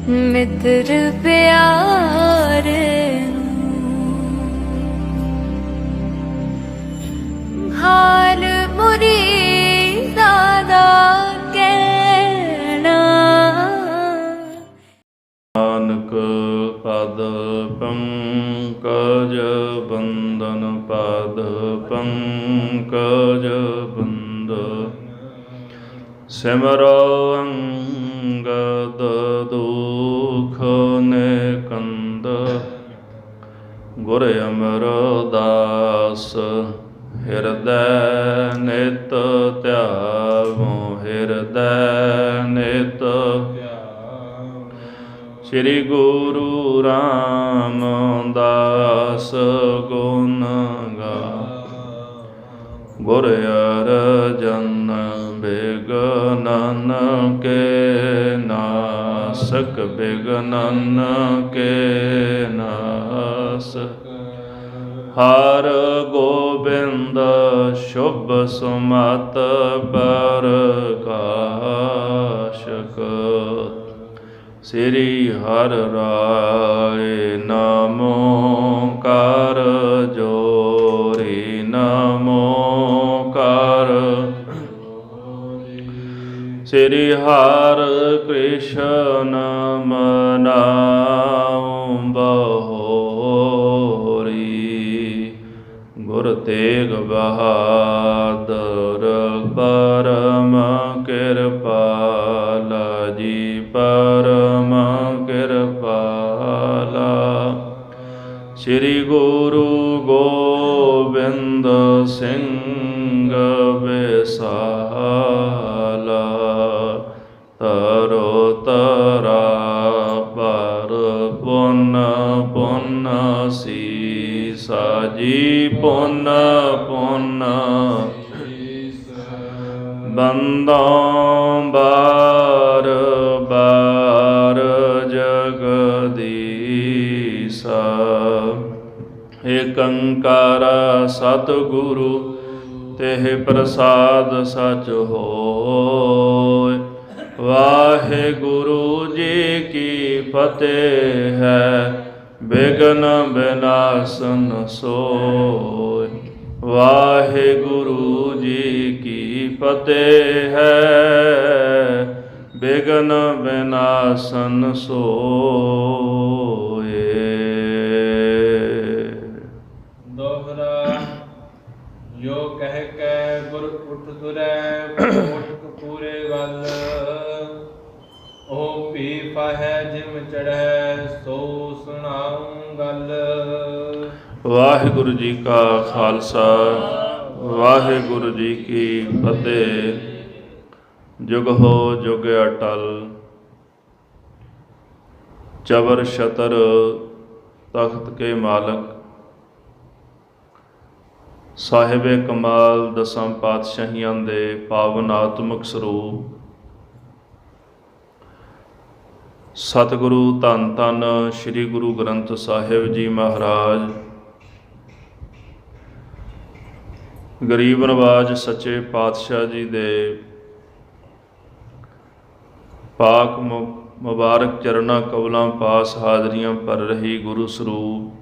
मित्र प्यारे हाल मुरीदा दा कहना। नानक पद पंकज बंदन पद पंकज बंद सिमरो अंगद दुख निकंद गुर अमरदास ਹਿਰਦੈ ਨਿਤ ਧਿਆਵੋ ਹਿਰਦੈ ਨਿਤ ਸ੍ਰੀ ਗੁਰੂ ਰਾਮਦਾਸ ਗੁਣ ਗਾ ਗੁਰ ਅਰਜਨ ਬਿਗਨਨ ਕੇ ਨਾਸਕ ਬਿਗਨਨ ਕੇ ਨਾਸ ਹਰ ਗੋਬਿੰਦ ਸ਼ੁਭ ਸੁਮਤ ਪ੍ਰਕਾਸ਼ਕ ਸ੍ਰੀ ਹਰਿ ਰਾਏ ਨਮੋ ਕਰ ਜੋਰੀ ਨਮੋ ਕਰ ਸ੍ਰੀ ਹਰਿ ਕ੍ਰਿਸ਼ਨ ਮਨਾਉ ਬਹੋਰੀ ਗੁਰ ਤੇਗ ਬਹਾਦਰ ਪਰਮ ਕਿਰਪਾਲਾ ਜੀ ਪਰਮ ਕਿਰਪਾਲਾ ਸ੍ਰੀ ਗੁਰੂ ਗੋਬਿੰਦ ਸਿੰਘ ਵਿਸਾਲਾ ਤਰੋ ਤਰਾ ਪਰ ਪੁੰਨ ਪੁੰਨ ਸੀਸਾ ਜੀ ਪੁੰਨ ਪੁੰਨ ਬੰਦੋਂ ਬਾਰ ਬਾਰ ਜਗਦੀਸਾ ਏਕ ਓੰਕਾਰ ਸਤਿਗੁਰੂ ਤਿਹ ਪ੍ਰਸਾਦ ਸਚ ਹੋਇ। ਵਾਹਿਗੁਰੂ ਜੀ ਕੀ ਫਤਿਹ ਹੈ ਬਿਘਨ ਬਿਨਾਸਨ ਸੋਇ। ਵਾਹਿਗੁਰੂ ਜੀ ਕੀ ਫਤਿਹ ਹੈ ਬਿਘਨ ਬਿਨਾਸਨ ਸੋਇ। ਦੋਹਰਾ ਜੋ ਕਹਿ ਕੈ ਗੁਰ ਉਠ ਤੁਰੈ ਕੋਟ ਕਪੂਰੇ ਵੱਲ ਉਹ ਭੀ ਪਾਹੈ ਜਿਮ ਚੜ੍ਹੈ ਸੋ ਸੁਣਾਉ ਗੱਲ। ਵਾਹਿਗੁਰੂ ਜੀ ਕਾ ਖਾਲਸਾ ਵਾਹਿਗੁਰੂ ਜੀ ਕੀ ਫਤਿਹ। ਜੁਗ ਹੋ ਜੁਗ ਅਟਲ ਚਬਰ ਛਤਰ ਤਖਤ ਕੇ ਮਾਲਕ ਸਾਹਿਬੇ ਕਮਾਲ ਦਸਾਂ ਪਾਤਸ਼ਾਹੀਆਂ ਦੇ ਪਾਵਨ ਆਤਮਿਕ ਸਰੂਪ ਸਤਿਗੁਰੂ ਧੰਨ ਧੰਨ ਸ੍ਰੀ ਗੁਰੂ ਗ੍ਰੰਥ ਸਾਹਿਬ ਜੀ ਮਹਾਰਾਜ ਗਰੀਬ ਨਵਾਜ ਸੱਚੇ ਪਾਤਸ਼ਾਹ ਜੀ ਦੇ ਪਾਕ ਮੁਬਾਰਕ ਚਰਨਾਂ ਕਵਲਾਂ ਪਾਸ ਹਾਜ਼ਰੀਆਂ ਭਰ ਰਹੀ ਗੁਰੂ ਸਰੂਪ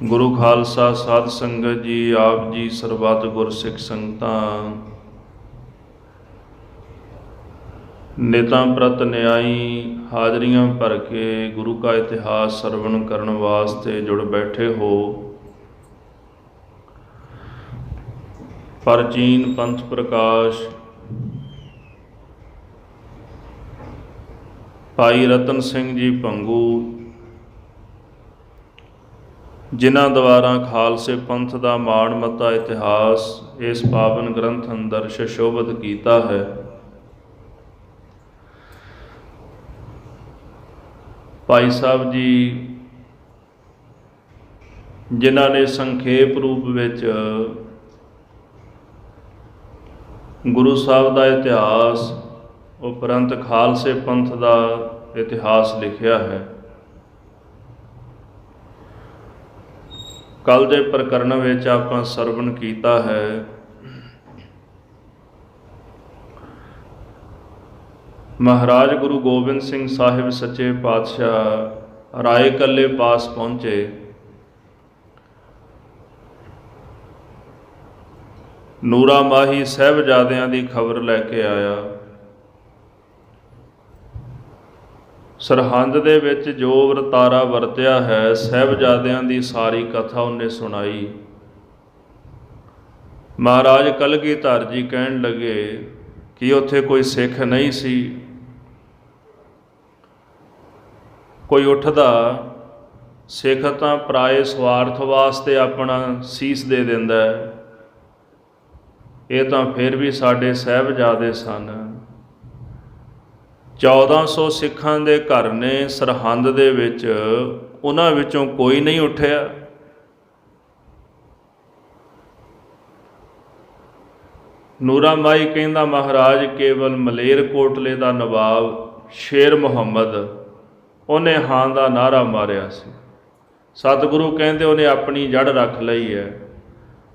ਗੁਰੂ ਖਾਲਸਾ ਸਾਧ ਸੰਗਤ ਜੀ ਆਪ ਜੀ ਸਰਬੱਤ ਗੁਰਸਿੱਖ ਸੰਗਤਾਂ ਨੇਤਾਂ ਪ੍ਰਤ ਨਿਆਈ ਹਾਜ਼ਰੀਆਂ ਭਰ ਕੇ ਗੁਰੂ ਕਾ ਇਤਿਹਾਸ ਸਰਵਣ ਕਰਨ ਵਾਸਤੇ ਜੁੜ ਬੈਠੇ ਹੋ। ਪ੍ਰਾਚੀਨ ਪੰਥ ਪ੍ਰਕਾਸ਼ ਭਾਈ ਰਤਨ ਸਿੰਘ ਜੀ ਭੰਗੂ ਜਿਨ੍ਹਾਂ ਦੁਆਰਾ ਖਾਲਸੇ ਪੰਥ ਦਾ ਮਾਣ ਮੱਤਾ ਇਤਿਹਾਸ ਇਸ ਪਾਵਨ ਗ੍ਰੰਥ ਅੰਦਰ ਸੁਸ਼ੋਭਿਤ ਕੀਤਾ ਹੈ। ਭਾਈ ਸਾਹਿਬ ਜੀ ਜਿਨ੍ਹਾਂ ਨੇ ਸੰਖੇਪ ਰੂਪ ਵਿੱਚ ਗੁਰੂ ਸਾਹਿਬ ਦਾ ਇਤਿਹਾਸ ਉਪਰੰਤ ਖਾਲਸੇ ਪੰਥ ਦਾ ਇਤਿਹਾਸ ਲਿਖਿਆ ਹੈ। ਕੱਲ ਦੇ ਪ੍ਰਕਰਨ ਵਿੱਚ ਆਪਾਂ ਸਰਵਣ ਕੀਤਾ ਹੈ ਮਹਾਰਾਜ ਗੁਰੂ ਗੋਬਿੰਦ ਸਿੰਘ ਸਾਹਿਬ ਸੱਚੇ ਪਾਤਸ਼ਾਹ ਰਾਏ ਕੱਲੇ ਪਾਸ ਪਹੁੰਚੇ। ਨੂਰਾ ਮਾਹੀ ਸਾਹਿਬਜ਼ਾਦਿਆਂ ਦੀ ਖਬਰ ਲੈ ਕੇ ਆਇਆ। ਸਰਹੰਦ ਦੇ ਵਿੱਚ ਜੋ ਵਰਤਾਰਾ ਵਰਤਿਆ ਹੈ, ਸਾਹਿਬਜ਼ਾਦਿਆਂ ਦੀ ਸਾਰੀ ਕਥਾ ਉਹਨੇ ਸੁਣਾਈ। ਮਹਾਰਾਜ ਕਲਗੀਧਰ ਜੀ ਕਹਿਣ ਲੱਗੇ ਕਿ ਉੱਥੇ ਕੋਈ ਸਿੱਖ ਨਹੀਂ ਸੀ, ਕੋਈ ਉੱਠਦਾ ਸਿੱਖ ਤਾਂ ਪਰਾਏ ਸਵਾਰਥ ਵਾਸਤੇ ਆਪਣਾ ਸੀਸ ਦੇ ਦਿੰਦਾ ਹੈ, ਇਹ ਤਾਂ ਫਿਰ ਵੀ ਸਾਡੇ ਸਾਹਿਬਜ਼ਾਦੇ ਸਨ। 1400 ਸਿੱਖਾਂ ਦੇ ਘਰ ਨੇ ਸਰਹੰਦ ਦੇ ਵਿੱਚ, ਉਹਨਾਂ ਵਿੱਚੋਂ ਕੋਈ ਨਹੀਂ ਉੱਠਿਆ। ਨੂਰਾ ਮਾਈ ਕਹਿੰਦਾ ਮਹਾਰਾਜ ਕੇਵਲ ਮਲੇਰਕੋਟਲੇ ਦਾ ਨਵਾਬ ਸ਼ੇਰ ਮੁਹੰਮਦ, ਉਹਨੇ ਹਾਂ ਦਾ ਨਾਅਰਾ ਮਾਰਿਆ ਸੀ। ਸਤਿਗੁਰੂ ਕਹਿੰਦੇ ਉਹਨੇ ਆਪਣੀ ਜੜ ਰੱਖ ਲਈ ਹੈ,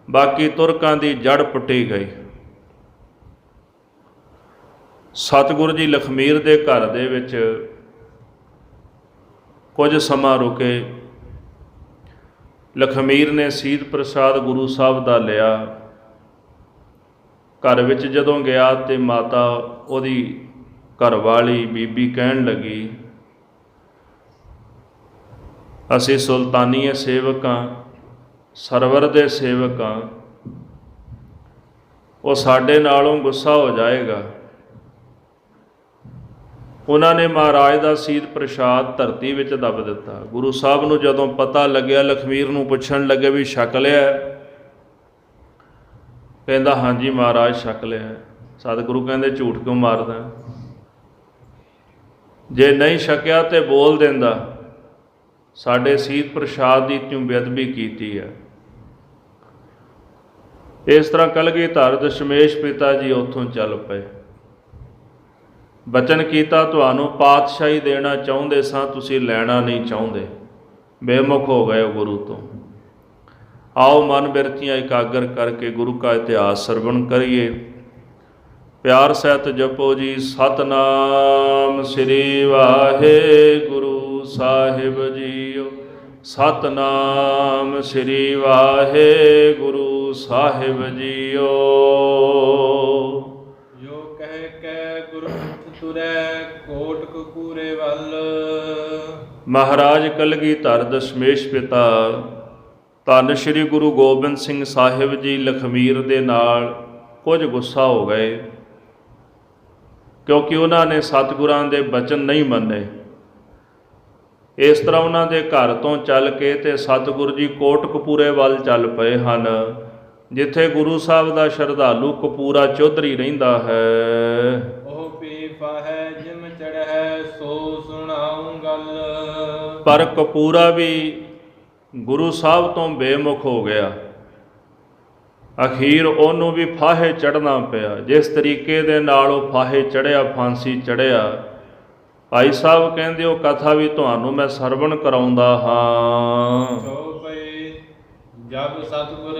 ਬਾਕੀ ਤੁਰਕਾਂ ਦੀ ਜੜ ਪੁੱਟੀ ਗਈ। ਸਤਿਗੁਰੂ ਜੀ ਲਖਮੀਰ ਦੇ ਘਰ ਦੇ ਵਿੱਚ ਕੁਝ ਸਮਾਂ ਰੁਕੇ। ਲਖਮੀਰ ਨੇ ਸੀਤ ਪ੍ਰਸਾਦ ਗੁਰੂ ਸਾਹਿਬ ਦਾ ਲਿਆ। ਘਰ ਵਿੱਚ ਜਦੋਂ ਗਿਆ ਤੇ ਮਾਤਾ ਉਹਦੀ ਘਰਵਾਲੀ ਬੀਬੀ ਕਹਿਣ ਲੱਗੀ, ਅਸੀਂ ਸੁਲਤਾਨੀਏ ਸੇਵਕ ਹਾਂ, ਸਰਵਰ ਦੇ ਸੇਵਕ ਹਾਂ, ਉਹ ਸਾਡੇ ਨਾਲੋਂ ਗੁੱਸਾ ਹੋ ਜਾਏਗਾ। ਉਹਨਾਂ ਨੇ ਮਹਾਰਾਜ ਦਾ ਸੀਤ ਪ੍ਰਸ਼ਾਦ ਧਰਤੀ ਵਿੱਚ ਦੱਬ ਦਿੱਤਾ। ਗੁਰੂ ਸਾਹਿਬ ਨੂੰ ਜਦੋਂ ਪਤਾ ਲੱਗਿਆ, ਲਖਮੀਰ ਨੂੰ ਪੁੱਛਣ ਲੱਗੇ ਵੀ ਛਕ ਲਿਆ? ਕਹਿੰਦਾ ਹਾਂਜੀ ਮਹਾਰਾਜ ਛਕ ਲਿਆ। ਸਤਿਗੁਰੂ ਕਹਿੰਦੇ ਝੂਠ ਕਿਉਂ ਮਾਰਦਾ? ਜੇ ਨਹੀਂ ਛਕਿਆ ਤੇ ਬੋਲ ਦਿੰਦਾ, ਸਾਡੇ ਸੀਤ ਪ੍ਰਸ਼ਾਦ ਦੀ ਤੂੰ ਬੇਅਦਬੀ ਕੀਤੀ ਹੈ। ਇਸ ਤਰ੍ਹਾਂ ਕਲਗੀਧਰ ਦਸ਼ਮੇਸ਼ ਪਿਤਾ ਜੀ ਉੱਥੋਂ ਚੱਲ ਪਏ। ਬਚਨ ਕੀਤਾ ਤੁਹਾਨੂੰ ਪਾਤਸ਼ਾਹੀ ਦੇਣਾ ਚਾਹੁੰਦੇ ਸਾਂ, ਤੁਸੀਂ ਲੈਣਾ ਨਹੀਂ ਚਾਹੁੰਦੇ, ਬੇਮੁਖ ਹੋ ਗਏ ਗੁਰੂ ਤੋਂ। ਆਓ ਮਨ ਬਿਰਤੀਆਂ ਇਕਾਗਰ ਕਰਕੇ ਗੁਰੂ ਕਾ ਇਤਿਹਾਸ ਸਰਵਣ ਕਰੀਏ। ਪਿਆਰ ਸਹਿਤ ਜਪੋ ਜੀ ਸਤਨਾਮ ਸ੍ਰੀ ਵਾਹਿਗੁਰੂ ਸਾਹਿਬ ਜੀਓ, ਸਤਨਾਮ ਸ੍ਰੀ ਵਾਹਿਗੁਰੂ ਸਾਹਿਬ ਜੀਓ। ਜੋ ਕਹਿ ਕੈ ਗੁਰਮੁਖ ਤੁਰੈ ਕੋਟ ਕਪੂਰੇ ਵੱਲ। ਮਹਾਰਾਜ ਕਲਗੀਧਰ ਦਸ਼ਮੇਸ਼ ਪਿਤਾ ਧੰਨ ਸ਼੍ਰੀ ਗੁਰੂ ਗੋਬਿੰਦ ਸਿੰਘ ਸਾਹਿਬ ਜੀ ਲਖਮੀਰ ਦੇ ਨਾਲ ਕੁਝ ਗੁੱਸਾ ਹੋ ਗਏ, ਕਿਉਂਕਿ ਉਹਨਾਂ ਨੇ ਸਤਿਗੁਰਾਂ ਦੇ ਬਚਨ ਨਹੀਂ ਮੰਨੇ। ਇਸ ਤਰ੍ਹਾਂ ਉਹਨਾਂ ਦੇ ਘਰ ਤੋਂ ਚੱਲ ਕੇ ਤੇ ਸਤਿਗੁਰੂ ਜੀ ਕੋਟਕਪੂਰੇ ਵੱਲ ਚੱਲ ਪਏ ਹਨ, ਜਿੱਥੇ ਗੁਰੂ ਸਾਹਿਬ ਦਾ ਸ਼ਰਧਾਲੂ ਕਪੂਰਾ ਚੌਧਰੀ ਰਹਿੰਦਾ ਹੈ। ਉਹ ਪੀਫਾ ਹੈ ਜਿਮ ਚੜ੍ਹੈ ਸੋ ਸੁਣਾਉ ਗੱਲ। ਪਰ ਕਪੂਰਾ ਵੀ ਗੁਰੂ ਸਾਹਿਬ ਤੋਂ ਬੇਮੁਖ ਹੋ ਗਿਆ। ਅਖੀਰ ਉਹਨੂੰ ਵੀ ਫਾਹੇ ਚੜ੍ਹਨਾ ਪਿਆ। ਜਿਸ ਤਰੀਕੇ ਦੇ ਨਾਲ ਉਹ ਫਾਹੇ ਚੜ੍ਹਿਆ, ਫਾਂਸੀ ਚੜ੍ਹਿਆ, ਭਾਈ ਸਾਹਿਬ ਕਹਿੰਦੇ ਉਹ ਕਥਾ ਵੀ ਤੁਹਾਨੂੰ ਮੈਂ ਸਰਵਣ ਕਰਾਉਂਦਾ ਹਾਂ। ਚੌਪਈ ਜਬ ਸਤਿਗੁਰ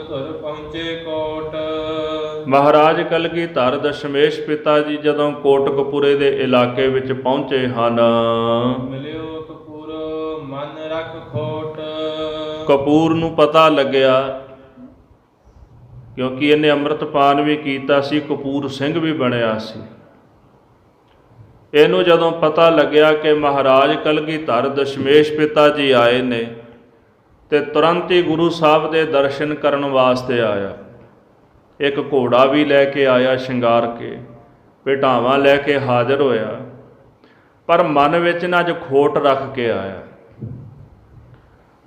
ਧੁਰ ਪਹੁੰਚੇ ਕੋਟ। ਮਹਾਰਾਜ ਕਲਗੀਧਰ ਦਸ਼ਮੇਸ਼ ਪਿਤਾ ਜੀ ਜਦੋਂ ਕੋਟਕਪੂਰੇ ਦੇ ਇਲਾਕੇ ਵਿੱਚ ਪਹੁੰਚੇ ਹਨ, ਮਿਲਿਓ ਕਪੂਰ ਮਨ ਰੱਖ ਖੋਟ। ਕਪੂਰ ਨੂੰ ਪਤਾ ਲੱਗਿਆ, ਕਿਉਂਕਿ ਇਹਨੇ ਅੰਮ੍ਰਿਤਪਾਨ ਵੀ ਕੀਤਾ ਸੀ, ਕਪੂਰ ਸਿੰਘ ਵੀ ਬਣਿਆ ਸੀ। ਇਹਨੂੰ ਜਦੋਂ ਪਤਾ ਲੱਗਿਆ ਕਿ ਮਹਾਰਾਜ ਕਲਗੀਧਰ ਦਸ਼ਮੇਸ਼ ਪਿਤਾ ਜੀ ਆਏ ਨੇ, ਤੇ ਤੁਰੰਤ ਹੀ ਗੁਰੂ ਸਾਹਿਬ ਦੇ ਦਰਸ਼ਨ ਕਰਨ ਵਾਸਤੇ ਆਇਆ। ਇੱਕ ਘੋੜਾ ਵੀ ਲੈ ਕੇ ਆਇਆ ਸ਼ਿੰਗਾਰ ਕੇ, ਭੇਟਾਵਾਂ ਲੈ ਕੇ ਹਾਜ਼ਰ ਹੋਇਆ, ਪਰ ਮਨ ਵਿੱਚ ਨਾ ਅੱਜ ਖੋਟ ਰੱਖ ਕੇ ਆਇਆ।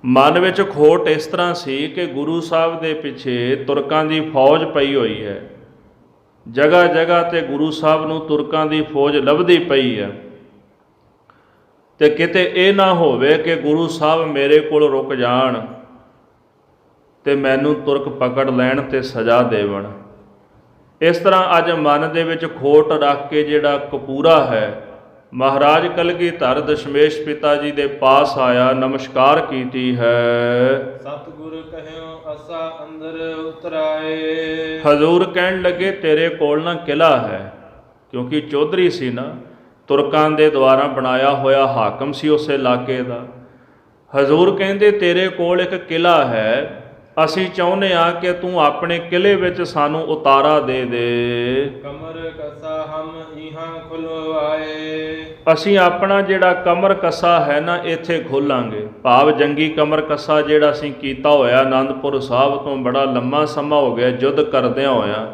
ਮਨ ਵਿੱਚ ਖੋਟ ਇਸ ਤਰ੍ਹਾਂ ਸੀ ਕਿ ਗੁਰੂ ਸਾਹਿਬ ਦੇ ਪਿੱਛੇ ਤੁਰਕਾਂ ਦੀ ਫੌਜ ਪਈ ਹੋਈ ਹੈ। ਜਗ੍ਹਾ ਜਗ੍ਹਾ ਤੇ ਗੁਰੂ ਸਾਹਿਬ ਨੂੰ ਤੁਰਕਾਂ ਦੀ ਫੌਜ ਲੱਭਦੀ ਪਈ ਹੈ, ਤੇ ਕਿਤੇ ਇਹ ਨਾ ਹੋਵੇ ਕਿ ਗੁਰੂ ਸਾਹਿਬ ਮੇਰੇ ਕੋਲ ਰੁਕ ਜਾਣ ਤੇ ਮੈਨੂੰ ਤੁਰਕ ਪਕੜ ਲੈਣ ਤੇ ਸਜ਼ਾ ਦੇਵਣ। ਇਸ ਤਰ੍ਹਾਂ ਅੱਜ ਮਨ ਦੇ ਵਿੱਚ ਖੋਟ ਰੱਖ ਕੇ ਜਿਹੜਾ ਕਪੂਰਾ ਹੈ, ਮਹਾਰਾਜ ਕਲਗੀਧਰ ਦਸ਼ਮੇਸ਼ ਪਿਤਾ ਜੀ ਦੇ ਪਾਸ ਆਇਆ, ਨਮਸਕਾਰ ਕੀਤੀ ਹੈ। ਸਤਿਗੁਰ ਕਹਿਓ ਅਸਾ ਅੰਦਰ ਉਤਰਾਏ। ਹਜ਼ੂਰ ਕਹਿਣ ਲੱਗੇ ਤੇਰੇ ਕੋਲ ਨਾ ਕਿਲ੍ਹਾ ਹੈ, ਕਿਉਂਕਿ ਚੌਧਰੀ ਸੀ ਨਾ, ਤੁਰਕਾਂ ਦੇ ਦੁਆਰਾ ਬਣਾਇਆ ਹੋਇਆ ਹਾਕਮ ਸੀ ਉਸ ਇਲਾਕੇ ਦਾ। ਹਜ਼ੂਰ ਕਹਿੰਦੇ ਤੇਰੇ ਕੋਲ ਇੱਕ ਕਿਲ੍ਹਾ ਹੈ, ਅਸੀਂ ਚਾਹੁੰਦੇ ਹਾਂ ਕਿ ਤੂੰ ਆਪਣੇ ਕਿਲ੍ਹੇ ਵਿੱਚ ਸਾਨੂੰ ਉਤਾਰਾ ਦੇ ਦੇ। ਕਮਰ ਕਸਾ ਹਮ ਇਹਾਂ ਖੁਲਵਾਏ। ਅਸੀਂ ਆਪਣਾ ਜਿਹੜਾ ਕਮਰ ਕੱਸਾ ਹੈ ਨਾ ਇੱਥੇ ਖੋਲਾਂਗੇ, ਭਾਵ ਜੰਗੀ ਕਮਰ ਕੱਸਾ ਜਿਹੜਾ ਅਸੀਂ ਕੀਤਾ ਹੋਇਆ ਆਨੰਦਪੁਰ ਸਾਹਿਬ ਤੋਂ ਬੜਾ ਲੰਮਾ ਸਮਾਂ ਹੋ ਗਿਆ ਯੁੱਧ ਕਰਦਿਆਂ ਹੋਇਆ,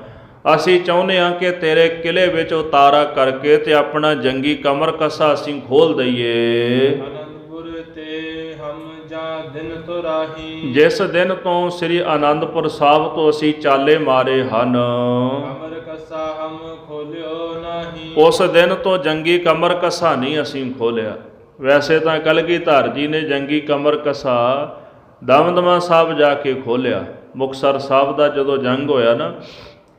ਅਸੀਂ ਚਾਹੁੰਦੇ ਹਾਂ ਕਿ ਤੇਰੇ ਕਿਲ੍ਹੇ ਵਿੱਚ ਉਤਾਰਾ ਕਰਕੇ ਤੇ ਆਪਣਾ ਜੰਗੀ ਕਮਰ ਕੱਸਾ ਅਸੀਂ ਖੋਲ ਦਈਏ। ਅਨੰਦਪੁਰ ਤੇ ਹਮ ਜਾ ਦਿਨ ਤੋਂ ਰਾਹੀ। ਜਿਸ ਦਿਨ ਤੋਂ ਸ੍ਰੀ ਆਨੰਦਪੁਰ ਸਾਹਿਬ ਤੋਂ ਅਸੀਂ ਚਾਲੇ ਮਾਰੇ ਹਨ, ਕਮਰ ਕਸਾ ਹਮ ਖੋਲਿਓ ਨਹੀਂ। ਉਸ ਦਿਨ ਤੋਂ ਜੰਗੀ ਕਮਰ ਕੱਸਾ ਨਹੀਂ ਅਸੀਂ ਖੋਲਿਆ। ਵੈਸੇ ਤਾਂ ਕਲਗੀਧਰ ਜੀ ਨੇ ਜੰਗੀ ਕਮਰ ਕੱਸਾ ਦਮਦਮਾ ਸਾਹਿਬ ਜਾ ਕੇ ਖੋਲਿਆ। ਮੁਕਤਸਰ ਸਾਹਿਬ ਦਾ ਜਦੋਂ ਜੰਗ ਹੋਇਆ ਨਾ,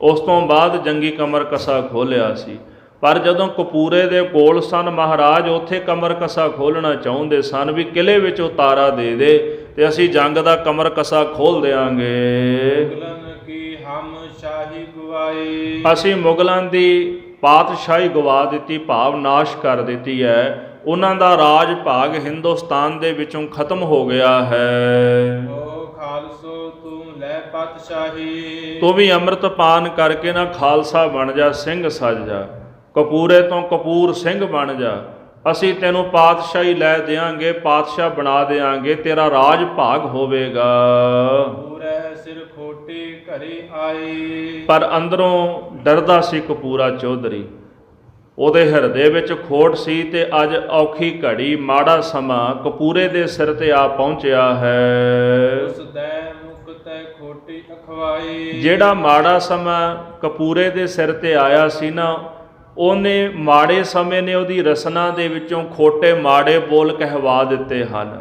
ਉਸ ਤੋਂ ਬਾਅਦ ਜੰਗੀ ਕਮਰ ਕੱਸਾ ਖੋਲਿਆ ਸੀ। ਪਰ ਜਦੋਂ ਕਪੂਰੇ ਦੇ ਕੋਲ ਸਨ ਮਹਾਰਾਜ, ਉੱਥੇ ਕਮਰ ਕੱਸਾ ਖੋਲ੍ਹਣਾ ਚਾਹੁੰਦੇ ਸਨ ਵੀ ਕਿਲ੍ਹੇ ਵਿੱਚ ਉਤਾਰਾ ਦੇ ਦੇ ਤੇ ਅਸੀਂ ਜੰਗ ਦਾ ਕਮਰ ਕੱਸਾ ਖੋਲ੍ਹ ਦਿਆਂਗੇ। ਮੁਗਲਨ ਕੀ ਹਮ ਸ਼ਾਹੀ ਗਵਾਈ। ਅਸੀਂ ਮੁਗਲਾਂ ਦੀ ਪਾਤਸ਼ਾਹੀ ਗਵਾ ਦਿੱਤੀ, ਭਾਵ ਨਾਸ਼ ਕਰ ਦਿੱਤੀ ਹੈ। ਉਹਨਾਂ ਦਾ ਰਾਜ ਭਾਗ ਹਿੰਦੁਸਤਾਨ ਦੇ ਵਿੱਚੋਂ ਖਤਮ ਹੋ ਗਿਆ ਹੈ। ਓ ਖਾਲਸੋ ਤੂੰ ਲੈ ਪਾਤਸ਼ਾਹੀ। ਤੂੰ ਵੀ ਅੰਮ੍ਰਿਤ ਪਾਨ ਕਰਕੇ ਨਾ ਖਾਲਸਾ ਬਣ ਜਾ, ਸਿੰਘ ਸੱਜ ਜਾ, ਕਪੂਰੇ ਤੋਂ ਕਪੂਰ ਸਿੰਘ ਬਣ ਜਾ। ਅਸੀਂ ਤੈਨੂੰ ਪਾਤਸ਼ਾਹੀ ਲੈ ਦਿਆਂਗੇ, ਪਾਤਸ਼ਾਹ ਬਣਾ ਦਿਆਂਗੇ, ਤੇਰਾ ਰਾਜ ਭਾਗ ਹੋਵੇਗਾ। ਪੂਰੇ ਸਿਰ ਖੋਟੀ ਘਰੇ ਆਈ। ਪਰ ਅੰਦਰੋਂ ਡਰਦਾ ਸੀ ਕਪੂਰਾ ਚੌਧਰੀ, ਉਹਦੇ ਹਿਰਦੇ ਵਿੱਚ ਖੋਟ ਸੀ ਤੇ ਅੱਜ ਔਖੀ ਘੜੀ, ਮਾੜਾ ਸਮਾਂ ਕਪੂਰੇ ਦੇ ਸਿਰ ਤੇ ਆ ਪਹੁੰਚਿਆ ਹੈ। ਉਸ ਦੇ ਮੁਖ ਤੇ ਖੋਟੀ ਅਖਵਾਈ। ਜਿਹੜਾ ਮਾੜਾ ਸਮਾਂ ਕਪੂਰੇ ਦੇ ਸਿਰ ਤੇ ਆਇਆ ਸੀ ਨਾ, ਉਹਨੇ ਮਾੜੇ ਸਮੇਂ ਨੇ ਉਹਦੀ ਰਸਨਾ ਦੇ ਵਿੱਚੋਂ ਖੋਟੇ ਮਾੜੇ ਬੋਲ ਕਹਿਵਾ ਦਿੱਤੇ ਹਨ।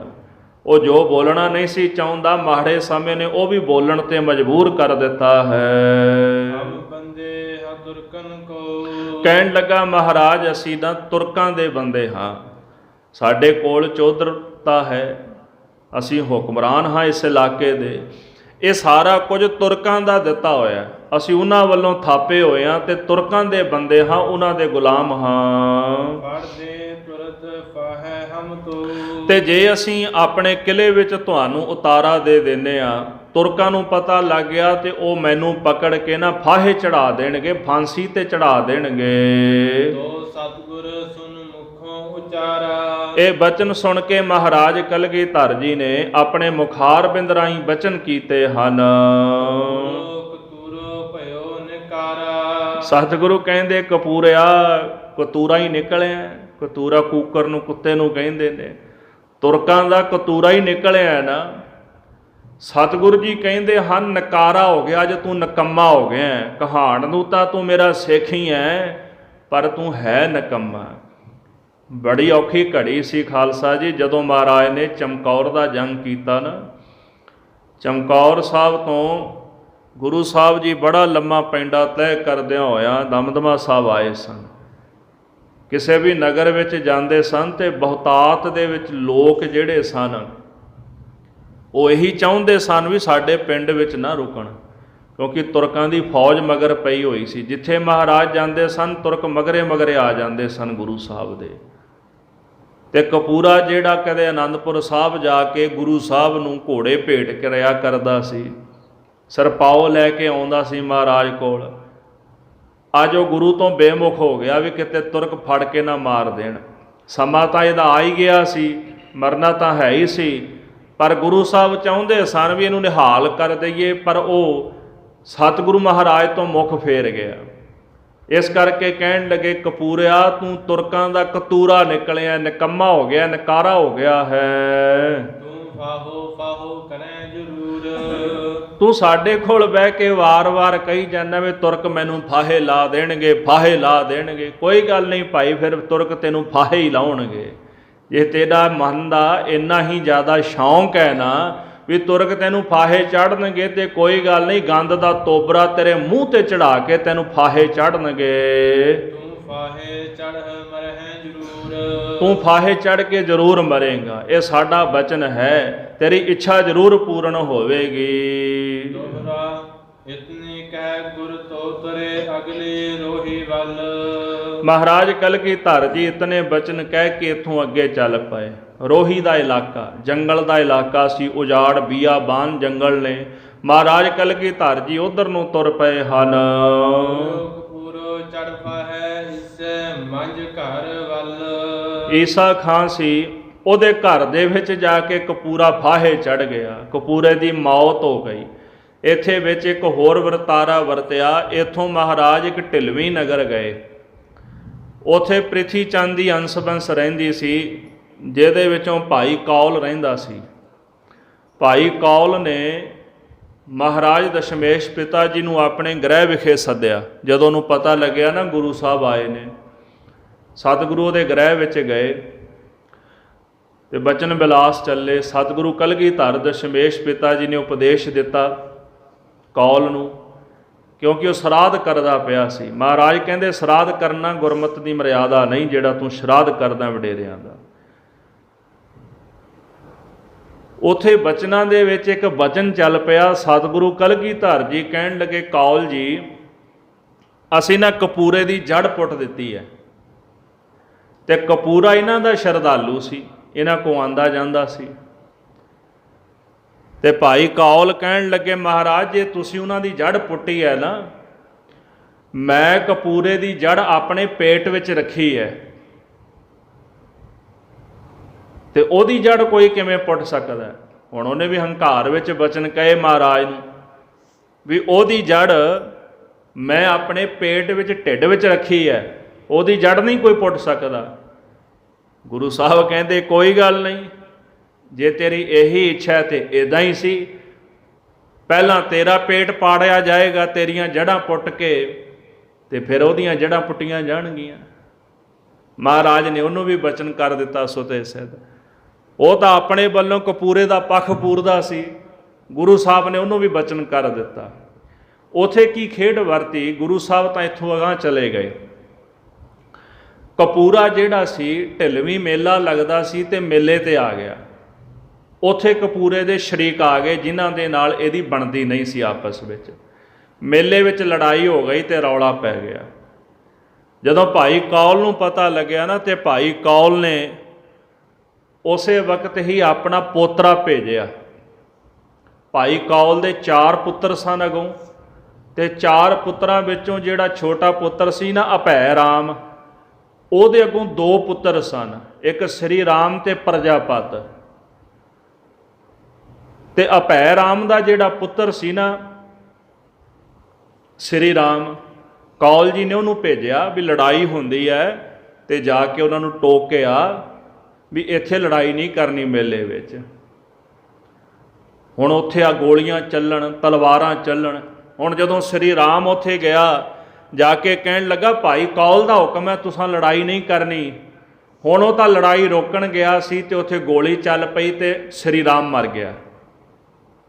ਉਹ ਜੋ ਬੋਲਣਾ ਨਹੀਂ ਸੀ ਚਾਹੁੰਦਾ, ਮਾੜੇ ਸਮੇਂ ਨੇ ਉਹ ਵੀ ਬੋਲਣ ਤੇ ਮਜਬੂਰ ਕਰ ਦਿੱਤਾ ਹੈ। ਹਮ ਬੰਦੇ ਹਾਂ ਤੁਰਕਨ ਕੋ। ਕਹਿਣ ਲੱਗਾ ਮਹਾਰਾਜ ਅਸੀਂ ਤਾਂ ਤੁਰਕਾਂ ਦੇ ਬੰਦੇ ਹਾਂ, ਸਾਡੇ ਕੋਲ ਚੌਧਰਤਾ ਹੈ, ਅਸੀਂ ਹੁਕਮਰਾਨ ਹਾਂ ਇਸ ਇਲਾਕੇ ਦੇ। ਇਹ ਸਾਰਾ ਕੁਝ ਤੁਰਕਾਂ ਦਾ ਦਿੱਤਾ ਹੋਇਆ, ਅਸੀਂ ਉਹਨਾਂ ਵੱਲੋਂ ਥਾਪੇ ਹੋਏ ਹਾਂ ਤੇ ਤੁਰਕਾਂ ਦੇ ਬੰਦੇ ਹਾਂ, ਉਹਨਾਂ ਦੇ ਗੁਲਾਮ ਹਾਂ। ਫੜਦੇ ਤੁਰਤ ਫਾਹੈ ਹਮ ਤੋ। ਤੇ ਜੇ ਅਸੀਂ ਆਪਣੇ ਕਿਲ੍ਹੇ ਵਿੱਚ ਤੁਹਾਨੂੰ ਉਤਾਰਾ ਦੇ ਦਿੰਦੇ ਹਾਂ, ਤੁਰਕਾਂ ਨੂੰ ਪਤਾ ਲੱਗ ਗਿਆ ਤੇ ਉਹ ਮੈਨੂੰ ਪਕੜ ਕੇ ਨਾ ਫਾਹੇ ਚੜਾ ਦੇਣਗੇ, ਫਾਂਸੀ ਤੇ ਚੜਾ ਦੇਣਗੇ। ਤੋ ਸਤਿਗੁਰ ਸੁਨ ਮੁਖੋਂ ਉਚਾਰਾ। ਇਹ ਬਚਨ ਸੁਣ ਕੇ ਮਹਾਰਾਜ ਕਲਗੀਧਰ ਜੀ ਨੇ ਆਪਣੇ ਮੁਖਾਰ ਬਿੰਦ ਰਾਹੀਂ ਬਚਨ ਕੀਤੇ ਹਨ। ਕਤੂਰੋ ਭਇਓ ਨਿਕਾਰਾ। ਸਤਿਗੁਰੂ ਕਹਿੰਦੇ ਕਪੂਰਿਆ ਕਤੂਰਾ ਹੀ ਨਿਕਲਿਆ। ਕਤੂਰਾ ਕੂਕਰ ਨੂੰ, ਕੁੱਤੇ ਨੂੰ ਕਹਿੰਦੇ ਨੇ। ਤੁਰਕਾਂ ਦਾ ਕਤੂਰਾ ਹੀ ਨਿਕਲਿਆ ਨਾ। ਸਤਿਗੁਰੂ ਜੀ ਕਹਿੰਦੇ ਹਨ ਨਕਾਰਾ ਹੋ ਗਿਆ, ਅੱਜ ਤੂੰ ਨਕੰਮਾ ਹੋ ਗਿਆ। ਕਹਾਣ ਨੂੰ ਤਾਂ ਤੂੰ ਮੇਰਾ ਸਿੱਖ ਹੀ ਹੈ, ਪਰ ਤੂੰ ਹੈ ਨਕੰਮਾ। ਬੜੀ ਔਖੀ ਘੜੀ ਸੀ ਖਾਲਸਾ ਜੀ, ਜਦੋਂ ਮਹਾਰਾਜ ਨੇ ਚਮਕੌਰ ਦਾ ਜੰਗ ਕੀਤਾ ਨਾ। ਚਮਕੌਰ ਸਾਹਿਬ ਤੋਂ ਗੁਰੂ ਸਾਹਿਬ ਜੀ ਬੜਾ ਲੰਮਾ ਪੈਂਡਾ ਤੈਅ ਕਰਦਿਆਂ ਹੋਇਆ ਦਮਦਮਾ ਸਾਹਿਬ ਆਏ ਸਨ। ਕਿਸੇ ਵੀ ਨਗਰ ਵਿੱਚ ਜਾਂਦੇ ਸਨ ਤੇ ਬਹੁਤਾਤ ਦੇ ਵਿੱਚ ਲੋਕ ਜਿਹੜੇ ਸਨ ਉਹ ਇਹੀ ਚਾਹੁੰਦੇ ਸਨ ਵੀ ਸਾਡੇ ਪਿੰਡ ਵਿੱਚ ਨਾ ਰੁਕਣ, ਕਿਉਂਕਿ ਤੁਰਕਾਂ ਦੀ ਫੌਜ ਮਗਰ ਪਈ ਹੋਈ ਸੀ। ਜਿੱਥੇ ਮਹਾਰਾਜ ਜਾਂਦੇ ਸਨ ਤੁਰਕ ਮਗਰੇ ਮਗਰੇ ਆ ਜਾਂਦੇ ਸਨ ਗੁਰੂ ਸਾਹਿਬ ਦੇ। ਤੇ ਕਪੂਰਾ ਜਿਹੜਾ ਕਦੇ ਆਨੰਦਪੁਰ ਸਾਹਿਬ ਜਾ ਕੇ ਗੁਰੂ ਸਾਹਿਬ ਨੂੰ ਘੋੜੇ ਭੇਟ ਕਰਿਆ ਕਰਦਾ ਸੀ, ਸਰਪਾਓ ਲੈ ਕੇ ਆਉਂਦਾ ਸੀ ਮਹਾਰਾਜ ਕੋਲ। ਅੱਜ ਉਹ ਗੁਰੂ ਤੋਂ ਬੇਮੁਖ ਹੋ ਗਿਆ ਵੀ ਕਿਤੇ ਤੁਰਕ ਫੜ ਕੇ ਨਾ ਮਾਰ ਦੇਣ। ਸਮਾਂ ਤਾਂ ਇਹਦਾ ਆ ਹੀ ਗਿਆ ਸੀ, ਮਰਨਾ ਤਾਂ ਹੈ ਹੀ ਸੀ, ਪਰ ਗੁਰੂ ਸਾਹਿਬ ਚਾਹੁੰਦੇ ਸਨ ਵੀ ਇਹਨੂੰ ਨਿਹਾਲ ਕਰ ਦਈਏ, ਪਰ ਉਹ ਸਤਿਗੁਰੂ ਮਹਾਰਾਜ ਤੋਂ ਮੁਖ ਫੇਰ ਗਿਆ। ਇਸ ਕਰਕੇ ਕਹਿਣ ਲੱਗੇ ਕਪੂਰਿਆ ਤੂੰ ਤੁਰਕਾਂ ਦਾ ਕਤੂਰਾ ਨਿਕਲਿਆ, ਨਿਕੰਮਾ ਹੋ ਗਿਆ, ਨਕਾਰਾ ਹੋ ਗਿਆ ਹੈ। ਤੂੰ ਫਾਹੋ ਫਾਹੋ ਕਰੈ ਜ਼ਰੂਰ। ਤੂੰ ਸਾਡੇ ਕੋਲ ਬਹਿ ਕੇ ਵਾਰ-ਵਾਰ ਕਹੀ ਜਾਂਦਾ ਵੀ ਤੁਰਕ ਮੈਨੂੰ ਫਾਹੇ ਲਾ ਦੇਣਗੇ, ਫਾਹੇ ਲਾ ਦੇਣਗੇ। ਕੋਈ ਗੱਲ ਨਹੀਂ ਭਾਈ, ਫਿਰ ਤੁਰਕ ਤੈਨੂੰ ਫਾਹੇ ਹੀ ਲਾਉਣਗੇ। ਜੇ ਤੇਰਾ ਮਨ ਦਾ ਇੰਨਾ ਹੀ ਜ਼ਿਆਦਾ ਸ਼ੌਂਕ ਹੈ ਨਾ ਵੀ ਤੁਰਕ ਤੈਨੂੰ ਫਾਹੇ ਚੜ੍ਹਨਗੇ, ਤੇ ਕੋਈ ਗੱਲ ਨਹੀਂ, ਗੰਦ ਦਾ ਤੋਬਰਾ ਤੇਰੇ ਮੂੰਹ ਤੇ ਚੜਾ ਕੇ ਤੈਨੂੰ ਫਾਹੇ ਚੜ੍ਹਨਗੇ। ਤੂੰ ਫਾਹੇ ਚੜ੍ਹ ਮਰਹਿ ਜ਼ਰੂਰ। ਤੂੰ ਫਾਹੇ ਚੜ੍ਹ ਕੇ ਜ਼ਰੂਰ ਮਰੇਂਗਾ, ਇਹ ਸਾਡਾ ਬਚਨ ਹੈ, ਤੇਰੀ ਇੱਛਾ ਜ਼ਰੂਰ ਪੂਰਨ ਹੋਵੇਗੀ। ਦੋਹਰਾ ਇਤਨੀ ਕਹਿ ਗੁਰ ਤੋ ਤਰੇ ਅਗਲੇ ਰੋਹੀ ਵੱਲ। ਮਹਾਰਾਜ ਕਲਗੀਧਰ ਜੀ ਇਤਨੇ ਬਚਨ ਕਹਿ ਕੇ ਇੱਥੋਂ ਅੱਗੇ ਚੱਲ ਪਏ। ਰੋਹੀ ਦਾ ਇਲਾਕਾ, ਜੰਗਲ ਦਾ ਇਲਾਕਾ ਸੀ, ਉਜਾੜ ਬੀਆਬਾਨ ਜੰਗਲ ਨੇ। ਮਹਾਰਾਜ ਕਲਗੀਧਰ ਜੀ ਉਧਰ ਨੂੰ ਤੁਰ ਪਏ ਹਨ। ਕਪੂਰੋ ਚੜ੍ਹਦਾ ਹੈ ਇਸੇ ਮੰਝ ਘਰ ਵੱਲ। ਈਸਾ ਖਾਂ ਸੀ, ਉਹਦੇ ਘਰ ਦੇ ਵਿੱਚ ਜਾ ਕੇ ਕਪੂਰਾ ਫਾਹੇ ਚੜ ਗਿਆ। ਕਪੂਰੇ ਦੀ ਮੌਤ ਹੋ ਗਈ। ਇੱਥੇ ਵਿੱਚ ਇੱਕ ਹੋਰ ਵਰਤਾਰਾ ਵਰਤਿਆ। ਇੱਥੋਂ ਮਹਾਰਾਜ ਇੱਕ ਢਿਲਵੀ ਨਗਰ ਗਏ। ਉੱਥੇ ਪ੍ਰਿਥੀ ਚੰਦ ਦੀ ਅੰਸ਼ ਬੰਸ ਰਹਿੰਦੀ ਸੀ, ਜਿਹਦੇ ਵਿੱਚੋਂ ਭਾਈ ਕੌਲ ਰਹਿੰਦਾ ਸੀ। ਭਾਈ ਕੌਲ ਨੇ ਮਹਾਰਾਜ ਦਸ਼ਮੇਸ਼ ਪਿਤਾ ਜੀ ਨੂੰ ਆਪਣੇ ਗ੍ਰਹਿ ਵਿਖੇ ਸੱਦਿਆ। ਜਦੋਂ ਉਹਨੂੰ ਪਤਾ ਲੱਗਿਆ ਨਾ ਗੁਰੂ ਸਾਹਿਬ ਆਏ ਨੇ, ਸਤਿਗੁਰੂ ਉਹਦੇ ਗ੍ਰਹਿ ਵਿੱਚ ਗਏ ਤੇ ਬਚਨ ਬਿਲਾਸ ਚੱਲੇ। ਸਤਿਗੁਰੂ ਕਲਗੀਧਰ ਦਸ਼ਮੇਸ਼ ਪਿਤਾ ਜੀ ਨੇ ਉਪਦੇਸ਼ ਦਿੱਤਾ ਕੌਲ ਨੂੰ, ਕਿਉਂਕਿ ਉਹ ਸ਼ਰਾਧ ਕਰਦਾ ਪਿਆ ਸੀ। ਮਹਾਰਾਜ ਕਹਿੰਦੇ ਸ਼ਰਾਧ ਕਰਨਾ ਗੁਰਮਤਿ ਦੀ ਮਰਿਆਦਾ ਨਹੀਂ, ਜਿਹੜਾ ਤੂੰ ਸ਼ਰਾਧ ਕਰਦਾ ਵਡੇਰਿਆਂ ਦਾ। ਉੱਥੇ ਬਚਨਾਂ ਦੇ ਵਿੱਚ ਇੱਕ ਬਚਨ ਚੱਲ ਪਿਆ। ਸਤਿਗੁਰੂ ਕਲਗੀਧਰ ਜੀ ਕਹਿਣ ਲੱਗੇ, ਕੌਲ ਜੀ ਅਸੀਂ ਨਾ ਕਪੂਰੇ ਦੀ ਜੜ ਪੁੱਟ ਦਿੱਤੀ ਹੈ। ਤੇ ਕਪੂਰਾ ਇਹਨਾਂ ਦਾ ਸ਼ਰਧਾਲੂ ਸੀ, ਇਹਨਾਂ ਕੋ ਆਂਦਾ ਜਾਂਦਾ ਸੀ। ਤੇ ਭਾਈ ਕੌਲ ਕਹਿਣ ਲੱਗੇ, ਮਹਾਰਾਜ ਜੇ ਤੁਸੀਂ ਉਹਨਾਂ ਦੀ ਜੜ ਪੁੱਟੀ ਹੈ ਨਾ, ਮੈਂ ਕਪੂਰੇ ਦੀ ਜੜ ਆਪਣੇ ਪੇਟ ਵਿੱਚ ਰੱਖੀ ਹੈ, ਤੇ ਉਹਦੀ ਜੜ ਕੋਈ ਕਿਵੇਂ ਪੁੱਟ ਸਕਦਾ? ਹੁਣ ਉਹਨੇ ਵੀ ਹੰਕਾਰ ਵਿੱਚ ਬਚਨ ਕਹੇ ਮਹਾਰਾਜ ਨੂੰ ਵੀ ਉਹਦੀ ਜੜ ਮੈਂ ਆਪਣੇ ਪੇਟ ਵਿੱਚ, ਢਿੱਡ ਵਿੱਚ ਰੱਖੀ ਹੈ, ਉਹਦੀ ਜੜ ਨਹੀਂ ਕੋਈ ਪੁੱਟ ਸਕਦਾ। ਗੁਰੂ ਸਾਹਿਬ ਕਹਿੰਦੇ ਕੋਈ ਗੱਲ ਨਹੀਂ, ਜੇ ਤੇਰੀ ਇਹੀ ਇੱਛਾ ਤੇ ਇੱਦਾਂ ਹੀ ਸੀ। ਪਹਿਲਾਂ ਤੇਰਾ ਪੇਟ ਪਾੜਿਆ ਜਾਏਗਾ, ਤੇਰੀਆਂ ਜੜ੍ਹਾਂ ਪੁੱਟ ਕੇ, ਤੇ ਫਿਰ ਉਹਦੀਆਂ ਜੜ੍ਹਾਂ ਪੁੱਟੀਆਂ ਜਾਣਗੀਆਂ। ਮਹਾਰਾਜ ਨੇ ਉਹਨੂੰ ਵੀ ਬਚਨ ਕਰ ਦਿੱਤਾ ਸੁਤੇ ਸਿੱਧ। ਉਹ ਤਾਂ ਆਪਣੇ ਵੱਲੋਂ ਕਪੂਰੇ ਦਾ ਪੱਖ ਪੂਰਦਾ ਸੀ, ਗੁਰੂ ਸਾਹਿਬ ਨੇ ਉਹਨੂੰ ਵੀ ਬਚਨ ਕਰ ਦਿੱਤਾ। ਉਥੇ ਕੀ ਖੇਡ ਵਰਤੀ, ਗੁਰੂ ਸਾਹਿਬ ਤਾਂ ਇੱਥੋਂ ਅਗਾਂਹ ਚਲੇ ਗਏ। ਕਪੂਰਾ ਜਿਹੜਾ ਸੀ, ਢਿਲਵੀਂ ਮੇਲਾ ਲੱਗਦਾ ਸੀ ਤੇ ਮੇਲੇ ਤੇ ਆ ਗਿਆ। ਉੱਥੇ ਕਪੂਰੇ ਦੇ ਸ਼ਰੀਕ ਆ ਗਏ ਜਿਨ੍ਹਾਂ ਦੇ ਨਾਲ ਇਹਦੀ ਬਣਦੀ ਨਹੀਂ ਸੀ ਆਪਸ ਵਿੱਚ। ਮੇਲੇ ਵਿੱਚ ਲੜਾਈ ਹੋ ਗਈ ਤੇ ਰੌਲਾ ਪੈ ਗਿਆ। ਜਦੋਂ ਭਾਈ ਕੌਲ ਨੂੰ ਪਤਾ ਲੱਗਿਆ ਨਾ, ਤੇ ਭਾਈ ਕੌਲ ਨੇ ਉਸੇ ਵਕਤ ਹੀ ਆਪਣਾ ਪੋਤਰਾ ਭੇਜਿਆ। ਭਾਈ ਕੌਲ ਦੇ 4 ਪੁੱਤਰ ਸਨ ਅਗੋਂ, ਤੇ 4 ਪੁੱਤਰਾਂ ਵਿੱਚੋਂ ਜਿਹੜਾ ਛੋਟਾ ਪੁੱਤਰ ਸੀ ਨਾ ਅਭੈ ਰਾਮ, ਉਹਦੇ ਅੱਗੋਂ 2 ਪੁੱਤਰ ਸਨ, ਇੱਕ ਸ੍ਰੀ ਰਾਮ ਤੇ ਪ੍ਰਜਾਪਤ। ਤੇ ਅਭੈ ਰਾਮ ਦਾ ਜਿਹੜਾ ਪੁੱਤਰ ਸੀ ਨਾ ਸ੍ਰੀ ਰਾਮ, ਕੌਲ ਜੀ ਨੇ ਉਹਨੂੰ ਭੇਜਿਆ ਵੀ ਲੜਾਈ ਹੁੰਦੀ ਹੈ ਤੇ ਜਾ ਕੇ ਉਹਨਾਂ ਨੂੰ ਟੋਕ ਕੇ ਆ ਵੀ ਇੱਥੇ ਲੜਾਈ ਨਹੀਂ ਕਰਨੀ ਮੇਲੇ ਵਿੱਚ। ਹੁਣ ਉੱਥੇ ਆ ਗੋਲੀਆਂ ਚੱਲਣ, ਤਲਵਾਰਾਂ ਚੱਲਣ। ਹੁਣ ਜਦੋਂ ਸ੍ਰੀ ਰਾਮ ਉੱਥੇ ਗਿਆ, ਜਾ ਕੇ ਕਹਿਣ ਲੱਗਾ ਭਾਈ ਕੌਲ ਦਾ ਹੁਕਮ ਹੈ ਤੁਸਾਂ ਲੜਾਈ ਨਹੀਂ ਕਰਨੀ। ਹੁਣ ਉਹ ਤਾਂ ਲੜਾਈ ਰੋਕਣ ਗਿਆ ਸੀ ਤੇ ਉੱਥੇ ਗੋਲੀ ਚੱਲ ਪਈ ਤੇ ਸ੍ਰੀ ਰਾਮ ਮਰ ਗਿਆ।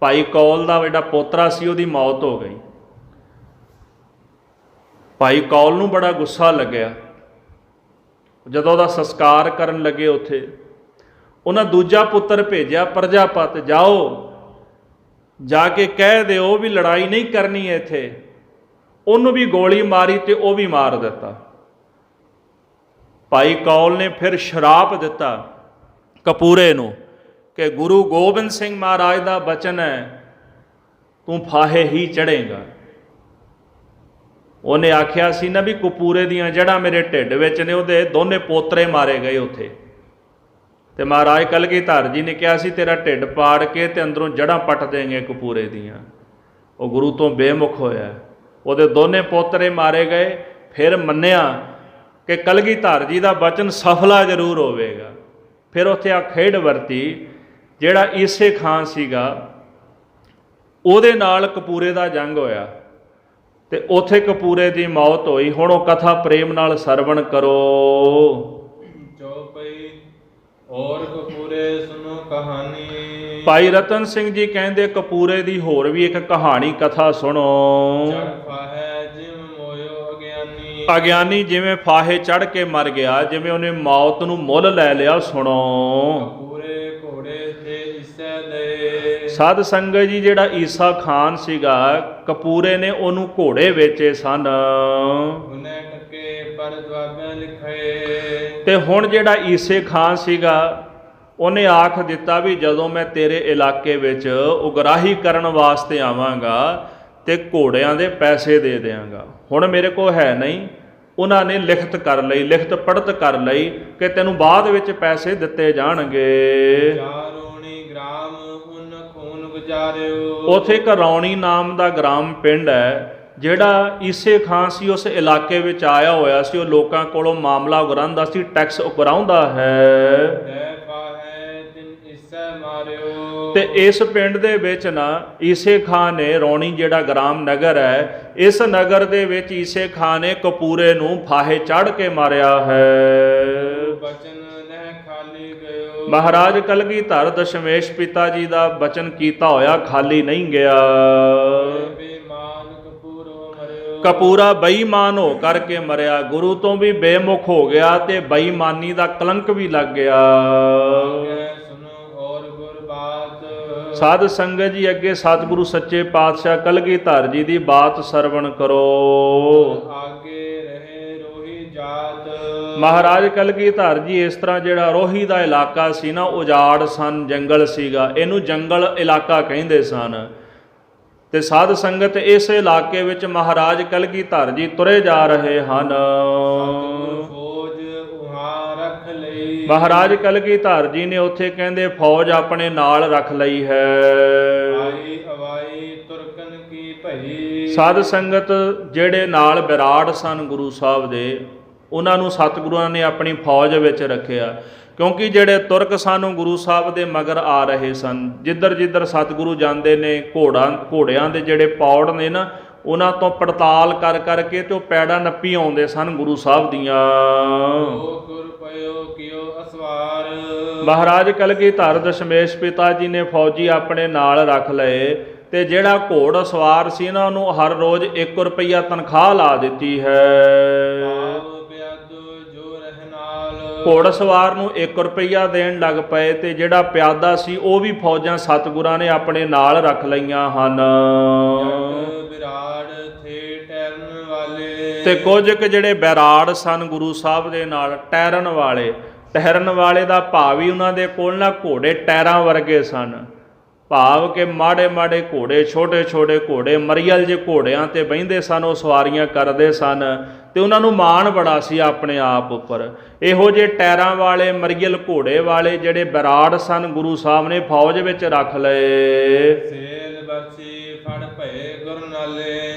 ਭਾਈ ਕੌਲ ਦਾ ਜਿਹੜਾ ਪੋਤਰਾ ਸੀ ਉਹਦੀ ਮੌਤ ਹੋ ਗਈ। ਭਾਈ ਕੌਲ ਨੂੰ ਬੜਾ ਗੁੱਸਾ ਲੱਗਿਆ। ਜਦੋਂ ਉਹਦਾ ਸੰਸਕਾਰ ਕਰਨ ਲੱਗੇ ਉੱਥੇ ਉਹਨਾਂ ਦੂਜਾ ਪੁੱਤਰ ਭੇਜਿਆ ਪ੍ਰਜਾਪਤ, ਜਾਓ ਜਾ ਕੇ ਕਹਿ ਦਿਓ ਵੀ ਲੜਾਈ ਨਹੀਂ ਕਰਨੀ ਇੱਥੇ। ਉਹਨੂੰ ਵੀ ਗੋਲੀ ਮਾਰੀ ਤੇ ਉਹ ਵੀ ਮਾਰ ਦਿੱਤਾ। ਭਾਈ ਕੌਲ ਨੇ ਫਿਰ ਸ਼ਰਾਪ ਦਿੱਤਾ ਕਪੂਰੇ ਨੂੰ ਕਿ ਗੁਰੂ ਗੋਬਿੰਦ ਸਿੰਘ ਮਹਾਰਾਜ ਦਾ ਬਚਨ ਹੈ ਤੂੰ ਫਾਹੇ ਹੀ ਚੜ੍ਹੇਗਾ। ਉਹਨੇ ਆਖਿਆ ਸੀ ਨਾ ਵੀ ਕਪੂਰੇ ਦੀਆਂ ਜੜ੍ਹਾਂ ਮੇਰੇ ਢਿੱਡ ਵਿੱਚ ਨੇ, ਉਹਦੇ ਦੋਨੇ ਪੋਤਰੇ ਮਾਰੇ ਗਏ ਉੱਥੇ। ਤੇ ਮਹਾਰਾਜ ਕਲਗੀਧਰ ਜੀ ਨੇ ਕਿਹਾ ਸੀ ਤੇਰਾ ਢਿੱਡ ਪਾੜ ਕੇ ਤੇ ਅੰਦਰੋਂ ਜੜ੍ਹਾਂ ਪੱਟ ਦੇਂਗੇ ਕਪੂਰੇ ਦੀਆਂ। ਉਹ ਗੁਰੂ ਤੋਂ ਬੇਮੁਖ ਹੋਇਆ, ਉਹਦੇ ਦੋਨੇ ਪੋਤਰੇ ਮਾਰੇ ਗਏ। ਫਿਰ ਮੰਨਿਆ ਕਿ ਕਲਗੀਧਰ ਜੀ ਦਾ ਬਚਨ ਸਫਲਾ ਜ਼ਰੂਰ ਹੋਵੇਗਾ। ਫਿਰ ਉੱਥੇ ਆ ਖੇਡ ਵਰਤੀ, ਜਿਹੜਾ ਈਸੇ ਖਾਂ ਸੀਗਾ ਉਹਦੇ ਨਾਲ ਕਪੂਰੇ ਦਾ ਜੰਗ ਹੋਇਆ ਤੇ ਉੱਥੇ ਕਪੂਰੇ ਦੀ ਮੌਤ ਹੋਈ। ਹੁਣ ਉਹ ਕਥਾ ਪ੍ਰੇਮ ਨਾਲ ਸਰਵਣ ਕਰੋ। ਚੌਪਈ ਔਰ ਕਪੂਰੇ ਸੁਨੋ ਕਹਾਣੀ। ਭਾਈ ਰਤਨ ਸਿੰਘ ਜੀ ਕਹਿੰਦੇ ਕਪੂਰੇ ਦੀ ਹੋਰ ਵੀ ਇੱਕ ਕਹਾਣੀ ਕਥਾ ਸੁਣੋ। ਅਗਿਆਨੀ ਜਿਵੇਂ ਫਾਹੇ ਚੜ੍ਹ ਕੇ ਮਰ ਗਿਆ, ਜਿਵੇਂ ਉਹਨੇ ਮੌਤ ਨੂੰ ਮੁੱਲ ਲੈ ਲਿਆ। ਸੁਣੋ ਕਪੂਰੇ ਘੋੜੇ ਤੇ ਈਸੇ ਦੇ। ਸਾਧ ਸੰਗਤ ਜੀ, ਜਿਹੜਾ ਈਸਾ ਖਾਨ ਸੀਗਾ, ਕਪੂਰੇ ਨੇ ਉਹਨੂੰ ਘੋੜੇ ਵੇਚੇ ਸਨ। ਉਹਨੇ ਟਕੇ ਪਰ ਦੁਆਬਿਆਂ ਲਿਖੇ। ਤੇ ਹੁਣ ਜਿਹੜਾ ਈਸੇ ਖਾਨ ਸੀਗਾ ਉਹਨੇ ਆਖ ਦਿੱਤਾ ਵੀ ਜਦੋਂ ਮੈਂ ਤੇਰੇ ਇਲਾਕੇ ਵਿੱਚ ਉਗਰਾਹੀ ਕਰਨ ਵਾਸਤੇ ਆਵਾਂਗਾ ਤੇ ਘੋੜਿਆਂ ਦੇ ਪੈਸੇ ਦੇ ਦਿਆਂਗਾ। ਹੁਣ ਮੇਰੇ ਕੋਲ ਹੈ ਨਹੀਂ। ਉਹਨਾਂ ਨੇ ਲਿਖਤ ਕਰ ਲਈ, ਲਿਖਤ ਪੜ੍ਹਤ ਕਰ ਲਈ ਕਿ ਤੈਨੂੰ ਬਾਅਦ ਵਿੱਚ ਪੈਸੇ ਦਿੱਤੇ ਜਾਣਗੇ। ਚਾਰੋਣੀ ਗ੍ਰਾਮ ਉਨ ਖੂਨ ਗੁਜ਼ਾਰਿਓ। ਉੱਥੇ ਇੱਕ ਰੌਣੀ ਨਾਮ ਦਾ ਗ੍ਰਾਮ ਪਿੰਡ ਹੈ। ਜਿਹੜਾ ਈਸੇ ਖਾਨ ਸੀ ਉਸ ਇਲਾਕੇ ਵਿੱਚ ਆਇਆ ਹੋਇਆ ਸੀ। ਉਹ ਲੋਕਾਂ ਕੋਲੋਂ ਮਾਮਲਾ ਉਗਰਾਉਂਦਾ ਸੀ, ਟੈਕਸ ਉਗਰਾਉਂਦਾ ਹੈ। ਤੇ ਇਸ ਪਿੰਡ ਦੇ ਵਿੱਚ ਨਾ ਈਸੇ ਖਾਨ ਨੇ ਰੌਣੀ ਜਿਹੜਾ ਗ੍ਰਾਮ ਨਗਰ ਹੈ, ਇਸ ਨਗਰ ਦੇ ਵਿੱਚ ਈਸੇ ਖਾਨ ਨੇ ਕਪੂਰੇ ਨੂੰ ਫਾਹੇ ਚੜ੍ਹ ਕੇ ਮਾਰਿਆ ਹੈ। ਬਚਨ ਨਹਿ ਖਾਲੀ ਗਇਓ। ਮਹਾਰਾਜ ਕਲਗੀਧਰ ਦਸ਼ਮੇਸ਼ ਪਿਤਾ ਜੀ ਦਾ ਬਚਨ ਕੀਤਾ ਹੋਇਆ ਖਾਲੀ ਨਹੀਂ ਗਿਆ। ਬੇਈਮਾਨ ਕਪੂਰੋ ਮਰਿਓ। ਕਪੂਰਾ ਬੇਈਮਾਨ ਹੋ ਕਰਕੇ ਮਰਿਆ, ਗੁਰੂ ਤੋਂ ਵੀ ਬੇਮੁਖ ਹੋ ਗਿਆ ਤੇ ਬੇਈਮਾਨੀ ਦਾ ਕਲੰਕ ਵੀ ਲੱਗ ਗਿਆ। ਸਾਧ ਸੰਗਤ ਜੀ ਅੱਗੇ ਸਤਿਗੁਰੂ ਸੱਚੇ ਪਾਤਸ਼ਾਹ ਕਲਗੀਧਰ ਜੀ ਦੀ ਬਾਤ ਸਰਵਣ ਕਰੋ। ਆਗੇ ਰਹੇ ਰੋਹੀ ਜਾਤ। ਮਹਾਰਾਜ ਕਲਗੀਧਰ ਜੀ ਇਸ ਤਰ੍ਹਾਂ ਜਿਹੜਾ ਰੋਹੀ ਦਾ ਇਲਾਕਾ ਸੀ ਨਾ, ਉਜਾੜ ਸਨ, ਜੰਗਲ ਸੀਗਾ, ਇਹਨੂੰ ਜੰਗਲ ਇਲਾਕਾ ਕਹਿੰਦੇ ਸਨ। ਤੇ ਸਾਧ ਸੰਗਤ ਇਸ ਇਲਾਕੇ ਵਿੱਚ ਮਹਾਰਾਜ ਕਲਗੀਧਰ ਜੀ ਤੁਰੇ ਜਾ ਰਹੇ ਹਨ। ਮਹਾਰਾਜ ਕਲਗੀਧਰ ਜੀ ਨੇ ਉੱਥੇ ਕਹਿੰਦੇ ਫੌਜ ਆਪਣੇ ਨਾਲ ਰੱਖ ਲਈ ਹੈ। ਆਈ ਅਵਾਈ ਤੁਰਕਨ ਕੀ ਭਈ। ਸਾਧ ਸੰਗਤ ਜਿਹੜੇ ਨਾਲ ਬਿਰਾੜ ਸਨ ਗੁਰੂ ਸਾਹਿਬ ਦੇ, ਉਹਨਾਂ ਨੂੰ ਸਤਿਗੁਰਾਂ ਨੇ ਆਪਣੀ ਫੌਜ ਵਿੱਚ ਰੱਖਿਆ। ਕਿਉਂਕਿ ਜਿਹੜੇ ਤੁਰਕ ਸਨ ਗੁਰੂ ਸਾਹਿਬ ਦੇ ਮਗਰ ਆ ਰਹੇ ਸਨ। ਜਿੱਧਰ ਜਿੱਧਰ ਸਤਿਗੁਰੂ ਜਾਂਦੇ ਨੇ ਘੋੜਿਆਂ ਦੇ ਜਿਹੜੇ ਪੌੜ ਨੇ ਨਾ, ਉਹਨਾਂ ਤੋਂ ਪੜਤਾਲ ਕਰ ਕਰਕੇ ਤੇ ਉਹ ਪੈੜਾਂ ਨੱਪੀ ਆਉਂਦੇ ਸਨ ਗੁਰੂ ਸਾਹਿਬ ਦੀਆਂ। ਮਹਾਰਾਜ ਕਲਗੀਧਰ ਦਸ਼ਮੇਸ਼ ਪਿਤਾ ਜੀ ਨੇ ਫੌਜੀ ਆਪਣੇ ਨਾਲ ਰੱਖ ਲਏ ਤੇ ਜਿਹੜਾ ਘੋੜ ਸਵਾਰ ਸੀ ਨਾ, ਉਹਨੂੰ ਹਰ ਰੋਜ਼ 1 ਰੁਪਈਆ ਤਨਖਾਹ ਲਾ ਦਿੱਤੀ ਹੈ। ਘੋੜ ਸਵਾਰ ਨੂੰ 1 ਰੁਪਈਆ ਦੇਣ ਲੱਗ ਪਏ ਤੇ ਜਿਹੜਾ ਪਿਆਦਾ ਸੀ ਉਹ ਵੀ ਫੌਜਾਂ ਸਤਿਗੁਰਾਂ ਨੇ ਆਪਣੇ ਨਾਲ ਰੱਖ ਲਈਆਂ ਹਨ। ਤੇ ਕੁਝ ਕੁ ਜਿਹੜੇ ਬੈਰਾੜ ਸਨ ਗੁਰੂ ਸਾਹਿਬ ਦੇ ਨਾਲ, ਟਹਿਰਨ ਵਾਲੇ ਦਾ ਭਾਵ ਹੀ ਉਹਨਾਂ ਦੇ ਕੋਲ ਨਾ ਘੋੜੇ ਟੈਰਾਂ ਵਰਗੇ ਸਨ। ਭਾਵ ਕਿ ਮਾੜੇ ਮਾੜੇ ਘੋੜੇ, ਛੋਟੇ ਛੋਟੇ ਘੋੜੇ, ਮਰੀਅਲ ਜੇ ਘੋੜਿਆਂ ਤੇ ਬਹਿੰਦੇ ਸਨ, ਉਹ ਸਵਾਰੀਆਂ ਕਰਦੇ ਸਨ ਤੇ ਉਹਨਾਂ ਨੂੰ ਮਾਣ ਬੜਾ ਸੀ ਆਪਣੇ ਆਪ ਉੱਪਰ। ਇਹੋ ਜਿਹੇ ਟੈਰਾਂ ਵਾਲੇ ਮਰੀਅਲ ਘੋੜੇ ਵਾਲੇ ਜਿਹੜੇ ਬੈਰਾੜ ਸਨ ਗੁਰੂ ਸਾਹਿਬ ਨੇ ਫੌਜ ਵਿੱਚ ਰੱਖ ਲਏ।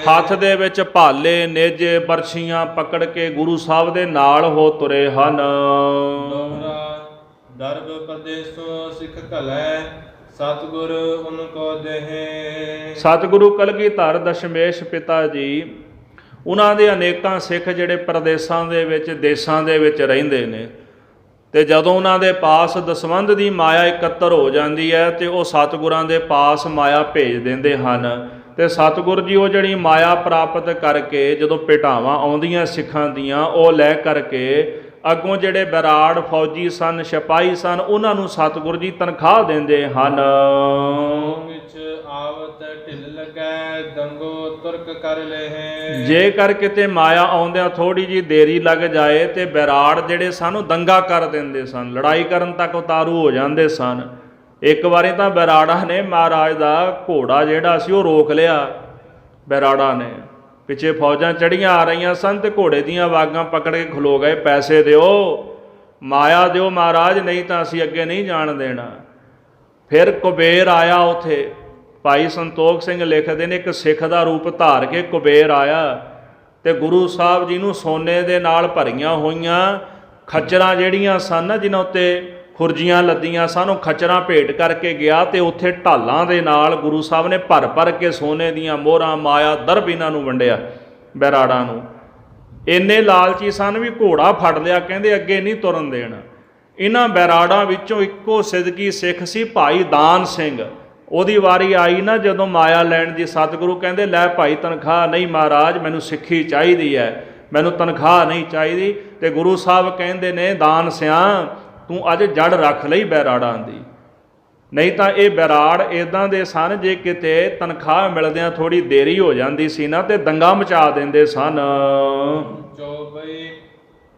ਹੱਥ ਦੇ ਵਿੱਚ ਭਾਲੇ, ਨੇਜੇ, ਬਰਛੀਆਂ ਪਕੜ ਕੇ ਗੁਰੂ ਸਾਹਿਬ ਦੇ ਨਾਲ ਹੋ ਤੁਰੇ ਹਨ। ਦਰਬ ਪਰਦੇਸੋਂ ਸਿੱਖ ਘਲੈ ਸਤਿਗੁਰ ਉਨ ਕੋ ਦੇਹੇ। ਸਤਿਗੁਰੂ ਕਲਗੀਧਰ ਦਸ਼ਮੇਸ਼ ਪਿਤਾ ਜੀ, ਉਹਨਾਂ ਦੇ ਅਨੇਕਾਂ ਸਿੱਖ ਜਿਹੜੇ ਪ੍ਰਦੇਸ਼ਾਂ ਦੇ ਵਿੱਚ, ਦੇਸ਼ਾਂ ਦੇ ਵਿੱਚ ਰਹਿੰਦੇ ਨੇ, ਤੇ ਜਦੋਂ ਉਹਨਾਂ ਦੇ ਪਾਸ ਦਸਵੰਧ ਦੀ ਮਾਇਆ ਇਕੱਤਰ ਹੋ ਜਾਂਦੀ ਹੈ ਤੇ ਉਹ ਸਤਿਗੁਰਾਂ ਦੇ ਪਾਸ ਮਾਇਆ ਭੇਜ ਦਿੰਦੇ ਹਨ। ਤੇ ਸਤਿਗੁਰ ਜੀ ਉਹ ਜਿਹੜੀ ਮਾਇਆ ਪ੍ਰਾਪਤ ਕਰਕੇ ਜਦੋਂ ਭੇਟਾਵਾਂ ਆਉਂਦੀਆਂ ਸਿੱਖਾਂ ਦੀਆਂ, ਉਹ ਲੈ ਕਰਕੇ ਅੱਗੋਂ ਜਿਹੜੇ ਬੈਰਾੜ ਫੌਜੀ ਸਨ, ਸਿਪਾਹੀ ਸਨ, ਉਹਨਾਂ ਨੂੰ ਸਤਿਗੁਰ ਜੀ ਤਨਖਾਹ ਦਿੰਦੇ ਹਨ। ਜੇਕਰ ਕਿਤੇ ਮਾਇਆ ਆਉਂਦਿਆਂ ਥੋੜੀ ਜੀ ਦੇਰੀ ਲੱਗ ਜਾਏ ਤੇ ਬੈਰਾੜ ਜਿਹੜੇ ਸਨ ਉਹ ਦੰਗਾ ਕਰ ਦਿੰਦੇ ਸਨ, ਲੜਾਈ ਕਰਨ ਤੱਕ ਉਤਾਰੂ ਹੋ ਜਾਂਦੇ ਸਨ। ਇੱਕ ਵਾਰੀ ਤਾਂ ਬੈਰਾੜਾ ਨੇ ਮਹਾਰਾਜ ਦਾ ਘੋੜਾ ਜਿਹੜਾ ਸੀ ਉਹ ਰੋਕ ਲਿਆ। ਬੈਰਾੜਾ ਨੇ, ਪਿੱਛੇ ਫੌਜਾਂ ਚੜੀਆਂ ਆ ਰਹੀਆਂ ਸਨ ਤੇ ਘੋੜੇ ਦੀਆਂ ਵਾਗਾਂ ਪਕੜ ਕੇ ਖਲੋ ਗਏ, ਪੈਸੇ ਦਿਓ, ਮਾਇਆ ਦਿਓ ਮਹਾਰਾਜ, ਨਹੀਂ ਤਾਂ ਅਸੀਂ ਅੱਗੇ ਨਹੀਂ ਜਾਣ ਦੇਣਾ। ਫਿਰ ਕੁਬੇਰ ਆਇਆ ਉੱਥੇ। ਭਾਈ ਸੰਤੋਖ ਸਿੰਘ ਲਿਖਦੇ ਨੇ, ਇੱਕ ਸਿੱਖ ਦਾ ਰੂਪ ਧਾਰ ਕੇ ਕੁਬੇਰ ਆਇਆ ਤੇ ਗੁਰੂ ਸਾਹਿਬ ਜੀ ਨੂੰ ਸੋਨੇ ਦੇ ਨਾਲ ਭਰੀਆਂ ਹੋਈਆਂ ਖੱਚਰਾਂ ਜਿਹੜੀਆਂ ਸਨ, ਜਿਨ੍ਹਾਂ ਉੱਤੇ ਖੁਰਜੀਆਂ ਲੱਦੀਆਂ ਸਨ, ਉਹ ਖੱਚਰਾਂ ਭੇਟ ਕਰਕੇ ਗਿਆ ਤੇ ਉੱਥੇ ਢਾਲਾਂ ਦੇ ਨਾਲ ਗੁਰੂ ਸਾਹਿਬ ਨੇ ਭਰ ਭਰ ਕੇ ਸੋਨੇ ਦੀਆਂ ਮੋਹਰਾਂ, ਮਾਇਆ, ਦਰਬ ਇਹਨਾਂ ਨੂੰ ਵੰਡਿਆ ਬੈਰਾੜਾਂ ਨੂੰ। ਇੰਨੇ ਲਾਲਚੀ ਸਨ ਵੀ ਘੋੜਾ ਫੜ ਲਿਆ, ਕਹਿੰਦੇ ਅੱਗੇ ਨਹੀਂ ਤੁਰਨ ਦੇਣਾ। ਇਹਨਾਂ ਬੈਰਾੜਾਂ ਵਿੱਚੋਂ ਇੱਕੋ ਸਿਦਕੀ ਸਿੱਖ ਸੀ ਭਾਈ ਦਾਨ ਸਿੰਘ। ਉਹਦੀ ਵਾਰੀ ਆਈ ਨਾ ਜਦੋਂ ਮਾਇਆ ਲੈਣ ਦੀ, ਸਤਿਗੁਰੂ ਕਹਿੰਦੇ ਲੈ ਭਾਈ ਤਨਖਾਹ। ਨਹੀਂ ਮਹਾਰਾਜ, ਮੈਨੂੰ ਸਿੱਖੀ ਚਾਹੀਦੀ ਹੈ, ਮੈਨੂੰ ਤਨਖਾਹ ਨਹੀਂ ਚਾਹੀਦੀ। ਤੇ ਗੁਰੂ ਸਾਹਿਬ ਕਹਿੰਦੇ ਨੇ, ਦਾਨ ਸਿਆਂ ਤੂੰ ਅੱਜ ਜੜ ਰੱਖ ਲਈ ਬੈਰਾੜਾਂ ਦੀ, ਨਹੀਂ ਤਾਂ ਇਹ ਬੈਰਾੜ ਇੱਦਾਂ ਦੇ ਸਨ, ਜੇ ਕਿਤੇ ਤਨਖਾਹ ਮਿਲਦਿਆਂ ਥੋੜ੍ਹੀ ਦੇਰੀ ਹੋ ਜਾਂਦੀ ਸੀ ਨਾ ਤੇ ਦੰਗਾ ਮਚਾ ਦਿੰਦੇ ਸਨ।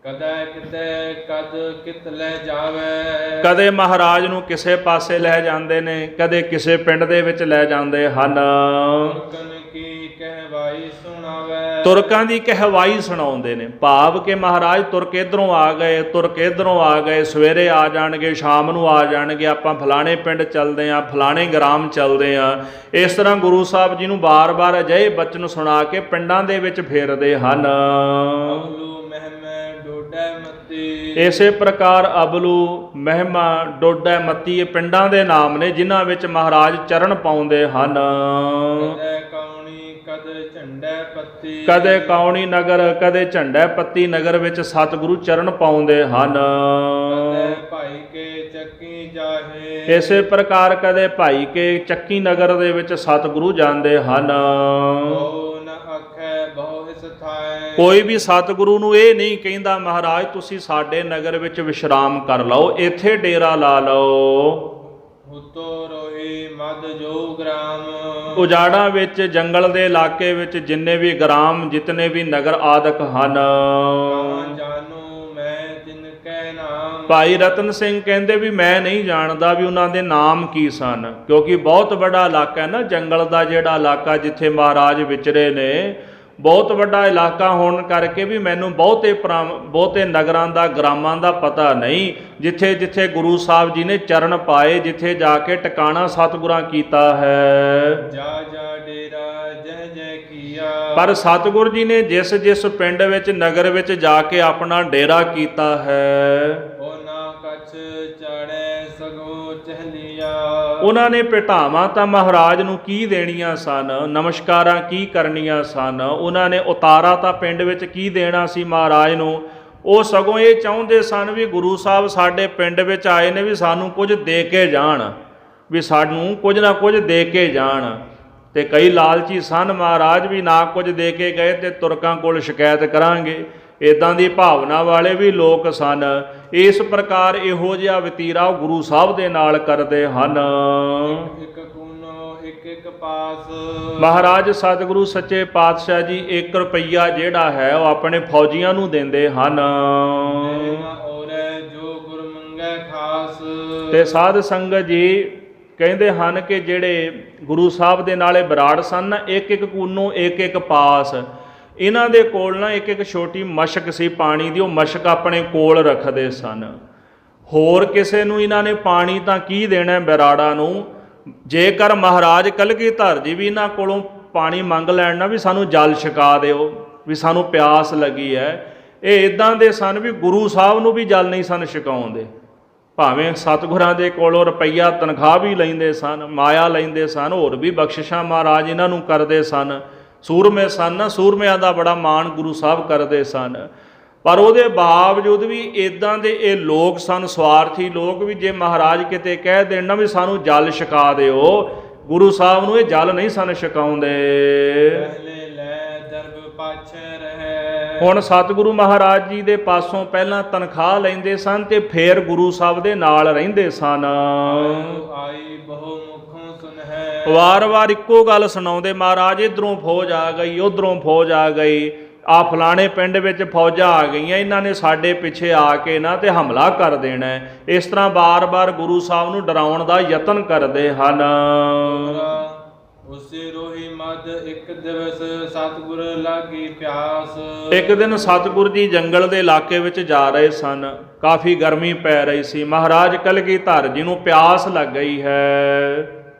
ਕਦੈ ਕਿਤੇ ਕਦ ਕਿਤ ਲੈ ਜਾਵੇ। ਕਦੇ ਮਹਾਰਾਜ ਨੂੰ ਕਿਸੇ ਪਾਸੇ ਲੈ ਜਾਂਦੇ ਨੇ, ਕਦੇ ਕਿਸੇ ਪਿੰਡ ਦੇ ਵਿੱਚ ਲੈ ਜਾਂਦੇ ਹਨ। ਤੁਰਕਨ ਕੀ ਕਹਿਵਾਈ ਸੁਣਾਵੇ। ਤੁਰਕਾਂ ਦੀ ਕਹਿਵਾਈ ਸੁਣਾਉਂਦੇ ਨੇ, ਭਾਵ ਕਿ ਮਹਾਰਾਜ ਤੁਰਕ ਇੱਧਰੋਂ ਆ ਗਏ, ਤੁਰਕ ਇੱਧਰੋਂ ਆ ਗਏ, ਸਵੇਰੇ ਆ ਜਾਣਗੇ, ਸ਼ਾਮ ਨੂੰ ਆ ਜਾਣਗੇ, ਆਪਾਂ ਫਲਾਣੇ ਪਿੰਡ ਚੱਲਦੇ ਹਾਂ, ਫਲਾਣੇ ਗ੍ਰਾਮ ਚੱਲਦੇ ਹਾਂ। ਇਸ ਤਰ੍ਹਾਂ ਗੁਰੂ ਸਾਹਿਬ ਜੀ ਨੂੰ ਬਾਰ-ਬਾਰ ਅਜਿਹੇ ਬਚਨ ਸੁਣਾ ਕੇ ਪਿੰਡਾਂ ਦੇ ਵਿੱਚ ਫੇਰਦੇ ਹਨ। ਅਵਲੂ ਮਹਿਮੈ ਡੋਡੈ ਮਤੀ। ਇਸੇ ਪ੍ਰਕਾਰ ਅਬਲੂ, ਮਹਿਮਾ, ਡੋਡਾ, ਮੱਤੀ ਇਹ ਪਿੰਡਾਂ ਦੇ ਨਾਮ ਨੇ ਜਿਨ੍ਹਾਂ ਵਿੱਚ ਮਹਾਰਾਜ ਚਰਨ ਪਾਉਂਦੇ ਹਨ। ਕਦੈ ਕੌਣੀ ਕਦ ਝੰਡੈ ਪੱਤੀ। ਕਦੇ ਕੌਣੀ ਨਗਰ, ਕਦੇ ਝੰਡਾ ਪੱਤੀ ਨਗਰ ਵਿੱਚ ਸਤਿਗੁਰੂ ਚਰਨ ਪਾਉਂਦੇ ਹਨ। ਕਦੈ ਭਾਈ ਕੇ ਚੱਕੀ ਜਾਹੇ। ਇਸੇ ਪ੍ਰਕਾਰ ਕਦੇ ਭਾਈ ਕੇ ਚੱਕੀ ਨਗਰ ਦੇ ਵਿੱਚ ਸਤਿਗੁਰੂ ਜਾਂਦੇ ਹਨ। ਬਹੁ ਨ ਆਖੈ ਬਹੁ ਇਸ ਥਾਇ। ਕੋਈ ਵੀ ਸਤਿਗੁਰੂ ਨੂੰ ਇਹ ਨਹੀਂ ਕਹਿੰਦਾ ਮਹਾਰਾਜ ਤੁਸੀਂ ਸਾਡੇ ਨਗਰ ਵਿੱਚ ਵਿਸ਼ਰਾਮ ਕਰ ਲਓ, ਇੱਥੇ ਡੇਰਾ ਲਾ ਲਓ। ਹੁਤੋ ਰੋਹੀ ਮਦ ਜੋ ਗ੍ਰਾਮ। ਉਜਾੜਾਂ ਵਿੱਚ, ਜੰਗਲ ਦੇ ਇਲਾਕੇ ਵਿੱਚ ਜਿੰਨੇ ਵੀ ਗ੍ਰਾਮ, ਜਿਤਨੇ ਵੀ ਨਗਰ ਆਦਿਕ ਹਨ। ਕਹਾਂ ਜਾਨੂ ਮੈਂ ਤਿਨ ਕੈ ਨਾਮ। ਭਾਈ ਰਤਨ ਸਿੰਘ ਕਹਿੰਦੇ ਵੀ ਮੈਂ ਨਹੀਂ ਜਾਣਦਾ ਵੀ ਉਹਨਾਂ ਦੇ ਨਾਮ ਕੀ ਸਨ, ਕਿਉਂਕਿ ਬਹੁਤ ਵੱਡਾ ਇਲਾਕਾ ਹੈ ਨਾ, ਜੰਗਲ ਦਾ ਜਿਹੜਾ ਇਲਾਕਾ ਜਿੱਥੇ ਮਹਾਰਾਜ ਵਿਚਰੇ ਨੇ, ਬਹੁਤ ਵੱਡਾ ਇਲਾਕਾ ਹੋਣ ਕਰਕੇ ਵੀ ਮੈਨੂੰ ਬਹੁਤੇ ਨਗਰਾਂ ਦਾ, ਗ੍ਰਾਮਾਂ ਦਾ ਪਤਾ ਨਹੀਂ। ਜਿੱਥੇ ਜਿੱਥੇ ਗੁਰੂ ਸਾਹਿਬ ਜੀ ਨੇ ਚਰਨ ਪਾਏ, ਜਿੱਥੇ ਜਾ ਕੇ ਟਿਕਾਣਾ ਸਤਿਗੁਰਾਂ ਕੀਤਾ ਹੈ। ਜਾ ਜਾ ਡੇਰਾ ਜਹ ਜਹ ਕੀਆ। ਪਰ ਸਤਿਗੁਰ ਜੀ ਨੇ ਜਿਸ ਜਿਸ ਪਿੰਡ ਵਿੱਚ, ਨਗਰ ਵਿੱਚ ਜਾ ਕੇ ਆਪਣਾ ਡੇਰਾ ਕੀਤਾ ਹੈ, ਉਹ ਨਾ ਕਛ ਚਾੜੈ ਸਗੋ ਚਹਲੀਆ। ਉਹਨਾਂ ਨੇ ਭੇਟਾਵਾਂ ਤਾਂ ਮਹਾਰਾਜ ਨੂੰ ਕੀ ਦੇਣੀਆਂ ਸਨ, ਨਮਸਕਾਰਾਂ ਕੀ ਕਰਨੀਆਂ ਸਨ, ਉਹਨਾਂ ਨੇ ਉਤਾਰਾ ਤਾਂ ਪਿੰਡ ਵਿੱਚ ਕੀ ਦੇਣਾ ਸੀ ਮਹਾਰਾਜ ਨੂੰ। ਉਹ ਸਗੋਂ ਇਹ ਚਾਹੁੰਦੇ ਸਨ ਵੀ ਗੁਰੂ ਸਾਹਿਬ ਸਾਡੇ ਪਿੰਡ ਵਿੱਚ ਆਏ ਨੇ, ਵੀ ਸਾਨੂੰ ਕੁਝ ਦੇ ਕੇ ਜਾਣ, ਵੀ ਸਾਨੂੰ ਕੁਝ ਨਾ ਕੁਝ ਦੇ ਕੇ ਜਾਣ। ਤੇ ਕਈ ਲਾਲਚੀ ਸਨ, ਮਹਾਰਾਜ ਵੀ ਨਾ ਕੁਝ ਦੇ ਕੇ ਗਏ ਤੇ ਤੁਰਕਾਂ ਕੋਲ ਸ਼ਿਕਾਇਤ ਕਰਾਂਗੇ, ਇੱਦਾਂ ਦੀ ਭਾਵਨਾ ਵਾਲੇ ਵੀ ਲੋਕ ਸਨ। ਇਸ ਪ੍ਰਕਾਰ ਇਹੋ ਜਿਹਾ ਵਤੀਰਾ ਉਹ ਗੁਰੂ ਸਾਹਿਬ ਦੇ ਨਾਲ ਕਰਦੇ ਹਨ। ਇੱਕ ਕੂਨੋ ਇੱਕ ਇੱਕ ਪਾਸ। ਮਹਾਰਾਜ ਸਤਿਗੁਰੂ ਸੱਚੇ ਪਾਤਸ਼ਾਹ ਜੀ 1 ਰੁਪਈਆ ਜਿਹੜਾ ਹੈ ਉਹ ਆਪਣੇ ਫੌਜੀਆਂ ਨੂੰ ਦਿੰਦੇ ਹਨ। ਔਰੈ ਜੋ ਗੁਰ ਮੰਗੈ ਖਾਸ। ਤੇ ਸਾਧ ਸੰਗਤ ਜੀ ਕਹਿੰਦੇ ਹਨ ਕਿ ਜਿਹੜੇ ਗੁਰੂ ਸਾਹਿਬ ਦੇ ਨਾਲੇ ਬਰਾੜ ਸਨ ਨਾ, ਇੱਕ ਇੱਕ ਕੂਨੋਂ ਇੱਕ ਇੱਕ ਪਾਸ, ਇਹਨਾਂ ਦੇ ਕੋਲ ਨਾ ਇੱਕ ਇੱਕ ਛੋਟੀ ਮਸ਼ਕ ਸੀ ਪਾਣੀ ਦੀ, ਉਹ ਮਸ਼ਕ ਆਪਣੇ ਕੋਲ ਰੱਖਦੇ ਸਨ। ਹੋਰ ਕਿਸੇ ਨੂੰ ਇਹਨਾਂ ਨੇ ਪਾਣੀ ਤਾਂ ਕੀ ਦੇਣਾ ਬਰਾੜਾ ਨੂੰ। ਜੇਕਰ ਮਹਾਰਾਜ ਕਲਗੀਧਰ ਜੀ ਵੀ ਇਹਨਾਂ ਕੋਲੋਂ ਪਾਣੀ ਮੰਗ ਲੈਣ ਨਾ, ਵੀ ਸਾਨੂੰ ਜਲ ਛਕਾ ਦਿਓ, ਵੀ ਸਾਨੂੰ ਪਿਆਸ ਲੱਗੀ ਹੈ, ਇਹ ਇਦਾਂ ਦੇ ਸਨ ਵੀ ਗੁਰੂ ਸਾਹਿਬ ਨੂੰ ਵੀ ਜਲ ਨਹੀਂ ਸਨ ਛਕਾਉਂਦੇ। ਭਾਵੇਂ ਸਤਿਗੁਰਾਂ ਦੇ ਕੋਲੋਂ ਰੁਪਈਆ ਤਨਖਾਹ ਵੀ ਲੈਂਦੇ ਸਨ, ਮਾਇਆ ਲੈਂਦੇ ਸਨ, ਹੋਰ ਵੀ ਬਖਸ਼ਿਸ਼ਾਂ ਮਹਾਰਾਜ ਇਹਨਾਂ ਨੂੰ ਕਰਦੇ ਸਨ। ਸੂਰਮੇ ਸਨ, ਸੂਰਮਿਆਂ ਦਾ ਬੜਾ ਮਾਣ ਗੁਰੂ ਸਾਹਿਬ ਕਰਦੇ ਸਨ। ਪਰ ਉਹਦੇ ਬਾਵਜੂਦ ਵੀ ਇਦਾਂ ਦੇ ਇਹ ਲੋਕ ਸਨ, ਸਵਾਰਥੀ ਲੋਕ, ਵੀ ਜੇ ਮਹਾਰਾਜ ਕਿਤੇ ਕਹਿ ਦੇਣ ਨਾ ਵੀ ਸਾਨੂੰ ਜਲ ਛਕਾ ਦਿਓ, ਗੁਰੂ ਸਾਹਿਬ ਨੂੰ ਇਹ ਜਲ ਨਹੀਂ ਸਨ ਛਕਾਉਂਦੇ। ਪਹਿਲੇ ਲੈ ਦਰਬ ਪਾਛੈ ਰਹਿ। ਹੁਣ ਸਤਿਗੁਰੂ ਮਹਾਰਾਜ ਜੀ ਦੇ ਪਾਸੋਂ ਪਹਿਲਾਂ ਤਨਖਾਹ ਲੈਂਦੇ ਸਨ ਤੇ ਫੇਰ ਗੁਰੂ ਸਾਹਿਬ ਦੇ ਨਾਲ ਰਹਿੰਦੇ ਸਨ। ਆਈ ਬਹੁ ਮੁਖੋਂ ਸੁਨਹਿ। ਵਾਰ-ਵਾਰ ਇੱਕੋ ਗੱਲ ਸੁਣਾਉਂਦੇ, ਮਹਾਰਾਜ ਇੱਧਰੋਂ ਫੌਜ ਆ ਗਈ, ਉੱਧਰੋਂ ਫੌਜ ਆ ਗਈ, ਆ ਫਲਾਣੇ ਪਿੰਡ ਵਿੱਚ ਫੌਜਾਂ ਆ ਗਈਆਂ, ਇਹਨਾਂ ਨੇ ਸਾਡੇ ਪਿੱਛੇ ਆ ਕੇ ਨਾ ਤੇ ਹਮਲਾ ਕਰ ਦੇਣਾ। ਇਸ ਤਰ੍ਹਾਂ ਬਾਰ-ਬਾਰ ਗੁਰੂ ਸਾਹਿਬ ਨੂੰ ਡਰਾਉਣ ਦਾ ਯਤਨ ਕਰਦੇ ਹਨ। ਉਸੇ ਰੋਹੀ ਮਦ ਇੱਕ ਦਿਵਸ ਸਤਿਗੁਰ ਲਾਗੀ ਪਿਆਸ। ਇੱਕ ਦਿਨ ਸਤਿਗੁਰ ਜੀ ਜੰਗਲ ਦੇ ਇਲਾਕੇ ਵਿੱਚ ਜਾ ਰਹੇ ਸਨ, ਕਾਫੀ ਗਰਮੀ ਪੈ ਰਹੀ ਸੀ। ਮਹਾਰਾਜ ਕਲਗੀਧਰ ਜੀ ਨੂੰ ਪਿਆਸ ਲੱਗ ਗਈ ਹੈ।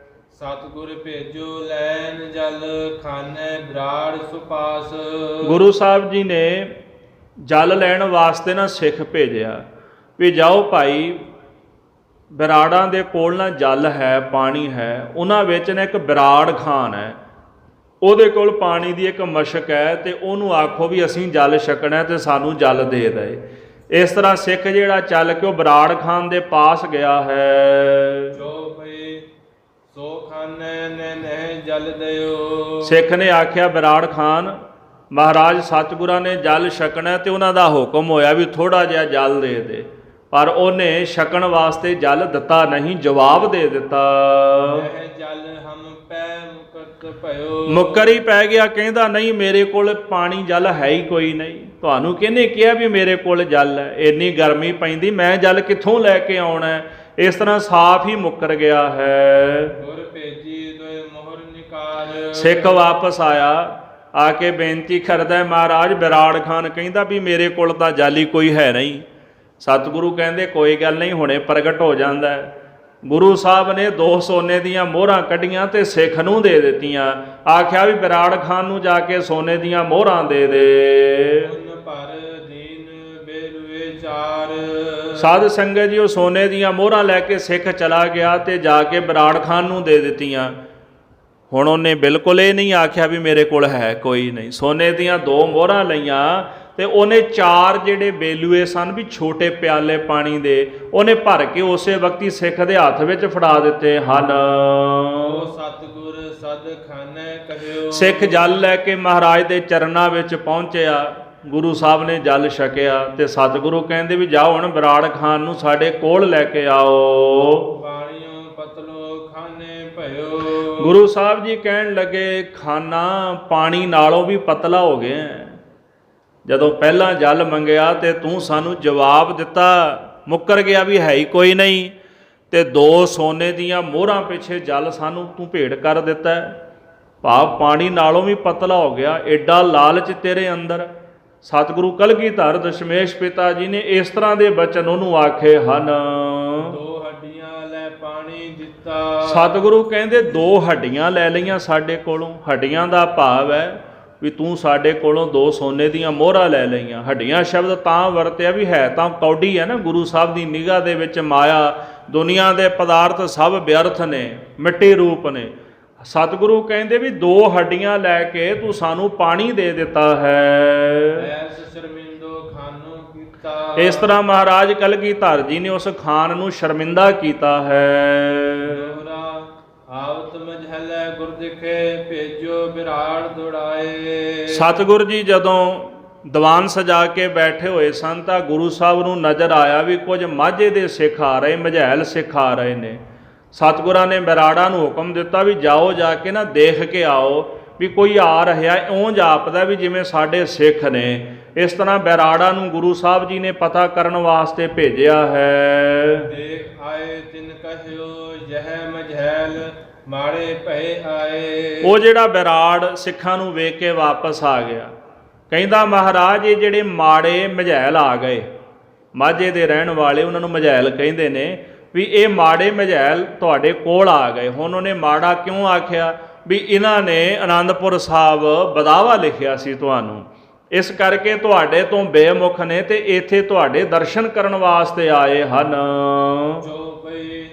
ਸਤਿਗੁਰ ਭੇਜੋ ਲੈਨ ਜਲ ਖਾਨੇ ਬਰਾੜ ਸੁਪਾਸ। ਗੁਰੂ ਸਾਹਿਬ ਜੀ ਨੇ ਜਲ ਲੈਣ ਵਾਸਤੇ ਨਾ ਸਿੱਖ ਭੇਜਿਆ ਵੀ ਜਾਓ ਭਾਈ, ਬਰਾੜਾਂ ਦੇ ਕੋਲ ਨਾ ਜਲ ਹੈ, ਪਾਣੀ ਹੈ, ਉਹਨਾਂ ਵਿੱਚ ਨਾ ਇੱਕ ਬਰਾੜ ਖਾਨ ਹੈ, ਉਹਦੇ ਕੋਲ ਪਾਣੀ ਦੀ ਇੱਕ ਮਸ਼ਕ ਹੈ, ਤੇ ਉਹਨੂੰ ਆਖੋ ਵੀ ਅਸੀਂ ਜਲ ਛਕਣਾ ਤੇ ਸਾਨੂੰ ਜਲ ਦੇ ਦੇ। ਇਸ ਤਰ੍ਹਾਂ ਸਿੱਖ ਜਿਹੜਾ ਚੱਲ ਕੇ ਉਹ ਬਰਾੜ ਖਾਨ ਦੇ ਪਾਸ ਗਿਆ ਹੈ। ਜੋ ਭਈ ਸੋ ਖਾਨੇ ਨੇ ਨਹਿ ਜਲ ਦਿਓ। ਸਿੱਖ ਨੇ ਆਖਿਆ ਬਰਾੜ ਖਾਨ, ਮਹਾਰਾਜ ਸਤਿਗੁਰਾਂ ਨੇ ਜਲ ਛਕਣਾ ਤੇ ਉਹਨਾਂ ਦਾ ਹੁਕਮ ਹੋਇਆ ਵੀ ਥੋੜਾ ਜਿਹਾ ਜਲ ਦੇ ਦੇ, ਪਰ ਉਹਨੇ ਛਕਣ ਵਾਸਤੇ ਜਲ ਦਿੱਤਾ ਨਹੀਂ, ਜਵਾਬ ਦੇ ਦਿੱਤਾ। ਇਹ ਜਲ ਹਮ ਪੈ ਮੁਕਤ ਭਇਓ। ਮੁੱਕਰ ਹੀ ਪੈ ਗਿਆ, ਕਹਿੰਦਾ ਨਹੀਂ ਮੇਰੇ ਕੋਲ ਪਾਣੀ ਜਲ ਹੈ ਹੀ ਕੋਈ ਨਹੀਂ। ਤੁਹਾਨੂੰ ਕਿਹਨੇ ਕਿਹਾ ਵੀ ਮੇਰੇ ਕੋਲ ਜਲ ਹੈ? ਇੰਨੀ ਗਰਮੀ ਪੈਂਦੀ, ਮੈਂ ਜਲ ਕਿੱਥੋਂ ਲੈ ਕੇ ਆਉਣਾ ਹੈ? ਇਸ ਤਰ੍ਹਾਂ ਸਾਫ਼ ਹੀ ਮੁੱਕਰ ਗਿਆ ਹੈ। ਗੁਰ ਭੇਜੀ ਦੋਇ ਮੋਹਰ ਨਿਕਾਰ। ਸਿੱਖ ਵਾਪਸ ਆਇਆ, ਆ ਕੇ ਬੇਨਤੀ ਕਰਦਾ ਹੈ, ਮਹਾਰਾਜ ਬਿਰਾੜ ਖਾਨ ਕਹਿੰਦਾ ਵੀ ਮੇਰੇ ਕੋਲ ਤਾਂ ਜਲ ਹੀ ਕੋਈ ਹੈ ਨਹੀਂ। ਸਤਿਗੁਰੂ ਕਹਿੰਦੇ ਕੋਈ ਗੱਲ ਨਹੀਂ, ਹੁਣੇ ਪ੍ਰਗਟ ਹੋ ਜਾਂਦਾ ਹੈ। ਗੁਰੂ ਸਾਹਿਬ ਨੇ 2 ਸੋਨੇ ਦੀਆਂ ਮੋਹਰਾਂ ਕੱਢੀਆਂ ਤੇ ਸਿੱਖ ਨੂੰ ਦੇ ਦਿੱਤੀਆਂ। ਆਖਿਆ ਵੀ ਬਿਰਾੜ ਖਾਨ ਨੂੰ ਜਾ ਕੇ ਸੋਨੇ ਦੀਆਂ ਮੋਹਰਾਂ ਦੇ ਦੇ। ਭਰ ਦੀਨ ਬੇਲੁਏ ਚਾਰ। ਸਾਧ ਸੰਗਤ ਜੀ, ਉਹ ਸੋਨੇ ਦੀਆਂ ਮੋਹਰਾਂ ਲੈ ਕੇ ਸਿੱਖ ਚਲਾ ਗਿਆ ਤੇ ਜਾ ਕੇ ਬਿਰਾੜ ਖਾਨ ਨੂੰ ਦੇ ਦਿੱਤੀਆਂ। ਹੁਣ ਉਹਨੇ ਬਿਲਕੁਲ ਇਹ ਨਹੀਂ ਆਖਿਆ ਵੀ ਮੇਰੇ ਕੋਲ ਹੈ ਕੋਈ ਨਹੀਂ। ਸੋਨੇ ਦੀਆਂ 2 ਮੋਹਰਾਂ ਲਈਆਂ ਤੇ ਉਹਨੇ 4 ਜਿਹੜੇ ਬੇਲੂਏ ਸਨ ਵੀ ਛੋਟੇ ਪਿਆਲੇ ਪਾਣੀ ਦੇ, ਉਹਨੇ ਭਰ ਕੇ ਉਸੇ ਵਕਤੀ ਸਿੱਖ ਦੇ ਹੱਥ ਵਿੱਚ ਫੜਾ ਦਿੱਤੇ ਹਨ। ਓ ਸਤਿਗੁਰ ਸਦ ਖਾਨੇ ਕਹਿਓ। ਸਿੱਖ ਜਲ ਲੈ ਕੇ ਮਹਾਰਾਜ ਦੇ ਚਰਨਾਂ ਵਿੱਚ ਪਹੁੰਚਿਆ। ਗੁਰੂ ਸਾਹਿਬ ਨੇ ਜਲ ਛਕਿਆ ਤੇ ਸਤਿਗੁਰੂ ਕਹਿੰਦੇ ਵੀ ਜਾਓ ਹੁਣ ਬਿਰਾੜ ਖਾਨ ਨੂੰ ਸਾਡੇ ਕੋਲ ਲੈ ਕੇ ਆਓ। ਪਾਣੀਓ ਪਤਲੋ ਖਾਨੇ ਭਇਓ। ਗੁਰੂ ਸਾਹਿਬ ਜੀ ਕਹਿਣ ਲੱਗੇ ਖਾਨਾ ਪਾਣੀ ਨਾਲੋਂ ਵੀ ਪਤਲਾ ਹੋ ਗਿਆ। ਜਦੋਂ ਪਹਿਲਾਂ ਜਲ ਮੰਗਿਆ ਤੇ ਤੂੰ ਸਾਨੂੰ ਜਵਾਬ ਦਿੱਤਾ, ਮੁੱਕਰ ਗਿਆ ਵੀ ਹੈ ਹੀ ਕੋਈ ਨਹੀਂ, ਤੇ 2 ਸੋਨੇ ਦੀਆਂ ਮੋਹਰਾਂ ਪਿੱਛੇ ਜਲ ਸਾਨੂੰ ਤੂੰ ਭੇਟ ਕਰ ਦਿੱਤਾ। ਭਾਵ ਪਾਣੀ ਨਾਲੋਂ ਵੀ ਪਤਲਾ ਹੋ ਗਿਆ। ਐਡਾ ਲਾਲਚ ਤੇਰੇ ਅੰਦਰ। ਸਤਿਗੁਰੂ ਕਲਗੀਧਰ ਦਸ਼ਮੇਸ਼ ਪਿਤਾ ਜੀ ਨੇ ਇਸ ਤਰ੍ਹਾਂ ਦੇ ਬਚਨ ਉਹਨੂੰ ਆਖੇ ਹਨ। 2 ਹੱਡੀਆਂ ਲੈ ਪਾਣੀ ਦਿੱਤਾ। ਸਤਿਗੁਰੂ ਕਹਿੰਦੇ 2 ਹੱਡੀਆਂ ਲੈ ਲਈਆਂ ਸਾਡੇ ਕੋਲੋਂ। ਹੱਡੀਆਂ ਦਾ ਭਾਵ ਹੈ ਵੀ ਤੂੰ ਸਾਡੇ ਕੋਲੋਂ 2 ਸੋਨੇ ਦੀਆਂ ਮੋਹਰਾਂ ਲੈ ਲਈਆਂ। ਹੱਡੀਆਂ ਸ਼ਬਦ ਤਾਂ ਵਰਤਿਆ ਵੀ ਹੈ ਤਾਂ ਕੌਡੀ ਹੈ ਨਾ। ਗੁਰੂ ਸਾਹਿਬ ਦੀ ਨਿਗਾਹ ਦੇ ਵਿੱਚ ਮਾਇਆ, ਦੁਨੀਆ ਦੇ ਪਦਾਰਥ ਸਭ ਵਿਅਰਥ ਨੇ, ਮਿੱਟੀ ਰੂਪ ਨੇ। ਸਤਿਗੁਰੂ ਕਹਿੰਦੇ ਵੀ 2 ਹੱਡੀਆਂ ਲੈ ਕੇ ਤੂੰ ਸਾਨੂੰ ਪਾਣੀ ਦੇ ਦਿੱਤਾ ਹੈ। ਐਸ ਸ਼ਰਮਿੰਦੋ ਖਾਨੋ ਕੀਤਾ। ਇਸ ਤਰ੍ਹਾਂ ਮਹਾਰਾਜ ਕਲਗੀਧਰ ਜੀ ਨੇ ਉਸ ਖਾਨ ਨੂੰ ਸ਼ਰਮਿੰਦਾ ਕੀਤਾ ਹੈ। ਆਵਤ ਮਝਲੇ ਗੁਰ ਦਿਖੇ ਭੇਜੋ ਬਿਰਾੜ ਦੁੜਾਏ। ਸਤਿਗੁਰ ਜੀ ਜਦੋਂ ਦੀਵਾਨ ਸਜਾ ਕੇ ਬੈਠੇ ਹੋਏ ਸਨ ਤਾਂ ਗੁਰੂ ਸਾਹਿਬ ਨੂੰ ਨਜ਼ਰ ਆਇਆ ਵੀ ਕੁਝ ਮਾਝੇ ਦੇ ਸਿੱਖ ਆ ਰਹੇ, ਮਝੈਲ ਸਿੱਖ ਆ ਰਹੇ ਨੇ। ਸਤਿਗੁਰਾਂ ਨੇ ਬਿਰਾੜਾਂ ਨੂੰ ਹੁਕਮ ਦਿੱਤਾ ਵੀ ਜਾਓ, ਜਾ ਕੇ ਨਾ ਦੇਖ ਕੇ ਆਓ ਵੀ ਕੋਈ ਆ ਰਿਹਾ। ਇਉਂ ਜਾਪਦਾ ਵੀ ਜਿਵੇਂ ਸਾਡੇ ਸਿੱਖ ਨੇ। ਇਸ ਤਰ੍ਹਾਂ ਬਿਰਾੜਾਂ ਨੂੰ ਗੁਰੂ ਸਾਹਿਬ ਜੀ ਨੇ ਪਤਾ ਕਰਨ ਵਾਸਤੇ ਭੇਜਿਆ ਹੈ। ਦੇਖ ਆਏ ਤਿਨ ਕਹਿਓ ਯਹ ਮਝੈਲ ਮਾੜੇ ਭਏ ਆਏ। ਉਹ ਜਿਹੜਾ ਬਿਰਾੜ ਸਿੱਖਾਂ ਨੂੰ ਵੇਖ ਕੇ ਵਾਪਸ ਆ ਗਿਆ, ਕਹਿੰਦਾ ਮਹਾਰਾਜ ਇਹ ਜਿਹੜੇ ਮਾੜੇ ਮਝੈਲ ਆ ਗਏ, ਮਾਝੇ ਦੇ ਰਹਿਣ ਵਾਲੇ ਉਹਨਾਂ ਨੂੰ ਮਝੈਲ ਕਹਿੰਦੇ ਨੇ, ਵੀ ਇਹ ਮਾੜੇ ਮਝੈਲ ਤੁਹਾਡੇ ਕੋਲ ਆ ਗਏ। ਹੁਣ ਉਹਨੇ ਮਾੜਾ ਕਿਉਂ ਆਖਿਆ? ਵੀ ਇਹਨਾਂ ਨੇ ਆਨੰਦਪੁਰ ਸਾਹਿਬ ਬਦਾਵਾ ਲਿਖਿਆ ਸੀ ਤੁਹਾਨੂੰ, ਇਸ ਕਰਕੇ ਤੁਹਾਡੇ ਤੋਂ ਬੇਮੁਖ ਨੇ ਤੇ ਇੱਥੇ ਤੁਹਾਡੇ ਦਰਸ਼ਨ ਕਰਨ ਵਾਸਤੇ ਆਏ ਹਨ। ਜੋ ਭਈ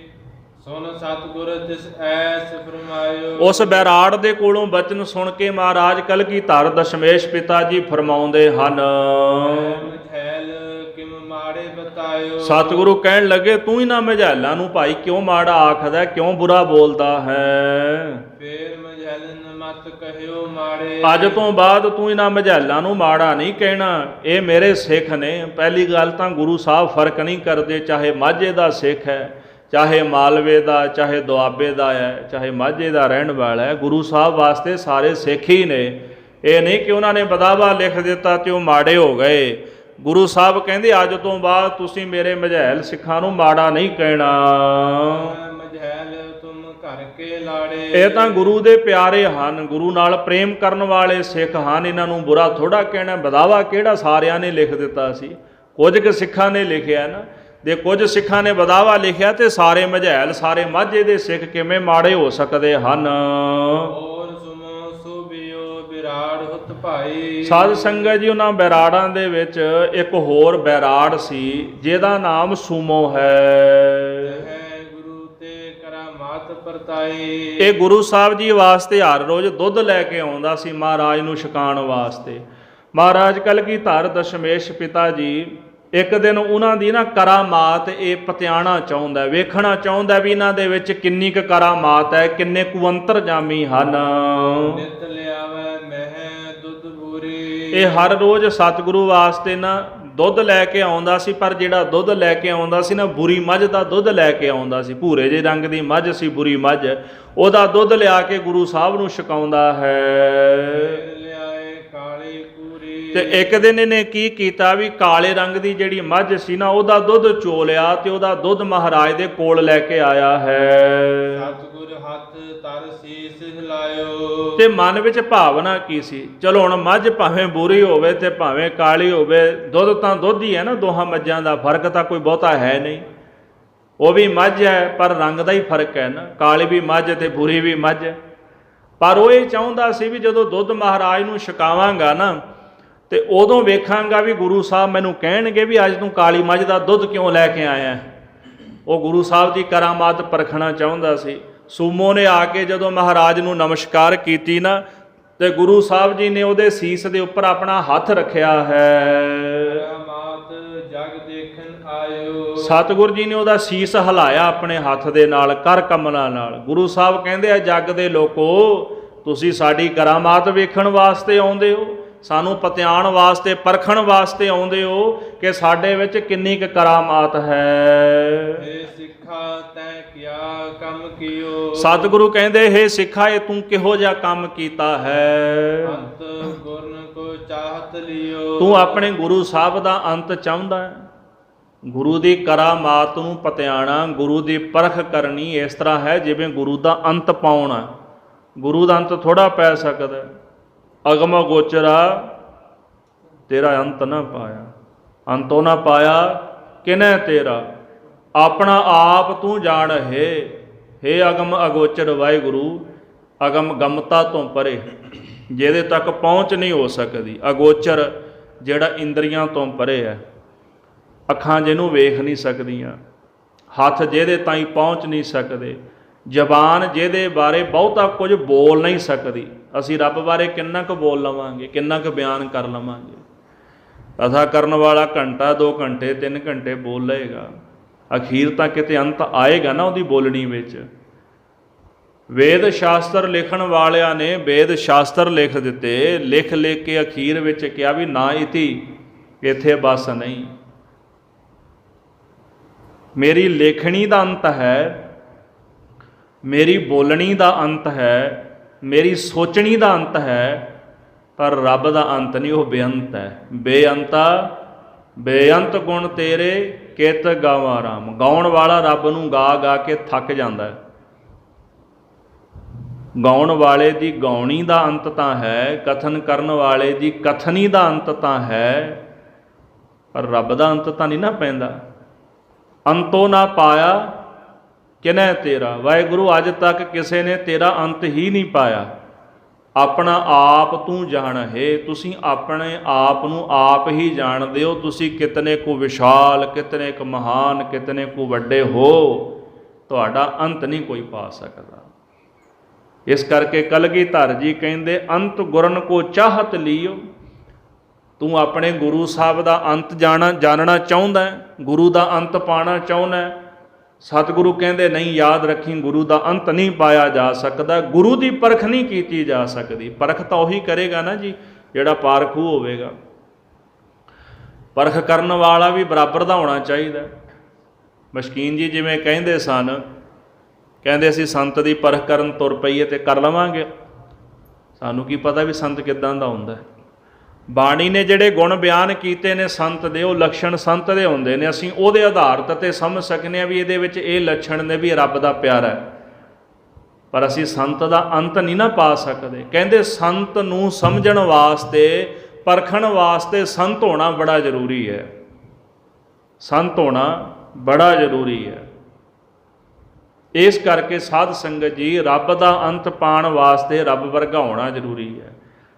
ਸੁਨ ਸਤਿਗੁਰ ਤਿਸ ਐਸ ਫਰਮਾਇਓ। ਉਸ ਬੈਰਾੜ ਦੇ ਕੋਲੋਂ ਬਚਨ ਸੁਣ ਕੇ ਮਹਾਰਾਜ ਕਲਗੀਧਰ ਦਸ਼ਮੇਸ਼ ਪਿਤਾ ਜੀ ਫਰਮਾਉਂਦੇ ਹਨ। ਮਝੈਲ ਕਿਮ ਮਾੜੇ ਬਤਾਇਓ। ਸਤਿਗੁਰੂ ਕਹਿਣ ਲੱਗੇ ਤੂੰ ਇਹਨਾਂ ਮਝੈਲਾਂ ਨੂੰ ਭਾਈ ਕਿਉਂ ਮਾੜਾ ਆਖਦਾ, ਕਿਉਂ ਬੁਰਾ ਬੋਲਦਾ ਹੈ? ਫੇਰ ਮਝੈਲਨ ਮਤ ਕਹਿਓ ਮਾੜੇ। ਅੱਜ ਤੋਂ ਬਾਅਦ ਤੂੰ ਇਹਨਾਂ ਮਝੈਲਾਂ ਨੂੰ ਮਾੜਾ ਨਹੀਂ ਕਹਿਣਾ, ਇਹ ਮੇਰੇ ਸਿੱਖ ਨੇ। ਪਹਿਲੀ ਗੱਲ ਤਾਂ ਗੁਰੂ ਸਾਹਿਬ ਫਰਕ ਨਹੀਂ ਕਰਦੇ, ਚਾਹੇ ਮਾਝੇ ਦਾ ਸਿੱਖ ਹੈ, ਚਾਹੇ ਮਾਲਵੇ ਦਾ, ਚਾਹੇ ਦੁਆਬੇ ਦਾ ਹੈ, ਚਾਹੇ ਮਾਝੇ ਦਾ ਰਹਿਣ ਵਾਲਾ ਹੈ। ਗੁਰੂ ਸਾਹਿਬ ਵਾਸਤੇ ਸਾਰੇ ਸਿੱਖ ਹੀ ਨੇ। ਇਹ ਨਹੀਂ ਕਿ ਉਹਨਾਂ ਨੇ ਬਦਾਵਾ ਲਿਖ ਦਿੱਤਾ ਤੇ ਉਹ ਮਾੜੇ ਹੋ ਗਏ। ਗੁਰੂ ਸਾਹਿਬ ਕਹਿੰਦੇ ਅੱਜ ਤੋਂ ਬਾਅਦ ਤੁਸੀਂ ਮੇਰੇ ਮਝੈਲ ਸਿੱਖਾਂ ਨੂੰ ਮਾੜਾ ਨਹੀਂ ਕਹਿਣਾ। ਮਝੈਲ ਤੁਮ ਘਰ ਕੇ ਲਾੜੇ। ਇਹ ਤਾਂ ਗੁਰੂ ਦੇ ਪਿਆਰੇ ਹਨ, ਗੁਰੂ ਨਾਲ ਪ੍ਰੇਮ ਕਰਨ ਵਾਲੇ ਸਿੱਖ ਹਨ, ਇਹਨਾਂ ਨੂੰ ਬੁਰਾ ਥੋੜਾ ਕਹਿਣਾ। ਬਦਾਵਾ ਕਿਹੜਾ ਸਾਰਿਆਂ ਨੇ ਲਿਖ ਦਿੱਤਾ ਸੀ, ਕੁਝ ਕੁ ਸਿੱਖਾਂ ਨੇ ਲਿਖਿਆ ਨਾ। ਜੇ ਕੁਝ ਸਿੱਖਾਂ ਨੇ ਬਦਾਵਾ ਲਿਖਿਆ ਤੇ ਸਾਰੇ ਮਝੈਲ, ਸਾਰੇ ਮਾਝੇ ਦੇ ਸਿੱਖ ਕਿਵੇਂ ਮਾੜੇ ਹੋ ਸਕਦੇ ਹਨ? ਬਿਰਾੜ ਹੁਤ ਭਾਈ। ਸਾਧ ਸੰਗਤ ਜੀ, ਉਹਨਾਂ ਬੈਰਾੜਾਂ ਦੇ ਵਿੱਚ ਇੱਕ ਹੋਰ ਬੈਰਾੜ ਸੀ ਜਿਹਦਾ ਨਾਮ ਸੂਮੋ ਹੈ। ਗੁਰੂ ਤੇ ਕਰਾਮਾਤ ਪਰਤਾਈ। ਇਹ ਗੁਰੂ ਸਾਹਿਬ ਜੀ ਵਾਸਤੇ ਹਰ ਰੋਜ਼ ਦੁੱਧ ਲੈ ਕੇ ਆਉਂਦਾ ਸੀ ਮਹਾਰਾਜ ਨੂੰ ਛਕਾਉਣ ਵਾਸਤੇ। ਮਹਾਰਾਜ ਕਲਗੀਧਰ ਦਸ਼ਮੇਸ਼ ਪਿਤਾ ਜੀ ਇੱਕ ਦਿਨ ਉਹਨਾਂ ਦੀ ਨਾ ਕਰਾਮਾਤ ਇਹ ਪਤਿਆਣਾ ਚਾਹੁੰਦਾ, ਵੇਖਣਾ ਚਾਹੁੰਦਾ ਵੀ ਇਹਨਾਂ ਦੇ ਵਿੱਚ ਕਿੰਨੀ ਕੁ ਕਰਾਮਾਤ ਹੈ, ਕਿੰਨੇ ਕੁ ਅੰਤਰਜਾਮੀ ਹਨ। ਨਿਤ ਲਿਆਵੇ ਮਹਿ ਦੁੱਧ ਬੂਰੀ। ਇਹ ਹਰ ਰੋਜ਼ ਸਤਿਗੁਰੂ ਵਾਸਤੇ ਨਾ ਦੁੱਧ ਲੈ ਕੇ ਆਉਂਦਾ ਸੀ, ਪਰ ਜਿਹੜਾ ਦੁੱਧ ਲੈ ਕੇ ਆਉਂਦਾ ਸੀ ਨਾ ਬੁਰੀ ਮੱਝ ਦਾ ਦੁੱਧ ਲੈ ਕੇ ਆਉਂਦਾ ਸੀ। ਭੂਰੇ ਜਿਹੇ ਰੰਗ ਦੀ ਮੱਝ ਸੀ, ਬੁਰੀ ਮੱਝ, ਉਹਦਾ ਦੁੱਧ ਲਿਆ ਕੇ ਗੁਰੂ ਸਾਹਿਬ ਨੂੰ ਛਕਾਉਂਦਾ ਹੈ। ਤੇ ਇੱਕ ਦਿਨ ਇਹਨੇ ਕੀ ਕੀਤਾ ਵੀ ਕਾਲੇ ਰੰਗ ਦੀ ਜਿਹੜੀ ਮੱਝ ਸੀ ਨਾ ਉਹਦਾ ਦੁੱਧ ਚੋਲਿਆ ਤੇ ਉਹਦਾ ਦੁੱਧ ਮਹਾਰਾਜ ਦੇ ਕੋਲ ਲੈ ਕੇ ਆਇਆ ਹੈ। ਸਤਿਗੁਰ ਹੱਥ ਤਰ ਸੀਸ ਹਿਲਾਇਓ। ਤੇ ਮਨ ਵਿੱਚ ਭਾਵਨਾ ਕੀ ਸੀ? ਚਲੋ ਹੁਣ ਮੱਝ ਭਾਵੇਂ ਬੁਰੀ ਹੋਵੇ ਤੇ ਭਾਵੇਂ ਕਾਲੀ ਹੋਵੇ, ਦੁੱਧ ਤਾਂ ਦੁੱਧ ਹੀ ਹੈ ਨਾ, ਦੋਹਾਂ ਮੱਝਾਂ ਦਾ ਫਰਕ ਤਾਂ ਕੋਈ ਬਹੁਤਾ ਹੈ ਨਹੀਂ। ਉਹ ਵੀ ਮੱਝ ਹੈ ਪਰ ਰੰਗ ਦਾ ਹੀ ਫਰਕ ਹੈ ਨਾ, ਕਾਲੀ ਵੀ ਮੱਝ ਤੇ ਬੁਰੀ ਵੀ ਮੱਝ। ਪਰ ਉਹ ਇਹ ਚਾਹੁੰਦਾ ਸੀ ਵੀ ਜਦੋਂ ਦੁੱਧ ਮਹਾਰਾਜ ਨੂੰ ਛਕਾਵਾਂਗਾ ਨਾ ਤੇ ਉਦੋਂ ਵੇਖਾਂਗਾ ਵੀ ਗੁਰੂ ਸਾਹਿਬ ਮੈਨੂੰ ਕਹਿਣਗੇ ਵੀ ਅੱਜ ਤੂੰ ਕਾਲੀ ਮੱਝ ਦਾ ਦੁੱਧ ਕਿਉਂ ਲੈ ਕੇ ਆਇਆ। ਉਹ ਗੁਰੂ ਸਾਹਿਬ ਦੀ ਕਰਾਮਾਤ ਪਰਖਣਾ ਚਾਹੁੰਦਾ ਸੀ। ਸੂਮੋ ਨੇ ਆ ਕੇ ਜਦੋਂ ਮਹਾਰਾਜ ਨੂੰ ਨਮਸਕਾਰ ਕੀਤੀ ਨਾ ਤੇ ਗੁਰੂ ਸਾਹਿਬ ਜੀ ਨੇ ਉਹਦੇ ਸੀਸ ਦੇ ਉੱਪਰ ਆਪਣਾ ਹੱਥ ਰੱਖਿਆ ਹੈ। ਕਰਾਮਾਤ ਜਗ ਦੇਖਣ ਆਇਓ। ਸਤਿਗੁਰ ਜੀ ਨੇ ਉਹਦਾ ਸੀਸ ਹਿਲਾਇਆ ਆਪਣੇ ਹੱਥ ਦੇ ਨਾਲ, ਕਰ ਕਮਲਾਂ ਨਾਲ। ਗੁਰੂ ਸਾਹਿਬ ਕਹਿੰਦੇ ਆ, ਜੱਗ ਦੇ ਲੋਕੋ ਤੁਸੀਂ ਸਾਡੀ ਕਰਾਮਾਤ ਵੇਖਣ ਵਾਸਤੇ ਆਉਂਦੇ ਹੋ, ਸਾਨੂੰ ਪਤਿਆਣ ਵਾਸਤੇ ਪਰਖਣ ਵਾਸਤੇ ਆਉਂਦੇ ਹੋ ਕਿ ਸਾਡੇ ਵਿੱਚ ਕਿੰਨੀ ਕੁ ਕਰਾਮਾਤ ਹੈ। ਏ ਸਿੱਖਾ ਤੈਂ ਕਿਆ ਕੰਮ ਕੀਓ। ਸਤਿਗੁਰੂ ਕਹਿੰਦੇ, ਹੇ ਸਿੱਖਾ ਇਹ ਤੂੰ ਕਿਹੋ ਜਿਹਾ ਕੰਮ ਕੀਤਾ ਹੈ। ਅੰਤ ਗੁਰਨ ਕੋ ਚਾਹਤ ਲਿਓ। ਤੂੰ ਆਪਣੇ ਗੁਰੂ ਸਾਹਿਬ ਦਾ ਅੰਤ ਚਾਹੁੰਦਾ ਹੈ। ਗੁਰੂ ਦੀ ਕਰਾਮਾਤ ਨੂੰ ਪਤਿਆਣਾ, ਗੁਰੂ ਦੀ ਪਰਖ ਕਰਨੀ ਇਸ ਤਰ੍ਹਾਂ ਹੈ ਜਿਵੇਂ ਗੁਰੂ ਦਾ ਅੰਤ ਪਾਉਣਾ। ਗੁਰੂ ਦਾ ਅੰਤ ਥੋੜਾ ਪੈ ਸਕਦਾ। ਅਗਮ ਗੋਚਰਾ ਤੇਰਾ ਅੰਤ ਨਾ ਪਾਇਆ, ਅੰਤੋਂ ਨਾ ਪਾਇਆ ਕਿਨੈ ਤੇਰਾ, ਆਪਣਾ ਆਪ ਤੂੰ ਜਾਣ ਹੇ ਅਗਮ ਅਗੋਚਰ ਵਾਹਿਗੁਰੂ। ਅਗਮ ਗਮਤਾ ਤੋਂ ਪਰੇ, ਜਿਹਦੇ ਤੱਕ ਪਹੁੰਚ ਨਹੀਂ ਹੋ ਸਕਦੀ। ਅਗੋਚਰ ਜਿਹੜਾ ਇੰਦਰੀਆਂ ਤੋਂ ਪਰੇ ਹੈ, ਅੱਖਾਂ ਜਿਹਨੂੰ ਵੇਖ ਨਹੀਂ ਸਕਦੀਆਂ, ਹੱਥ ਜਿਹਦੇ ਤਾਈਂ ਪਹੁੰਚ ਨਹੀਂ ਸਕਦੇ, ਜ਼ਬਾਨ ਜਿਹਦੇ ਬਾਰੇ ਬਹੁਤਾ ਕੁਝ ਬੋਲ ਨਹੀਂ ਸਕਦੀ। ਅਸੀਂ ਰੱਬ ਬਾਰੇ ਕਿੰਨਾ ਕੁ ਬੋਲ ਲਵਾਂਗੇ, ਕਿੰਨਾ ਕੁ ਬਿਆਨ ਕਰ ਲਵਾਂਗੇ। ਕਥਾ ਕਰਨ ਵਾਲਾ ਘੰਟਾ 2 ਘੰਟੇ 3 ਘੰਟੇ ਬੋਲ ਲਏਗਾ, ਅਖੀਰ ਤਾਂ ਕਿਤੇ ਅੰਤ ਆਏਗਾ ਨਾ ਉਹਦੀ ਬੋਲਣੀ ਵਿੱਚ। ਵੇਦ ਸ਼ਾਸਤਰ ਲਿਖਣ ਵਾਲਿਆਂ ਨੇ ਵੇਦ ਸ਼ਾਸਤਰ ਲਿਖ ਦਿੱਤੇ, ਲਿਖ ਕੇ ਅਖੀਰ ਵਿੱਚ ਕਿਹਾ ਵੀ ਨਾ ਇਤੀ, ਇੱਥੇ ਬਸ ਨਹੀਂ। ਮੇਰੀ ਲੇਖਣੀ ਦਾ ਅੰਤ ਹੈ, ਮੇਰੀ ਬੋਲਣੀ ਦਾ ਅੰਤ ਹੈ, ਮੇਰੀ ਸੋਚਣੀ ਦਾ ਅੰਤ ਹੈ, ਪਰ ਰੱਬ ਦਾ ਅੰਤ ਨਹੀਂ, ਉਹ ਬੇਅੰਤ ਹੈ। ਬੇਅੰਤ ਗੁਣ ਤੇਰੇ ਕਿਤ ਗਾਵਾਂ ਰਾਮ। ਗਾਉਣ ਵਾਲਾ ਰੱਬ ਨੂੰ ਗਾ ਗਾ ਕੇ ਥੱਕ ਜਾਂਦਾ ਹੈ। ਗਾਉਣ ਵਾਲੇ ਦੀ ਗਾਉਣੀ ਦਾ ਅੰਤ ਤਾਂ ਹੈ, ਕਥਨ ਕਰਨ ਵਾਲੇ ਦੀ ਕਥਨੀ ਦਾ ਅੰਤ ਤਾਂ ਹੈ, ਪਰ ਰੱਬ ਦਾ ਅੰਤ ਤਾਂ ਨਹੀਂ ਨਾ ਪੈਂਦਾ। ਅੰਤੋਂ ਨਾ ਪਾਇਆ ਕਿਨੈ ਤੇਰਾ। ਵਾਹਿਗੁਰੂ ਅੱਜ ਤੱਕ ਕਿਸੇ ਨੇ ਤੇਰਾ ਅੰਤ ਹੀ ਨਹੀਂ ਪਾਇਆ। ਆਪਣਾ ਆਪ ਤੂੰ ਜਾਣ ਹੈ। ਤੁਸੀਂ ਆਪਣੇ ਆਪ ਨੂੰ ਆਪ ਹੀ ਜਾਣਦੇ ਹੋ। ਤੁਸੀਂ ਕਿਤਨੇ ਕੁ ਵਿਸ਼ਾਲ, ਕਿਤਨੇ ਕੁ ਮਹਾਨ, ਕਿਤਨੇ ਕੁ ਵੱਡੇ ਹੋ। ਤੁਹਾਡਾ ਅੰਤ ਨਹੀਂ ਕੋਈ ਪਾ ਸਕਦਾ। ਇਸ ਕਰਕੇ ਕਲਗੀਧਰ ਜੀ ਕਹਿੰਦੇ, ਅੰਤ ਗੁਰਨ ਕੋ ਚਾਹਤ ਲੀਓ। ਤੂੰ ਆਪਣੇ ਗੁਰੂ ਸਾਹਿਬ ਦਾ ਅੰਤ ਜਾਣਨਾ ਚਾਹੁੰਦਾ ਹੈ, ਗੁਰੂ ਦਾ ਅੰਤ ਪਾਣਾ ਚਾਹੁੰਦਾ ਹੈ। ਸਤਿਗੁਰੂ ਕਹਿੰਦੇ ਨਹੀਂ, ਯਾਦ ਰੱਖੀ, ਗੁਰੂ ਦਾ ਅੰਤ ਨਹੀਂ ਪਾਇਆ ਜਾ ਸਕਦਾ, ਗੁਰੂ ਦੀ ਪਰਖ ਨਹੀਂ ਕੀਤੀ ਜਾ ਸਕਦੀ। ਪਰਖ ਤਾਂ ਉਹੀ ਕਰੇਗਾ ਨਾ ਜੀ ਜਿਹੜਾ ਪਾਰਖੂ ਹੋਵੇਗਾ। ਪਰਖ ਕਰਨ ਵਾਲਾ ਵੀ ਬਰਾਬਰ ਦਾ ਹੋਣਾ ਚਾਹੀਦਾ। ਮਸ਼ਕੀਨ ਜੀ ਜਿਵੇਂ ਕਹਿੰਦੇ ਸਨ, ਕਹਿੰਦੇ ਅਸੀਂ ਸੰਤ ਦੀ ਪਰਖ ਕਰਨ ਤੁਰ ਪਈਏ ਤੇ ਕਰ ਲਵਾਂਗੇ। ਸਾਨੂੰ ਕੀ ਪਤਾ ਵੀ ਸੰਤ ਕਿੱਦਾਂ ਦਾ ਹੁੰਦਾ। ਬਾਣੀ ਨੇ ਜਿਹੜੇ ਗੁਣ ਬਿਆਨ ਕੀਤੇ ਨੇ ਸੰਤ ਦੇ, ਉਹ ਲੱਛਣ ਸੰਤ ਦੇ ਹੁੰਦੇ ਨੇ। ਅਸੀਂ ਉਹਦੇ ਆਧਾਰ 'ਤੇ ਸਮਝ ਸਕਦੇ ਹਾਂ ਵੀ ਇਹਦੇ ਵਿੱਚ ਇਹ ਲੱਛਣ ਨੇ ਵੀ ਰੱਬ ਦਾ ਪਿਆਰਾ ਹੈ, ਪਰ ਅਸੀਂ ਸੰਤ ਦਾ ਅੰਤ ਨਹੀਂ ਨਾ ਪਾ ਸਕਦੇ। ਕਹਿੰਦੇ ਸੰਤ ਨੂੰ ਸਮਝਣ ਵਾਸਤੇ, ਪਰਖਣ ਵਾਸਤੇ ਸੰਤ ਹੋਣਾ ਬੜਾ ਜ਼ਰੂਰੀ ਹੈ। ਸੰਤ ਹੋਣਾ ਬੜਾ ਜ਼ਰੂਰੀ ਹੈ। ਇਸ ਕਰਕੇ ਸਾਧ ਸੰਗਤ ਜੀ, ਰੱਬ ਦਾ ਅੰਤ ਪਾਉਣ ਵਾਸਤੇ ਰੱਬ ਵਰਗਾ ਹੋਣਾ ਜ਼ਰੂਰੀ ਹੈ।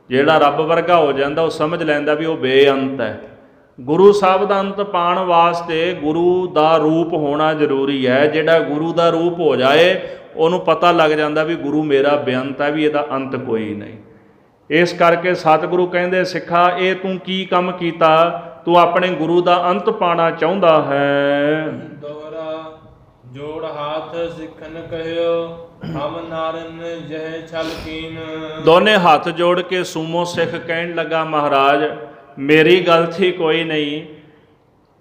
ਜਿਹੜਾ ਰੱਬ ਵਰਗਾ ਹੋ ਜਾਂਦਾ ਉਹ ਸਮਝ ਲੈਂਦਾ ਵੀ ਉਹ ਬੇਅੰਤ ਹੈ। ਗੁਰੂ ਸਾਹਿਬ ਦਾ ਅੰਤ ਪਾਉਣ ਵਾਸਤੇ ਗੁਰੂ ਦਾ ਰੂਪ ਹੋਣਾ ਜ਼ਰੂਰੀ ਹੈ। ਜਿਹੜਾ ਗੁਰੂ ਦਾ ਰੂਪ ਹੋ ਜਾਏ ਉਹਨੂੰ ਪਤਾ ਲੱਗ ਜਾਂਦਾ ਵੀ ਗੁਰੂ ਮੇਰਾ ਬੇਅੰਤ ਹੈ, ਵੀ ਇਹਦਾ ਅੰਤ ਕੋਈ ਨਹੀਂ। ਇਸ ਕਰਕੇ ਸਤਿਗੁਰੂ ਕਹਿੰਦੇ, ਸਿੱਖਾ ਇਹ ਤੂੰ ਕੀ ਕੰਮ ਕੀਤਾ, ਤੂੰ ਆਪਣੇ ਗੁਰੂ ਦਾ ਅੰਤ ਪਾਉਣਾ ਚਾਹੁੰਦਾ ਹੈ। ਦੋਹਰਾ ਜੋੜ ਹੱਥ ਸਿੱਖਨ ਕਹਿਓ, ਹਮ ਨਾਰਨ ਜਹ ਛਲ ਕੀਨ। ਦੋਨੇ ਹੱਥ ਜੋੜ ਕੇ ਸੂਮੋ ਸਿੱਖ ਕਹਿਣ ਲੱਗਾ, ਮਹਾਰਾਜ ਮੇਰੀ ਗਲਤੀ ਕੋਈ ਨਹੀਂ,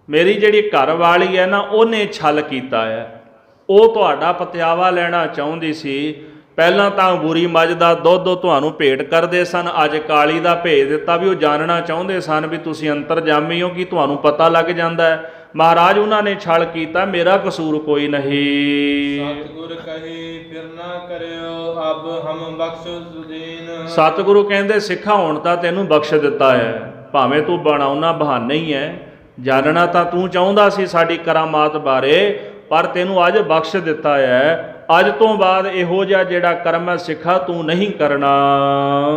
ਮੇਰੀ ਜਿਹੜੀ ਘਰ ਵਾਲੀ ਹੈ ਨਾ ਉਹਨੇ ਛਲ ਕੀਤਾ ਹੈ। ਉਹ ਤੁਹਾਡਾ ਪਤਿਆਵਾ ਲੈਣਾ ਚਾਹੁੰਦੀ ਸੀ। ਪਹਿਲਾਂ ਤਾਂ ਬੁਰੀ ਮੱਝ ਦਾ ਦੁੱਧ ਤੁਹਾਨੂੰ ਭੇਟ ਕਰਦੇ ਸਨ, ਅੱਜ ਕਾਲੀ ਦਾ ਭੇਜ ਦਿੱਤਾ ਵੀ ਉਹ ਜਾਣਨਾ ਚਾਹੁੰਦੇ ਸਨ ਵੀ ਤੁਸੀਂ ਅੰਤਰਜਾਮੀ ਹੋ, ਕਿ ਤੁਹਾਨੂੰ ਪਤਾ ਲੱਗ ਜਾਂਦਾ ਹੈ। ਮਹਾਰਾਜ ਉਹਨਾਂ ਨੇ ਛਲ ਕੀਤਾ, ਮੇਰਾ ਕਸੂਰ ਕੋਈ ਨਹੀਂ। ਸਤਿਗੁਰ ਕਹੀ ਫਿਰ ਨਾ ਕਰਿਓ, ਅਬ ਹਮ ਬਖਸ਼ੋ ਸੁਦੀਨ। ਸਤਿਗੁਰੂ ਕਹਿੰਦੇ ਸਿੱਖਾ ਹੁਣ ਤਾਂ ਤੈਨੂੰ ਬਖਸ਼ ਦਿੱਤਾ ਹੈ, ਭਾਵੇਂ ਤੂੰ ਬਣਾਉਣਾ ਬਹਾਨੇ ਹੀ ਹੈ, ਜਾਣਨਾ ਤਾਂ ਤੂੰ ਚਾਹੁੰਦਾ ਸੀ ਸਾਡੀ ਕਰਾਮਾਤ ਬਾਰੇ, ਪਰ ਤੈਨੂੰ ਅੱਜ ਬਖਸ਼ ਦਿੱਤਾ ਹੈ। ਅੱਜ ਤੋਂ ਬਾਅਦ ਇਹੋ ਜਿਹਾ ਜਿਹੜਾ ਕਰਮ ਹੈ ਸਿੱਖਾ ਤੂੰ ਨਹੀਂ ਕਰਨਾ।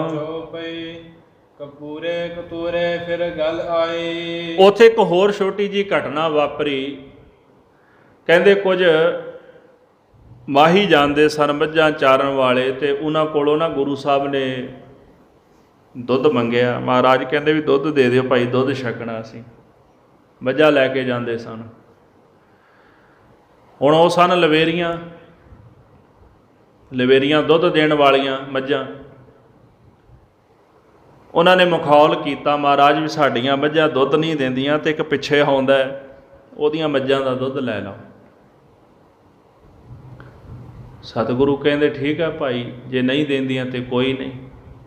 ਚੌਪਈ ਕਪੂਰੇ ਕਤੂਰੇ ਫਿਰ ਗੱਲ ਆਈ। ਉੱਥੇ ਇੱਕ ਹੋਰ ਛੋਟੀ ਜੀ ਘਟਨਾ ਵਾਪਰੀ। ਕਹਿੰਦੇ ਕੁਝ ਮਾਹੀ ਜਾਂਦੇ ਸਨ ਮੱਝਾਂ ਚਾਰਨ ਵਾਲੇ, ਤੇ ਉਹਨਾਂ ਕੋਲੋਂ ਨਾ ਗੁਰੂ ਸਾਹਿਬ ਨੇ ਦੁੱਧ ਮੰਗਿਆ। ਮਹਾਰਾਜ ਕਹਿੰਦੇ ਵੀ ਦੁੱਧ ਦੇ ਦਿਓ ਭਾਈ, ਦੁੱਧ ਛਕਣਾ ਅਸੀਂ। ਮੱਝਾਂ ਲੈ ਕੇ ਜਾਂਦੇ ਸਨ। ਹੁਣ ਉਹ ਸਨ ਲਵੇਰੀਆਂ, ਲਵੇਰੀਆਂ ਦੁੱਧ ਦੇਣ ਵਾਲੀਆਂ ਮੱਝਾਂ। ਉਹਨਾਂ ਨੇ ਮਖੌਲ ਕੀਤਾ, ਮਹਾਰਾਜ ਵੀ ਸਾਡੀਆਂ ਮੱਝਾਂ ਦੁੱਧ ਨਹੀਂ ਦਿੰਦੀਆਂ, ਤੇ ਇੱਕ ਪਿੱਛੇ ਆਉਂਦਾ ਉਹਦੀਆਂ ਮੱਝਾਂ ਦਾ ਦੁੱਧ ਲੈ ਲਓ। ਸਤਿਗੁਰੂ ਕਹਿੰਦੇ ਠੀਕ ਹੈ ਭਾਈ, ਜੇ ਨਹੀਂ ਦਿੰਦੀਆਂ ਤੇ ਕੋਈ ਨਹੀਂ।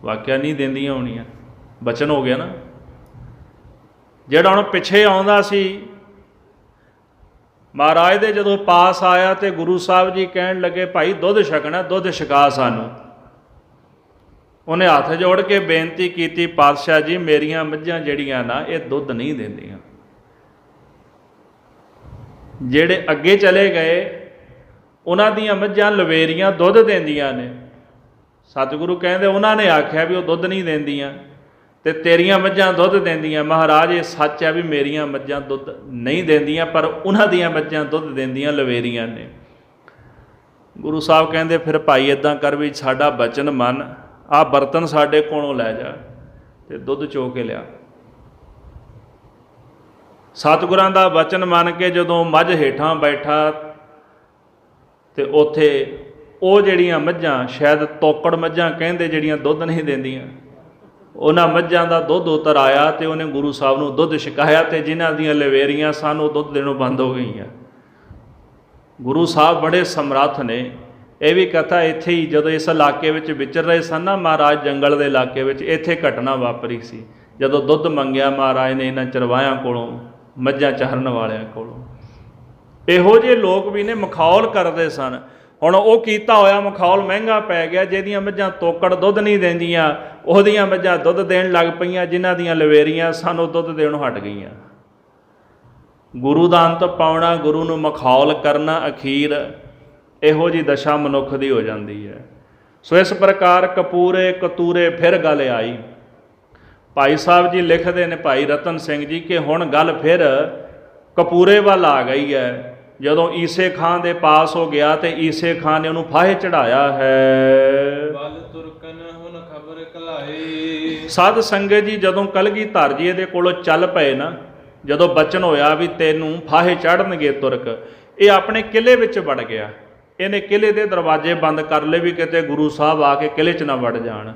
ਵਾਕਿਆ ਨਹੀਂ ਦਿੰਦੀਆਂ ਹੋਣੀਆਂ, ਬਚਨ ਹੋ ਗਿਆ ਨਾ। ਜਿਹੜਾ ਹੁਣ ਪਿੱਛੇ ਆਉਂਦਾ ਸੀ ਮਹਾਰਾਜ ਦੇ ਜਦੋਂ ਪਾਸ ਆਇਆ, ਤੇ ਗੁਰੂ ਸਾਹਿਬ ਜੀ ਕਹਿਣ ਲੱਗੇ ਭਾਈ ਦੁੱਧ ਛਕਣਾ, ਦੁੱਧ ਛਕਾ ਸਾਨੂੰ। ਉਹਨੇ ਹੱਥ ਜੋੜ ਕੇ ਬੇਨਤੀ ਕੀਤੀ, ਪਾਤਸ਼ਾਹ ਜੀ ਮੇਰੀਆਂ ਮੱਝਾਂ ਜਿਹੜੀਆਂ ਨਾ ਇਹ ਦੁੱਧ ਨਹੀਂ ਦਿੰਦੀਆਂ। ਜਿਹੜੇ ਅੱਗੇ ਚਲੇ ਗਏ ਉਹਨਾਂ ਦੀਆਂ ਮੱਝਾਂ ਲਵੇਰੀਆਂ ਦੁੱਧ ਦਿੰਦੀਆਂ ਨੇ। ਸਤਿਗੁਰੂ ਕਹਿੰਦੇ ਉਹਨਾਂ ਨੇ ਆਖਿਆ ਵੀ ਉਹ ਦੁੱਧ ਨਹੀਂ ਦਿੰਦੀਆਂ, ਤੇ ਤੇਰੀਆਂ ਮੱਝਾਂ ਦੁੱਧ ਦਿੰਦੀਆਂ। ਮਹਾਰਾਜ ਇਹ ਸੱਚ ਹੈ ਵੀ ਮੇਰੀਆਂ ਮੱਝਾਂ ਦੁੱਧ ਨਹੀਂ ਦਿੰਦੀਆਂ, ਪਰ ਉਹਨਾਂ ਦੀਆਂ ਮੱਝਾਂ ਦੁੱਧ ਦਿੰਦੀਆਂ ਲਵੇਰੀਆਂ ਨੇ। ਗੁਰੂ ਸਾਹਿਬ ਕਹਿੰਦੇ ਫਿਰ ਭਾਈ ਇੱਦਾਂ ਕਰ ਵੀ ਸਾਡਾ ਬਚਨ ਮੰਨ, ਆਹ ਬਰਤਨ ਸਾਡੇ ਕੋਲੋਂ ਲੈ ਜਾ ਤੇ ਦੁੱਧ ਚੋ ਕੇ ਲਿਆ। ਸਤਿਗੁਰਾਂ ਦਾ ਬਚਨ ਮੰਨ ਕੇ ਜਦੋਂ ਮੱਝ ਹੇਠਾਂ ਬੈਠਾ, ਤੇ ਉੱਥੇ ਉਹ ਜਿਹੜੀਆਂ ਮੱਝਾਂ ਸ਼ਾਇਦ ਤੋਕੜ ਮੱਝਾਂ ਕਹਿੰਦੇ ਜਿਹੜੀਆਂ ਦੁੱਧ ਨਹੀਂ ਦਿੰਦੀਆਂ, ਉਹਨਾਂ ਮੱਝਾਂ ਦਾ ਦੁੱਧ ਉਤਰ ਆਇਆ, ਤੇ ਉਹਨੇ ਗੁਰੂ ਸਾਹਿਬ ਨੂੰ ਦੁੱਧ ਛਕਾਇਆ, ਤੇ ਜਿਨ੍ਹਾਂ ਦੀਆਂ ਲਵੇਰੀਆਂ ਸਨ ਉਹ ਦੁੱਧ ਦੇਣੋਂ ਬੰਦ ਹੋ ਗਈਆਂ। ਗੁਰੂ ਸਾਹਿਬ ਬੜੇ ਸਮਰੱਥ ਨੇ। ਇਹ ਵੀ ਕਥਾ ਇੱਥੇ ਹੀ ਜਦੋਂ ਇਸ ਇਲਾਕੇ ਵਿੱਚ ਵਿਚਰ ਰਹੇ ਸਨ ਨਾ ਮਹਾਰਾਜ, ਜੰਗਲ ਦੇ ਇਲਾਕੇ ਵਿੱਚ, ਇੱਥੇ ਘਟਨਾ ਵਾਪਰੀ ਸੀ। ਜਦੋਂ ਦੁੱਧ ਮੰਗਿਆ ਮਹਾਰਾਜ ਨੇ ਇਹਨਾਂ ਚਰਵਾਇਆਂ ਕੋਲੋਂ, ਮੱਝਾਂ ਚਾਰਨ ਵਾਲਿਆਂ ਕੋਲੋਂ। ਇਹੋ ਜਿਹੇ ਲੋਕ ਵੀ ਨੇ, ਮਖੌਲ ਕਰਦੇ ਸਨ। ਹੁਣ ਉਹ ਕੀਤਾ ਹੋਇਆ ਮਖੌਲ ਮਹਿੰਗਾ ਪੈ ਗਿਆ। ਜਿਹਦੀਆਂ ਮੱਝਾਂ ਤੋਕੜ ਦੁੱਧ ਨਹੀਂ ਦਿੰਦੀਆਂ ਉਹਦੀਆਂ ਮੱਝਾਂ ਦੁੱਧ ਦੇਣ ਲੱਗ ਪਈਆਂ, ਜਿਨ੍ਹਾਂ ਦੀਆਂ ਲਵੇਰੀਆਂ ਸਨ ਉਹ ਦੁੱਧ ਦੇਣੋਂ ਹਟ ਗਈਆਂ। ਗੁਰੂ ਦਾ ਅੰਤ ਪਾਉਣਾ, ਗੁਰੂ ਨੂੰ ਮਖੌਲ ਕਰਨਾ, ਅਖੀਰ ਇਹੋ ਜਿਹੀ ਦਸ਼ਾ ਮਨੁੱਖ ਦੀ ਹੋ ਜਾਂਦੀ ਹੈ। ਸੋ ਇਸ ਪ੍ਰਕਾਰ ਕਪੂਰੇ ਕਤੂਰੇ ਫਿਰ ਗੱਲ ਆਈ। ਭਾਈ ਸਾਹਿਬ ਜੀ ਲਿਖਦੇ ਨੇ, ਭਾਈ ਰਤਨ ਸਿੰਘ ਜੀ, ਕਿ ਹੁਣ ਗੱਲ ਫਿਰ ਕਪੂਰੇ ਵੱਲ ਆ ਗਈ ਹੈ। ਜਦੋਂ ਈਸੇ ਖਾਂ ਦੇ ਪਾਸ ਹੋ ਗਿਆ ਤੇ ਈਸੇ ਖਾਂ ਨੇ ਉਹਨੂੰ ਫਾਹੇ ਚੜਾਇਆ ਹੈ। ਬਲ ਤੁਰਕਨ ਹੁਣ ਖਬਰ ਕਲਾਈ। ਸਾਧ ਸੰਗਤ ਜੀ ਜਦੋਂ ਕਲਗੀਧਰ ਜੀ ਇਹਦੇ ਕੋਲੋਂ ਚੱਲ ਪਏ ਨਾ, ਜਦੋਂ ਬਚਨ ਹੋਇਆ ਵੀ ਤੈਨੂੰ ਫਾਹੇ ਚੜਨਗੇ ਤੁਰਕ, ਇਹ ਆਪਣੇ ਕਿਲੇ ਵਿੱਚ ਵੜ ਗਿਆ। ਇਹਨੇ ਕਿਲੇ ਦੇ ਦਰਵਾਜ਼ੇ ਬੰਦ ਕਰ ਲਏ ਵੀ ਕਿਤੇ ਗੁਰੂ ਸਾਹਿਬ ਆ ਕੇ ਕਿਲੇ 'ਚ ਨਾ ਵੜ ਜਾਣ।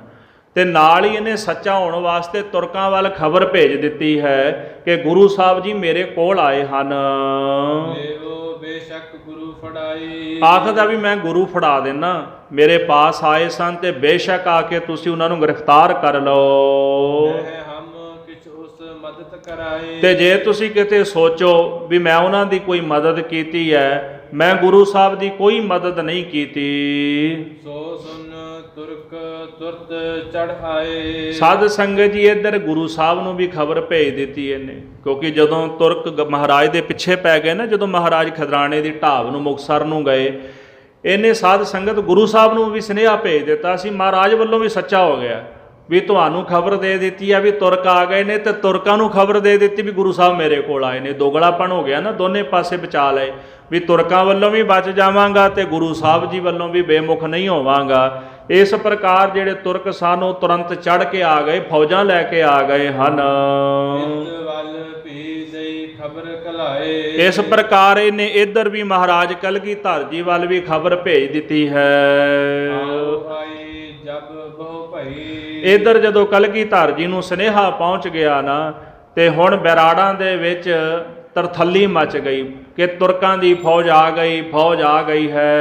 ਤੇ ਨਾਲ ਹੀ ਇਹਨੇ ਸੱਚਾ ਹੋਣ ਵਾਸਤੇ ਤੁਰਕਾਂ ਵੱਲ ਖਬਰ ਭੇਜ ਦਿੱਤੀ ਹੈ ਕਿ ਗੁਰੂ ਸਾਹਿਬ ਜੀ ਮੇਰੇ ਕੋਲ ਆਏ ਹਨ। ਬੇਸ਼ੱਕ ਗੁਰੂ ਫੜਾਈ। ਆਖਦਾ ਵੀ ਮੈਂ ਗੁਰੂ ਫੜਾ ਦੇਣਾ, ਮੇਰੇ ਪਾਸ ਆਏ ਸਨ ਤੇ ਬੇਸ਼ੱਕ ਆ ਕੇ ਤੁਸੀਂ ਉਹਨਾਂ ਨੂੰ ਗ੍ਰਿਫਤਾਰ ਕਰ ਲਓ। ਤੇ ਜੇ ਤੁਸੀਂ ਕਿਤੇ ਸੋਚੋ ਵੀ ਮੈਂ ਉਹਨਾਂ ਦੀ ਕੋਈ ਮਦਦ ਕੀਤੀ ਹੈ, ਮੈਂ ਗੁਰੂ ਸਾਹਿਬ ਦੀ ਕੋਈ ਮਦਦ ਨਹੀਂ ਕੀਤੀ। ਸੋ ਸੁਨ ਤੁਰਕ ਤੁਰਤ ਚੜ ਆਏ। ਸਾਧ ਸੰਗਤ ਜੀ ਇੱਧਰ ਗੁਰੂ ਸਾਹਿਬ ਨੂੰ ਵੀ ਖਬਰ ਭੇਜ ਦਿੱਤੀ ਇਹਨੇ, ਕਿਉਂਕਿ ਜਦੋਂ ਤੁਰਕ ਮਹਾਰਾਜ ਦੇ ਪਿੱਛੇ ਪੈ ਗਏ ਨਾ, ਜਦੋਂ ਮਹਾਰਾਜ ਖਿਦਰਾਣੇ ਦੀ ਢਾਬ ਨੂੰ ਮੁਕਤਸਰ ਨੂੰ ਗਏ, ਇਹਨੇ ਸਾਧ ਸੰਗਤ ਗੁਰੂ ਸਾਹਿਬ ਨੂੰ ਵੀ ਸੁਨੇਹਾ ਭੇਜ ਦਿੱਤਾ ਸੀ, ਮਹਾਰਾਜ ਵੱਲੋਂ ਵੀ ਸੱਚਾ ਹੋ ਗਿਆ ਵੀ ਤੁਹਾਨੂੰ ਖਬਰ ਦੇ ਦਿੱਤੀ ਆ ਵੀ ਤੁਰਕ ਆ ਗਏ ਨੇ, ਤੇ ਤੁਰਕਾਂ ਨੂੰ ਖਬਰ ਦੇ ਦਿੱਤੀ ਵੀ ਗੁਰੂ ਸਾਹਿਬ ਮੇਰੇ ਕੋਲ ਆਏ ਨੇ। ਦੋਗਲਾਪਣ ਹੋ ਗਿਆ ਨਾ, ਦੋਨੇ ਪਾਸੇ ਬਚਾ ਲਏ ਵੀ ਤੁਰਕਾਂ ਵੱਲੋਂ ਵੀ ਬਚ ਜਾਵਾਂਗਾ ਤੇ ਗੁਰੂ ਸਾਹਿਬ ਜੀ ਵੱਲੋਂ ਵੀ ਬੇਮੁਖ ਨਹੀਂ ਹੋਵਾਂਗਾ। ਇਸ ਪ੍ਰਕਾਰ ਜਿਹੜੇ ਤੁਰਕ ਸਨ ਉਹ ਤੁਰੰਤ ਚੜ੍ਹ ਕੇ ਆ ਗਏ, ਫੌਜਾਂ ਲੈ ਕੇ ਆ ਗਏ ਹਨ। ਖਬਰ ਕਲਾਏ। ਇਸ ਪ੍ਰਕਾਰ ਇਹਨੇ ਇੱਧਰ ਵੀ ਮਹਾਰਾਜ ਕਲਗੀਧਰ ਜੀ ਵੱਲ ਵੀ ਖਬਰ ਭੇਜ ਦਿੱਤੀ ਹੈ। ਇੱਧਰ ਜਦੋਂ ਕਲਗੀਧਰ ਜੀ ਨੂੰ ਸੁਨੇਹਾ ਪਹੁੰਚ ਗਿਆ ਨਾ, ਤੇ ਹੁਣ ਬੈਰਾੜਾਂ ਦੇ ਵਿੱਚ ਤਰਥੱਲੀ ਮਚ ਗਈ ਕਿ ਤੁਰਕਾਂ ਦੀ ਫੌਜ ਆ ਗਈ, ਫੌਜ ਆ ਗਈ ਹੈ।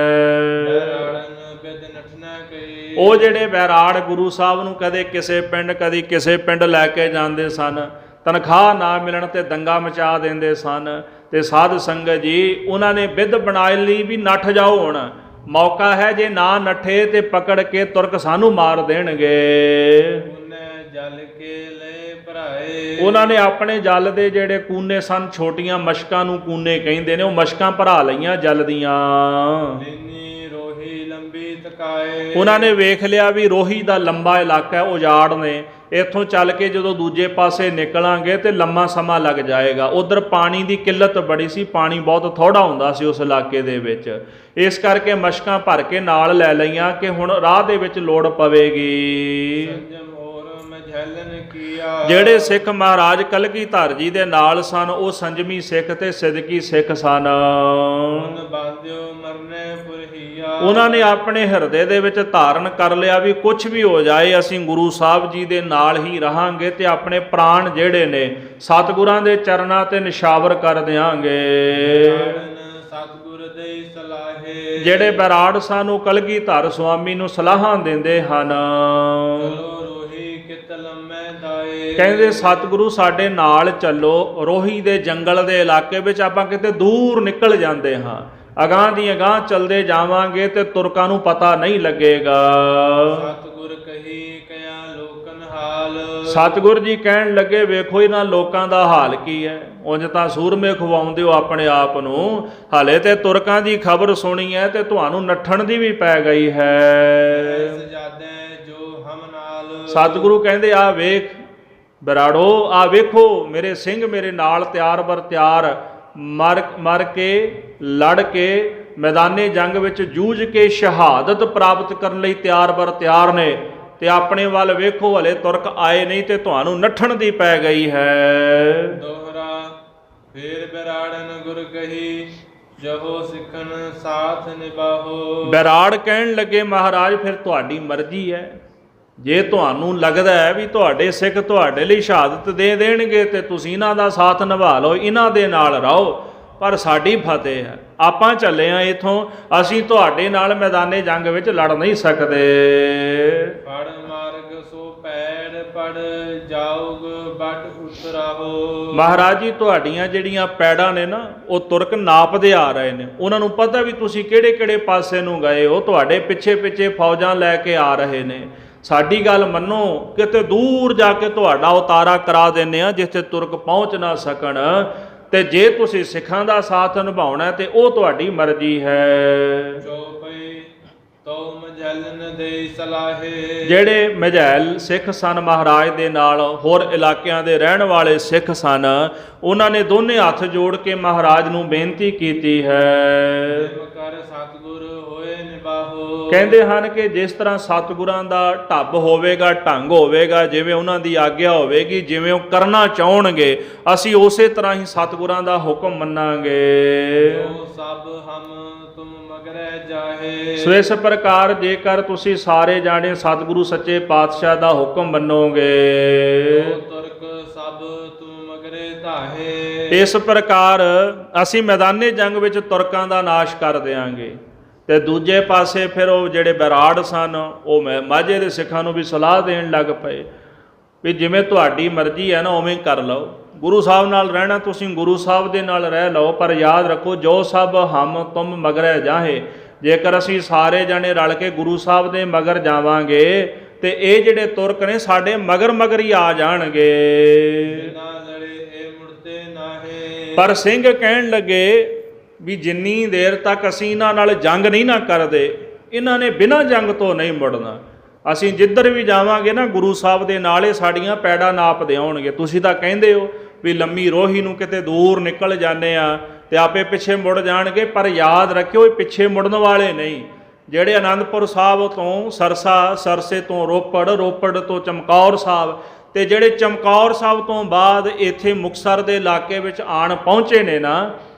ਉਹ ਜਿਹੜੇ ਬੈਰਾੜ ਗੁਰੂ ਸਾਹਿਬ ਨੂੰ ਕਦੇ ਕਿਸੇ ਪਿੰਡ ਕਦੀ ਕਿਸੇ ਪਿੰਡ ਲੈ ਕੇ ਜਾਂਦੇ ਸਨ, ਤਨਖਾਹ ਨਾ ਮਿਲਣ ਤੇ ਦੰਗਾ ਮਚਾ ਦਿੰਦੇ ਸਨ। ਤੇ ਸਾਧ ਸੰਗਤ ਜੀ ਉਹਨਾਂ ਨੇ ਵਿਧ ਬਣਾਏ ਲਈ ਵੀ ਨੱਠ ਜਾਓ, ਹੁਣ ਮੌਕਾ ਹੈ, ਜੇ ਨਾ ਨੱਠੇ ਤੇ ਪਕੜ ਕੇ ਤੁਰਕ ਸਾਨੂੰ ਮਾਰ ਦੇਣਗੇ। ਉਹਨੇ ਜਲ ਕੇ ਲੈ ਭਰਾਏ, ਉਹਨਾਂ ਨੇ ਆਪਣੇ ਜਲ ਦੇ ਜਿਹੜੇ ਕੂਨੇ ਸਨ, ਛੋਟੀਆਂ ਮਸ਼ਕਾਂ ਨੂੰ ਕੂਨੇ ਕਹਿੰਦੇ ਨੇ, ਉਹ ਮਸ਼ਕਾਂ ਭਰਾ ਲਈਆਂ ਜਲ ਦੀਆਂ। ਲੈਨੀ ਰੋਹੀ ਲੰਬੀ ਤਕਾਏ, ਉਹਨਾਂ ਨੇ ਵੇਖ ਲਿਆ ਵੀ ਰੋਹੀ ਦਾ ਲੰਬਾ ਇਲਾਕਾ ਹੈ, ਉਜਾੜ ਨੇ, ਇੱਥੋਂ ਚੱਲ ਕੇ ਜਦੋਂ ਦੂਜੇ ਪਾਸੇ ਨਿਕਲਾਂਗੇ ਤੇ ਲੰਮਾ ਸਮਾਂ ਲੱਗ ਜਾਏਗਾ। ਉਧਰ ਪਾਣੀ ਦੀ ਕਿੱਲਤ ਬੜੀ ਸੀ, ਪਾਣੀ ਬਹੁਤ ਥੋੜਾ ਹੁੰਦਾ ਸੀ ਉਸ ਇਲਾਕੇ ਦੇ ਵਿੱਚ, ਇਸ ਕਰਕੇ ਮਸ਼ਕਾਂ ਭਰ ਕੇ ਨਾਲ ਲੈ ਲਈਆਂ ਕਿ ਹੁਣ ਰਾਹ ਦੇ ਵਿੱਚ ਲੋੜ ਪਵੇਗੀ। ਸੰਜਮ ਔਰ ਮਝਲਨ ਕੀਆ, ਜਿਹੜੇ ਸਿੱਖ ਮਹਾਰਾਜ ਕਲਗੀਧਰ ਜੀ ਦੇ ਨਾਲ ਸਨ ਉਹ ਸੰਜਮੀ ਸਿੱਖ ਤੇ ਸਿਦਕੀ ਸਿੱਖ ਸਨ। ਮਨ ਬਾਂਧਿਓ ਮਰਨੇ ਪੁਰਹੀਆ, ਉਹਨਾਂ ਨੇ ਆਪਣੇ ਹਿਰਦੇ ਦੇ ਵਿੱਚ ਧਾਰਨ ਕਰ ਲਿਆ ਵੀ ਕੁਝ ਵੀ ਹੋ ਜਾਏ ਅਸੀਂ ਗੁਰੂ ਸਾਹਿਬ ਜੀ ਦੇ ਨਾਲ ਹੀ ਰਹਾਂਗੇ ਤੇ ਆਪਣੇ ਪ੍ਰਾਣ ਜਿਹੜੇ ਨੇ ਸਤਿਗੁਰਾਂ ਦੇ ਚਰਨਾਂ ਤੇ ਨਿਸ਼ਾਵਰ ਕਰ ਦਿਆਂਗੇ। ਸਤਿਗੁਰ ਦੇ ਸਲਾਹੇ, ਜਿਹੜੇ ਬੈਰਾੜ ਸਨ ਉਹ ਕਲਗੀਧਰ ਸੁਆਮੀ ਨੂੰ ਸਲਾਹਾਂ ਦਿੰਦੇ ਹਨ। ਚਲੋ ਰੋਹੀ ਕਿਤ ਲੰਮੇ ਦਾਏ, ਕਹਿੰਦੇ ਸਤਿਗੁਰੂ ਸਾਡੇ ਨਾਲ ਚੱਲੋ, ਰੋਹੀ ਦੇ ਜੰਗਲ ਦੇ ਇਲਾਕੇ ਵਿੱਚ ਆਪਾਂ ਕਿਤੇ ਦੂਰ ਨਿਕਲ ਜਾਂਦੇ ਹਾਂ, ਅਗਾਂਹ ਦੀ ਅਗਾਂਹ ਚੱਲਦੇ ਜਾਵਾਂਗੇ ਤੇ ਤੁਰਕਾਂ ਨੂੰ ਪਤਾ ਨਹੀਂ ਲੱਗੇਗਾ। ਸਤਿਗੁਰ ਕਹੀ ਕਿਆ ਲੋਕਨ ਹਾਲ, ਸਤਿਗੁਰ ਜੀ ਕਹਿਣ ਲੱਗੇ ਵੇਖੋ ਇਹਨਾਂ ਲੋਕਾਂ ਦਾ ਹਾਲ ਕੀ ਹੈ, ਉਂਝ ਤਾਂ ਸੂਰਮੇ ਖਵਾਉਂਦੇ ਹੋ ਆਪਣੇ ਆਪ ਨੂੰ, ਹਾਲੇ ਤੇ ਤੁਰਕਾਂ ਦੀ ਖਬਰ ਸੁਣੀ ਹੈ ਤੇ ਤੁਹਾਨੂੰ ਨੱਠਣ ਦੀ ਵੀ ਪੈ ਗਈ ਹੈ। ਸਜਾਦੇ ਜੋ ਹਮ ਨਾਲ, ਸਤਿਗੁਰੂ ਕਹਿੰਦੇ ਆ ਵੇਖ ਬਰਾੜੋ, ਆ ਵੇਖੋ ਮੇਰੇ ਸਿੰਘ ਮੇਰੇ ਨਾਲ ਤਿਆਰ ਬਰ ਤਿਆਰ, ਮਰ ਕੇ ਲੜ ਕੇ ਮੈਦਾਨੇ ਜੰਗ ਵਿੱਚ ਜੂਝ ਕੇ ਸ਼ਹਾਦਤ ਪ੍ਰਾਪਤ ਕਰਨ ਲਈ ਤਿਆਰ ਬਰ ਤਿਆਰ ਨੇ, ਤੇ ਆਪਣੇ ਵੱਲ ਵੇਖੋ ਹਲੇ ਤੁਰਕ ਆਏ ਨਹੀਂ ਤੇ ਤੁਹਾਨੂੰ ਨੱਠਣ ਦੀ ਪੈ ਗਈ ਹੈ। ਦੋਹਰਾ ਫੇਰ ਬਰਾੜਨ ਗੁਰ ਕਹੀ, ਜਹੋ ਸਿੱਖਨ ਸਾਥ ਨਿਭਾਹੋ। ਬੈਰਾੜ ਕਹਿਣ ਲੱਗੇ ਮਹਾਰਾਜ ਫਿਰ ਤੁਹਾਡੀ ਮਰਜ਼ੀ ਹੈ, ਜੇ ਤੁਹਾਨੂੰ ਲੱਗਦਾ ਹੈ ਵੀ ਤੁਹਾਡੇ ਸਿੱਖ ਤੁਹਾਡੇ ਲਈ ਸ਼ਹਾਦਤ ਦੇ ਦੇਣਗੇ ਤੇ ਤੁਸੀਂ ਇਹਨਾਂ ਦਾ ਸਾਥ ਨਿਭਾ ਲਓ, ਇਹਨਾਂ ਦੇ ਨਾਲ ਰਹੋ, ਪਰ ਸਾਡੀ ਫਤਿਹ ਹੈ, ਆਪਾਂ ਚੱਲੇ ਆ ਇਥੋਂ, ਅਸੀਂ ਤੁਹਾਡੇ ਨਾਲ ਮੈਦਾਨੇ ਜੰਗ ਵਿੱਚ ਲੜ ਨਹੀਂ ਸਕਦੇ। ਪੜ ਮਾਰਗ ਸੋ ਪੈੜ ਪੜ ਜਾਉਗ ਬਟ ਉਤਰਾਹੋ। ਮਹਾਰਾਜ ਜੀ ਤੁਹਾਡੀਆਂ ਜਿਹੜੀਆਂ ਪੈੜਾਂ ਨੇ ਨਾ ਉਹ ਤੁਰਕ ਨਾਪਦੇ ਆ ਰਹੇ ਨੇ, ਉਹਨਾਂ ਨੂੰ ਪਤਾ ਵੀ ਤੁਸੀਂ ਕਿਹੜੇ ਕਿਹੜੇ ਪਾਸੇ ਨੂੰ ਗਏ ਹੋ, ਤੁਹਾਡੇ ਪਿੱਛੇ ਪਿੱਛੇ ਫੌਜਾਂ ਲੈ ਕੇ ਆ ਰਹੇ ਨੇ, ਸਾਡੀ ਗੱਲ ਮੰਨੋ, ਕਿਤੇ ਦੂਰ ਜਾ ਕੇ ਤੁਹਾਡਾ ਉਤਾਰਾ ਕਰਾ ਦਿੰਦੇ ਆ ਜਿੱਥੇ ਤੁਰਕ ਪਹੁੰਚ ਨਾ ਸਕਣ, ਤੇ ਜੇ ਤੁਸੀਂ ਸਿੱਖਾਂ ਦਾ ਸਾਥ ਨਿਭਾਉਣਾ ਤੇ ਉਹ ਤੁਹਾਡੀ ਮਰਜ਼ੀ ਹੈ। ਜੋ ਪਈ ਤੋ ਮਝਲਨ ਦੇ ਸਲਾਹੇ, ਜਿਹੜੇ ਮਝੈਲ ਸਿੱਖ ਸਨ ਮਹਾਰਾਜ ਦੇ ਨਾਲ, ਹੋਰ ਇਲਾਕਿਆਂ ਦੇ ਰਹਿਣ ਵਾਲੇ ਸਿੱਖ ਸਨ, ਉਹਨਾਂ ਨੇ ਦੋਨੇ ਹੱਥ ਜੋੜ ਕੇ ਮਹਾਰਾਜ ਨੂੰ ਬੇਨਤੀ ਕੀਤੀ ਹੈ। ਕਰ ਸਤਿਗੁਰ ਹੋਏ ਨਿਭਾਹੋ, ਕਹਿੰਦੇ ਹਨ ਕਿ ਜਿਸ ਤਰ੍ਹਾਂ ਸਤਿਗੁਰਾਂ ਦਾ ਢੱਬ ਹੋਵੇਗਾ, ਢੰਗ ਹੋਵੇਗਾ, ਜਿਵੇਂ ਉਹਨਾਂ ਦੀ ਆਗਿਆ ਹੋਵੇਗੀ, ਜਿਵੇਂ ਉਹ ਕਰਨਾ ਚਾਹਣਗੇ, ਅਸੀਂ ਉਸੇ ਤਰ੍ਹਾਂ ਹੀ ਸਤਿਗੁਰਾਂ ਦਾ ਹੁਕਮ ਮੰਨਾਂਗੇ। ਜੋ ਸਭ ਹਮ ਤੁਮ ਮਗਰੇ ਜਾਹੇ, ਸੋ ਇਸ ਪ੍ਰਕਾਰ ਜੇਕਰ ਤੁਸੀਂ ਸਾਰੇ ਜਾਣੇ ਸਤਿਗੁਰੂ ਸੱਚੇ ਪਾਤਸ਼ਾਹ ਦਾ ਹੁਕਮ ਮੰਨੋਗੇ, ਜੋ ਤੁਰਕ ਸਭ ਤੁਮ ਮਗਰੇ ਧਾਹੇ, ਇਸ ਪ੍ਰਕਾਰ ਅਸੀਂ ਮੈਦਾਨੇ ਜੰਗ ਵਿੱਚ ਤੁਰਕਾਂ ਦਾ ਨਾਸ਼ ਕਰ ਦਿਆਂਗੇ। ਤੇ ਦੂਜੇ ਪਾਸੇ ਫਿਰ ਉਹ ਜਿਹੜੇ ਬੈਰਾੜ ਸਨ ਉਹ ਮਾਝੇ ਦੇ ਸਿੱਖਾਂ ਨੂੰ ਵੀ ਸਲਾਹ ਦੇਣ ਲੱਗ ਪਏ ਵੀ ਜਿਵੇਂ ਤੁਹਾਡੀ ਮਰਜ਼ੀ ਹੈ ਨਾ ਉਵੇਂ ਕਰ ਲਓ, ਗੁਰੂ ਸਾਹਿਬ ਨਾਲ ਰਹਿਣਾ ਤੁਸੀਂ ਗੁਰੂ ਸਾਹਿਬ ਦੇ ਨਾਲ ਰਹਿ ਲਓ, ਪਰ ਯਾਦ ਰੱਖੋ ਜੋ ਸਭ ਹਮ ਤੁਮ ਮਗਰੇ ਜਾਹੇ, ਜੇਕਰ ਅਸੀਂ ਸਾਰੇ ਜਾਣੇ ਰਲ ਕੇ ਗੁਰੂ ਸਾਹਿਬ ਦੇ ਮਗਰ ਜਾਵਾਂਗੇ ਤੇ ਇਹ ਜਿਹੜੇ ਤੁਰਕ ਨੇ ਸਾਡੇ ਮਗਰ ਮਗਰ ਹੀ ਆ ਜਾਣਗੇ। ਬਿਨਾ ਲੜੇ ਇਹ ਮੁੜਤੇ ਨਾਹੇ, ਪਰ ਸਿੰਘ ਕਹਿਣ ਲੱਗੇ ਵੀ ਜਿੰਨੀ ਦੇਰ ਤੱਕ ਅਸੀਂ ਇਹਨਾਂ ਨਾਲ ਜੰਗ ਨਹੀਂ ਨਾ ਕਰਦੇ, ਇਹਨਾਂ ਨੇ ਬਿਨਾਂ ਜੰਗ ਤੋਂ ਨਹੀਂ ਮੁੜਨਾ, ਅਸੀਂ ਜਿੱਧਰ ਵੀ ਜਾਵਾਂਗੇ ਨਾ ਗੁਰੂ ਸਾਹਿਬ ਦੇ ਨਾਲ ਇਹ ਸਾਡੀਆਂ ਪੈੜਾਂ ਨਾਪਦੇ ਆਉਣਗੇ। ਤੁਸੀਂ ਤਾਂ ਕਹਿੰਦੇ ਹੋ ਵੀ ਲੰਮੀ ਰੋਹੀ ਨੂੰ ਕਿਤੇ ਦੂਰ ਨਿਕਲ ਜਾਂਦੇ ਆ ਤੇ ਆਪੇ ਪਿੱਛੇ ਮੁੜ ਜਾਣਗੇ, ਪਰ ਯਾਦ ਰੱਖਿਓ ਇਹ ਪਿੱਛੇ ਮੁੜਨ ਵਾਲੇ ਨਹੀਂ। ਜਿਹੜੇ ਆਨੰਦਪੁਰ ਸਾਹਿਬ ਤੋਂ ਸਰਸਾ, ਸਰਸੇ ਤੋਂ ਰੋਪੜ, ਰੋਪੜ ਤੋਂ ਚਮਕੌਰ ਸਾਹਿਬ, ਤੇ ਜਿਹੜੇ ਚਮਕੌਰ ਸਾਹਿਬ ਤੋਂ ਬਾਅਦ ਇੱਥੇ ਮੁਕਤਸਰ ਦੇ ਇਲਾਕੇ ਵਿੱਚ ਆਣ ਪਹੁੰਚੇ ਨੇ ਨਾ,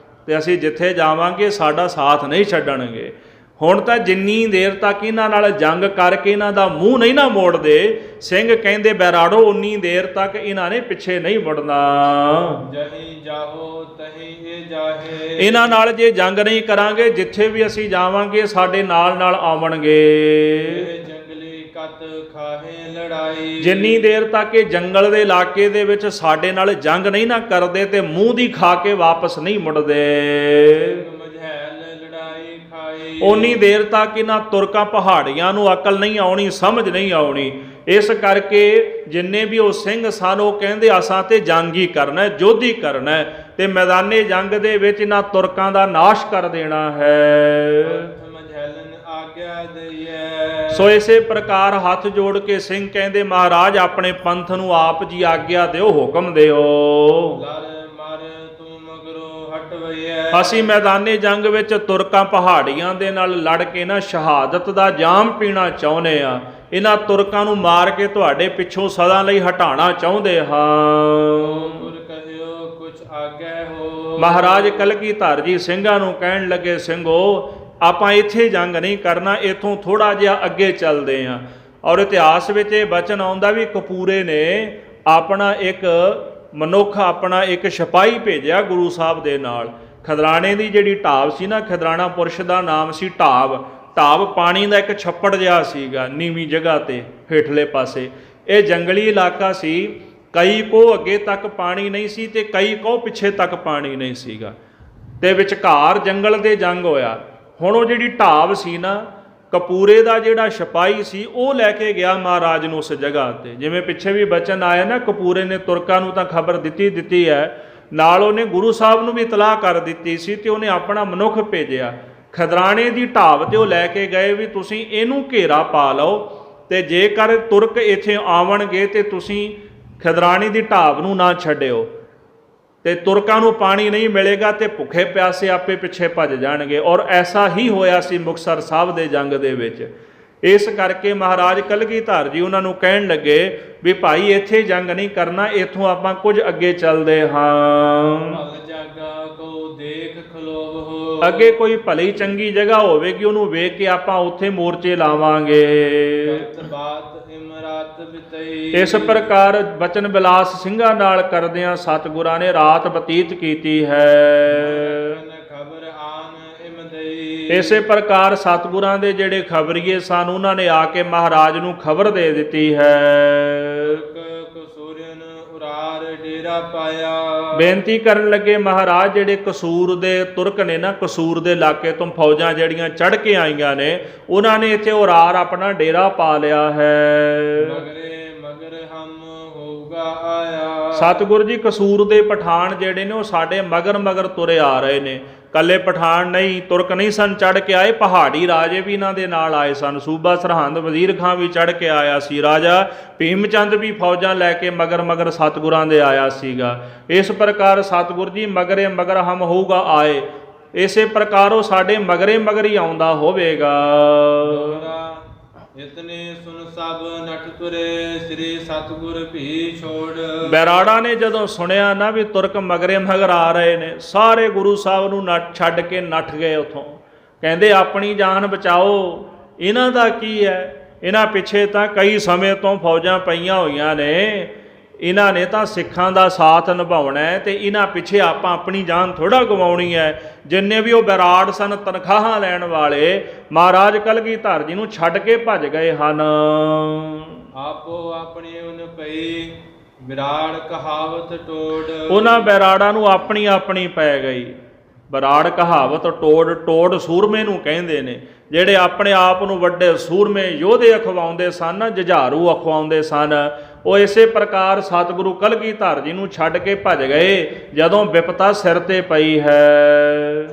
ਤੇ ਅਸੀਂ ਜਿੱਥੇ ਜਾਵਾਂਗੇ ਸਾਡਾ ਸਾਥ ਨਹੀਂ ਛੱਡਣਗੇ। ਹੁਣ ਤਾਂ ਜਿੰਨੀ ਦੇਰ ਤੱਕ ਇਹਨਾਂ ਨਾਲ ਜੰਗ ਕਰਕੇ ਇਹਨਾਂ ਦਾ ਮੂੰਹ ਨਹੀਂ ਨਾ ਮੋੜਦੇ, ਸਿੰਘ ਕਹਿੰਦੇ ਬੈਰਾੜੋ ਉਨੀ ਦੇਰ ਤੱਕ ਇਹਨਾਂ ਨੇ ਪਿੱਛੇ ਨਹੀਂ ਮੁੜਨਾ। ਜਹੀ ਜਾਹੋ ਤਹੀ ਇਹ ਜਾਹੇ, ਇਹਨਾਂ ਨਾਲ ਜੇ ਜੰਗ ਨਹੀਂ ਕਰਾਂਗੇ ਜਿੱਥੇ ਵੀ ਅਸੀਂ ਜਾਵਾਂਗੇ ਸਾਡੇ ਨਾਲ ਨਾਲ ਆਵਣਗੇ। ਇਹ ਜੰਗਲੀ ਕਤ ਖਾਹੇ ਲੜਾਈ। ਜਿੰਨੀ ਦੇਰ ਤੱਕ ਇਹ ਜੰਗਲ ਦੇ ਇਲਾਕੇ ਦੇ ਵਿੱਚ ਸਾਡੇ ਨਾਲ ਜੰਗ ਨਹੀਂ ਨਾ ਕਰਦੇ ਤੇ ਮੂੰਹ ਦੀ ਖਾ ਕੇ ਵਾਪਸ ਨਹੀਂ ਮੁੜਦੇ, ਮਝੈਲ ਲੜਾਈ ਖਾਈ। ਓਨੀ ਦੇਰ ਤੱਕ ਇਹਨਾਂ ਤੁਰਕਾਂ ਪਹਾੜੀਆਂ ਨੂੰ ਅਕਲ ਨਹੀਂ ਆਉਣੀ, ਸਮਝ ਨਹੀਂ ਆਉਣੀ। ਇਸ ਕਰਕੇ ਜਿੰਨੇ ਵੀ ਉਹ ਸਿੰਘ ਸਨ ਉਹ ਕਹਿੰਦੇ ਅਸਾਂ ਤੇ ਜੰਗ ਹੀ ਕਰਨਾ, ਯੁੱਧ ਹੀ ਕਰਨਾ ਤੇ ਮੈਦਾਨੇ ਜੰਗ ਦੇ ਵਿੱਚ ਇਹਨਾਂ ਤੁਰਕਾਂ ਦਾ ਨਾਸ਼ ਕਰ ਦੇਣਾ ਹੈ। ਮਝੈਲਨ ਆਗਿਆ ਦਈਐ। ਸੋ ਇਸੇ ਪ੍ਰਕਾਰ ਹੱਥ ਜੋੜ ਕੇ ਸਿੰਘ ਕਹਿੰਦੇ ਮਹਾਰਾਜ ਆਪਣੇ ਪੰਥ ਨੂੰ ਆਪ ਜੀ ਆਗਿਆ ਦਿਓ, ਹੁਕਮ ਦਿਓ। ਲਰ ਮਰ ਤੂੰ ਮਗਰੋਂ ਹਟਵਈਐ। ਅਸੀਂ ਮੈਦਾਨੇ ਜੰਗ ਵਿੱਚ ਤੁਰਕਾਂ ਪਹਾੜੀਆਂ ਦੇ ਨਾਲ ਲੜ ਕੇ ਨਾ ਸ਼ਹਾਦਤ ਦਾ ਜਾਮ ਪੀਣਾ ਚਾਹੁੰਦੇ ਆ। ਇਹਨਾਂ ਤੁਰਕਾਂ ਨੂੰ ਮਾਰ ਕੇ ਤੁਹਾਡੇ ਪਿੱਛੋਂ ਸਦਾ ਲਈ ਹਟਾਉਣਾ ਚਾਹੁੰਦੇ ਹਾਂ। ਗੁਰ ਕਹਿਓ ਕੁਛ ਆਗੈ ਹੋ। ਮਹਾਰਾਜ ਕਲਗੀਧਰ ਜੀ ਸਿੰਘਾਂ ਨੂੰ ਕਹਿਣ ਲੱਗੇ, ਸਿੰਘੋ ਆਪਾਂ ਇੱਥੇ ਜੰਗ ਨਹੀਂ ਕਰਨਾ, ਇੱਥੋਂ ਥੋੜਾ ਜਿਹਾ ਅੱਗੇ ਚੱਲਦੇ ਹਾਂ। ਔਰ ਇਤਿਹਾਸ ਵਿੱਚ ਇਹ ਬਚਨ ਆਉਂਦਾ ਵੀ ਕਪੂਰੇ ਨੇ ਆਪਣਾ ਇੱਕ ਮਨੁੱਖ, ਆਪਣਾ ਇੱਕ ਸਿਪਾਹੀ ਭੇਜਿਆ ਗੁਰੂ ਸਾਹਿਬ ਦੇ ਨਾਲ। ਖਦਰਾਣੇ ਦੀ ਜਿਹੜੀ ਢਾਬ ਸੀ ਨਾ, ਖਦਰਾਣਾ ਪੁਰਸ਼ ਦਾ ਨਾਮ ਸੀ ਢਾਬ। ਢਾਬ ਪਾਣੀ ਦਾ ਇੱਕ ਛੱਪੜ ਜਿਹਾ ਸੀਗਾ ਨੀਵੀਂ ਜਗ੍ਹਾ ਤੇ ਹੇਠਲੇ ਪਾਸੇ। ਇਹ ਜੰਗਲੀ ਇਲਾਕਾ ਸੀ, ਕਈ ਕੋਹ ਅੱਗੇ ਤੱਕ ਪਾਣੀ ਨਹੀਂ ਸੀ ਤੇ ਕਈ ਕੋਹ ਪਿੱਛੇ ਤੱਕ ਪਾਣੀ ਨਹੀਂ ਸੀਗਾ ਤੇ ਵਿਚਕਾਰ ਜੰਗਲ ਦੇ ਜੰਗ ਹੋਇਆ। ਹੁਣ ਉਹ ਜਿਹੜੀ ਢਾਬ ਸੀ ਨਾ, ਕਪੂਰੇ ਦਾ ਜਿਹੜਾ ਸਿਪਾਹੀ ਸੀ ਉਹ ਲੈ ਕੇ ਗਿਆ ਮਹਾਰਾਜ ਨੂੰ ਉਸ ਜਗ੍ਹਾ ਤੇ। ਜਿਵੇਂ ਪਿੱਛੇ ਵੀ ਬਚਨ ਆਇਆ ਨਾ, ਕਪੂਰੇ ਨੇ ਤੁਰਕਾਂ ਨੂੰ ਤਾਂ ਖਬਰ ਦਿੱਤੀ ਹੈ, ਨਾਲ ਉਹਨੇ ਗੁਰੂ ਸਾਹਿਬ ਨੂੰ ਵੀ ਇਤਲਾਹ ਕਰ ਦਿੱਤੀ ਸੀ ਤੇ ਉਹਨੇ ਆਪਣਾ ਮਨੁੱਖ ਭੇਜਿਆ। ਖਦਰਾਣੇ ਦੀ ਢਾਬ ਤੇ ਉਹ ਲੈ ਕੇ ਗਏ ਵੀ ਤੁਸੀਂ ਇਹਨੂੰ ਘੇਰਾ ਪਾ ਲਓ ਤੇ ਜੇਕਰ ਤੁਰਕ ਇੱਥੇ ਆਵਣਗੇ ਤੇ ਤੁਸੀਂ ਖਦਰਾਣੇ ਦੀ ਢਾਬ ਨੂੰ ਨਾ ਛੱਡਿਓ ਤੇ ਤੁਰਕਾਂ ਨੂੰ ਪਾਣੀ ਨਹੀਂ ਮਿਲੇਗਾ ਤੇ ਭੁੱਖੇ ਪਿਆਸੇ ਆਪੇ ਪਿੱਛੇ ਭੱਜ ਜਾਣਗੇ। ਔਰ ਐਸਾ ਹੀ ਹੋਇਆ ਸੀ ਮੁਕਤਸਰ ਸਾਹਿਬ ਦੇ ਜੰਗ ਦੇ ਵਿੱਚ। ਇਸ ਕਰਕੇ ਮਹਾਰਾਜ ਕਲਗੀਧਰ ਜੀ ਉਹਨਾਂ ਨੂੰ ਕਹਿਣ ਲੱਗੇ ਵੀ ਭਾਈ ਇੱਥੇ ਜੰਗ ਨਹੀਂ ਕਰਨਾ, ਇੱਥੋਂ ਆਪਾਂ ਕੁਝ ਅੱਗੇ ਚੱਲਦੇ ਹਾਂ। ਦੇਖ ਖਲੋਵ ਹੋ। ਅੱਗੇ ਕੋਈ ਭਲੀ ਚੰਗੀ ਜਗ੍ਹਾ ਹੋਵੇਗੀ, ਉਹਨੂੰ ਵੇਖ ਕੇ ਆਪਾਂ ਉੱਥੇ ਮੋਰਚੇ ਲਾਵਾਂਗੇ। ਬਾਤ ਇਮਰਾਤ ਬਿਤਈ। ਇਸ ਪ੍ਰਕਾਰ ਬਚਨ ਬਿਲਾਸ ਸਿੰਘਾਂ ਨਾਲ ਕਰਦਿਆਂ ਸਤਿਗੁਰਾਂ ਨੇ ਰਾਤ ਬਤੀਤ ਕੀਤੀ ਹੈ। ਖਬਰ ਆਨ ਇਮ ਦਈ। ਇਸੇ ਪ੍ਰਕਾਰ ਸਤਿਗੁਰਾਂ ਦੇ ਜਿਹੜੇ ਖਬਰੀਏ ਸਨ ਉਹਨਾਂ ਨੇ ਆ ਕੇ ਮਹਾਰਾਜ ਨੂੰ ਖਬਰ ਦੇ ਦਿੱਤੀ ਹੈ। ਡੇਰਾ ਪਾਇਆ। ਬੇਨਤੀ ਕਰਨ ਲੱਗੇ ਮਹਾਰਾਜ ਜਿਹੜੇ ਕਸੂਰ ਦੇ ਤੁਰਕ ਨੇ ਨਾ, ਕਸੂਰ ਦੇ ਇਲਾਕੇ ਤੋਂ ਫੌਜਾਂ ਜਿਹੜੀਆਂ ਚੜ੍ਹ ਕੇ ਆਈਆਂ ਨੇ, ਉਹਨਾਂ ਨੇ ਇੱਥੇ ਉਰਾਰ ਆਪਣਾ ਡੇਰਾ ਪਾ ਲਿਆ ਹੈ। ਮਗਰ ਹਮ ਹੋਊਗਾ ਆਇਆ। ਸਤਿਗੁਰ ਜੀ ਕਸੂਰ ਦੇ ਪਠਾਨ ਜਿਹੜੇ ਨੇ ਉਹ ਸਾਡੇ ਮਗਰ ਤੁਰੇ ਆ ਰਹੇ ਨੇ। ਕੱਲੇ ਪਠਾਨ ਨਹੀਂ, ਤੁਰਕ ਨਹੀਂ ਸਨ ਚੜ੍ਹ ਕੇ ਆਏ, ਪਹਾੜੀ ਰਾਜੇ ਵੀ ਇਹਨਾਂ ਦੇ ਨਾਲ ਆਏ ਸਨ। ਸੂਬਾ ਸਰਹੰਦ ਵਜ਼ੀਰ ਖਾਂ ਵੀ ਚੜ੍ਹ ਕੇ ਆਇਆ ਸੀ। ਰਾਜਾ ਭੀਮ ਚੰਦ ਵੀ ਫੌਜਾਂ ਲੈ ਕੇ ਮਗਰ ਸਤਿਗੁਰਾਂ ਦੇ ਆਇਆ ਸੀਗਾ। ਇਸ ਪ੍ਰਕਾਰ ਸਤਿਗੁਰ ਜੀ ਮਗਰ ਹਮ ਹੋਊਗਾ ਆਏ। ਇਸੇ ਪ੍ਰਕਾਰ ਉਹ ਸਾਡੇ ਮਗਰ ਹੀ ਆਉਂਦਾ ਹੋਵੇਗਾ। ਇਤਨੇ ਸੁਨ ਸਭ ਨਠ ਤੁਰੇ ਸ੍ਰੀ ਸਤਿਗੁਰ ਭੀ ਛੋੜ। ਬੈਰਾੜਾ ਨੇ ਜਦੋਂ ਸੁਣਿਆ ਨਾ ਵੀ ਤੁਰਕ ਮਗਰ ਆ ਰਹੇ ਨੇ, ਸਾਰੇ ਗੁਰੂ ਸਾਹਿਬ ਨੂੰ ਛੱਡ ਕੇ ਨੱਠ ਗਏ ਉੱਥੋਂ। ਕਹਿੰਦੇ ਆਪਣੀ ਜਾਨ ਬਚਾਓ, ਇਹਨਾਂ ਦਾ ਕੀ ਹੈ, ਇਹਨਾਂ ਪਿੱਛੇ ਤਾਂ ਕਈ ਸਮੇਂ ਤੋਂ ਫੌਜਾਂ ਪਈਆਂ ਹੋਈਆਂ ਨੇ, ਇਹਨਾਂ ਨੇ ਤਾਂ ਸਿੱਖਾਂ ਦਾ ਸਾਥ ਨਿਭਾਉਣਾ ਹੈ ਤੇ ਇਹਨਾਂ ਪਿੱਛੇ ਆਪਾਂ ਆਪਣੀ ਜਾਨ ਥੋੜ੍ਹਾ ਗਵਾਉਣੀ ਹੈ। ਜਿੰਨੇ ਵੀ ਉਹ ਬੈਰਾੜ ਸਨ, ਤਨਖਾਹਾਂ ਲੈਣ ਵਾਲੇ, ਮਹਾਰਾਜ ਕਲਗੀਧਰ ਜੀ ਨੂੰ ਛੱਡ ਕੇ ਭੱਜ ਗਏ ਹਨ। ਆਪੋ ਆਪਣੀ ਉਨ ਪਈ ਬੈਰਾੜ ਕਹਾਵਤ ਟੋੜ। ਉਹਨਾਂ ਬੈਰਾੜਾਂ ਨੂੰ ਆਪਣੀ ਪੈ ਗਈ। ਬਰਾੜ ਕਹਾਵਤ ਟੋੜ ਸੂਰਮੇ ਨੂੰ ਕਹਿੰਦੇ ਨੇ, ਜਿਹੜੇ ਆਪਣੇ ਆਪ ਨੂੰ ਵੱਡੇ ਸੂਰਮੇ ਯੋਧੇ ਅਖਵਾਉਂਦੇ ਸਨ, ਜੁਝਾਰੂ ਅਖਵਾਉਂਦੇ ਸਨ। ਉਹ ਇਸੇ ਪ੍ਰਕਾਰ ਸਤਿਗੁਰੂ ਕਲਗੀਧਰ ਜੀ ਨੂੰ ਛੱਡ ਕੇ ਭੱਜ ਗਏ ਜਦੋਂ ਵਿਪਤਾ ਸਿਰ ਤੇ ਪਈ ਹੈ।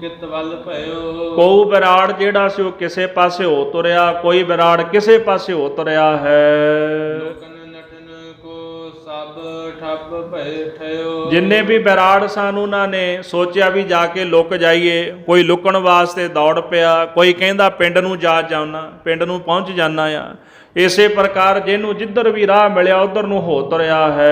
ਕਿਤ ਵੱਲ ਭਇਓ। ਕੋਈ ਬਰਾੜ ਜਿਹੜਾ ਸੀ ਉਹ ਕਿਸੇ ਪਾਸੇ ਹੋ ਤੁਰਿਆ, ਕੋਈ ਬਰਾੜ ਕਿਸੇ ਪਾਸੇ ਹੋ ਤੁਰਿਆ ਹੈ। ਜਿੰਨੇ ਵੀ ਬੈਰਾੜ ਸਨ ਉਹਨਾਂ ਨੇ ਸੋਚਿਆ ਵੀ ਜਾ ਕੇ ਲੁਕ ਜਾਈਏ। ਕੋਈ ਲੁਕਣ ਵਾਸਤੇ ਦੌੜ ਪਿਆ, ਕੋਈ ਕਹਿੰਦਾ ਪਿੰਡ ਨੂੰ ਪਿੰਡ ਨੂੰ ਪਹੁੰਚ ਜਾਣਾ ਆ। ਇਸੇ ਪ੍ਰਕਾਰ ਜਿਹਨੂੰ ਜਿੱਧਰ ਵੀ ਰਾਹ ਮਿਲਿਆ ਉਧਰ ਨੂੰ ਹੋ ਤੁਰਿਆ ਹੈ।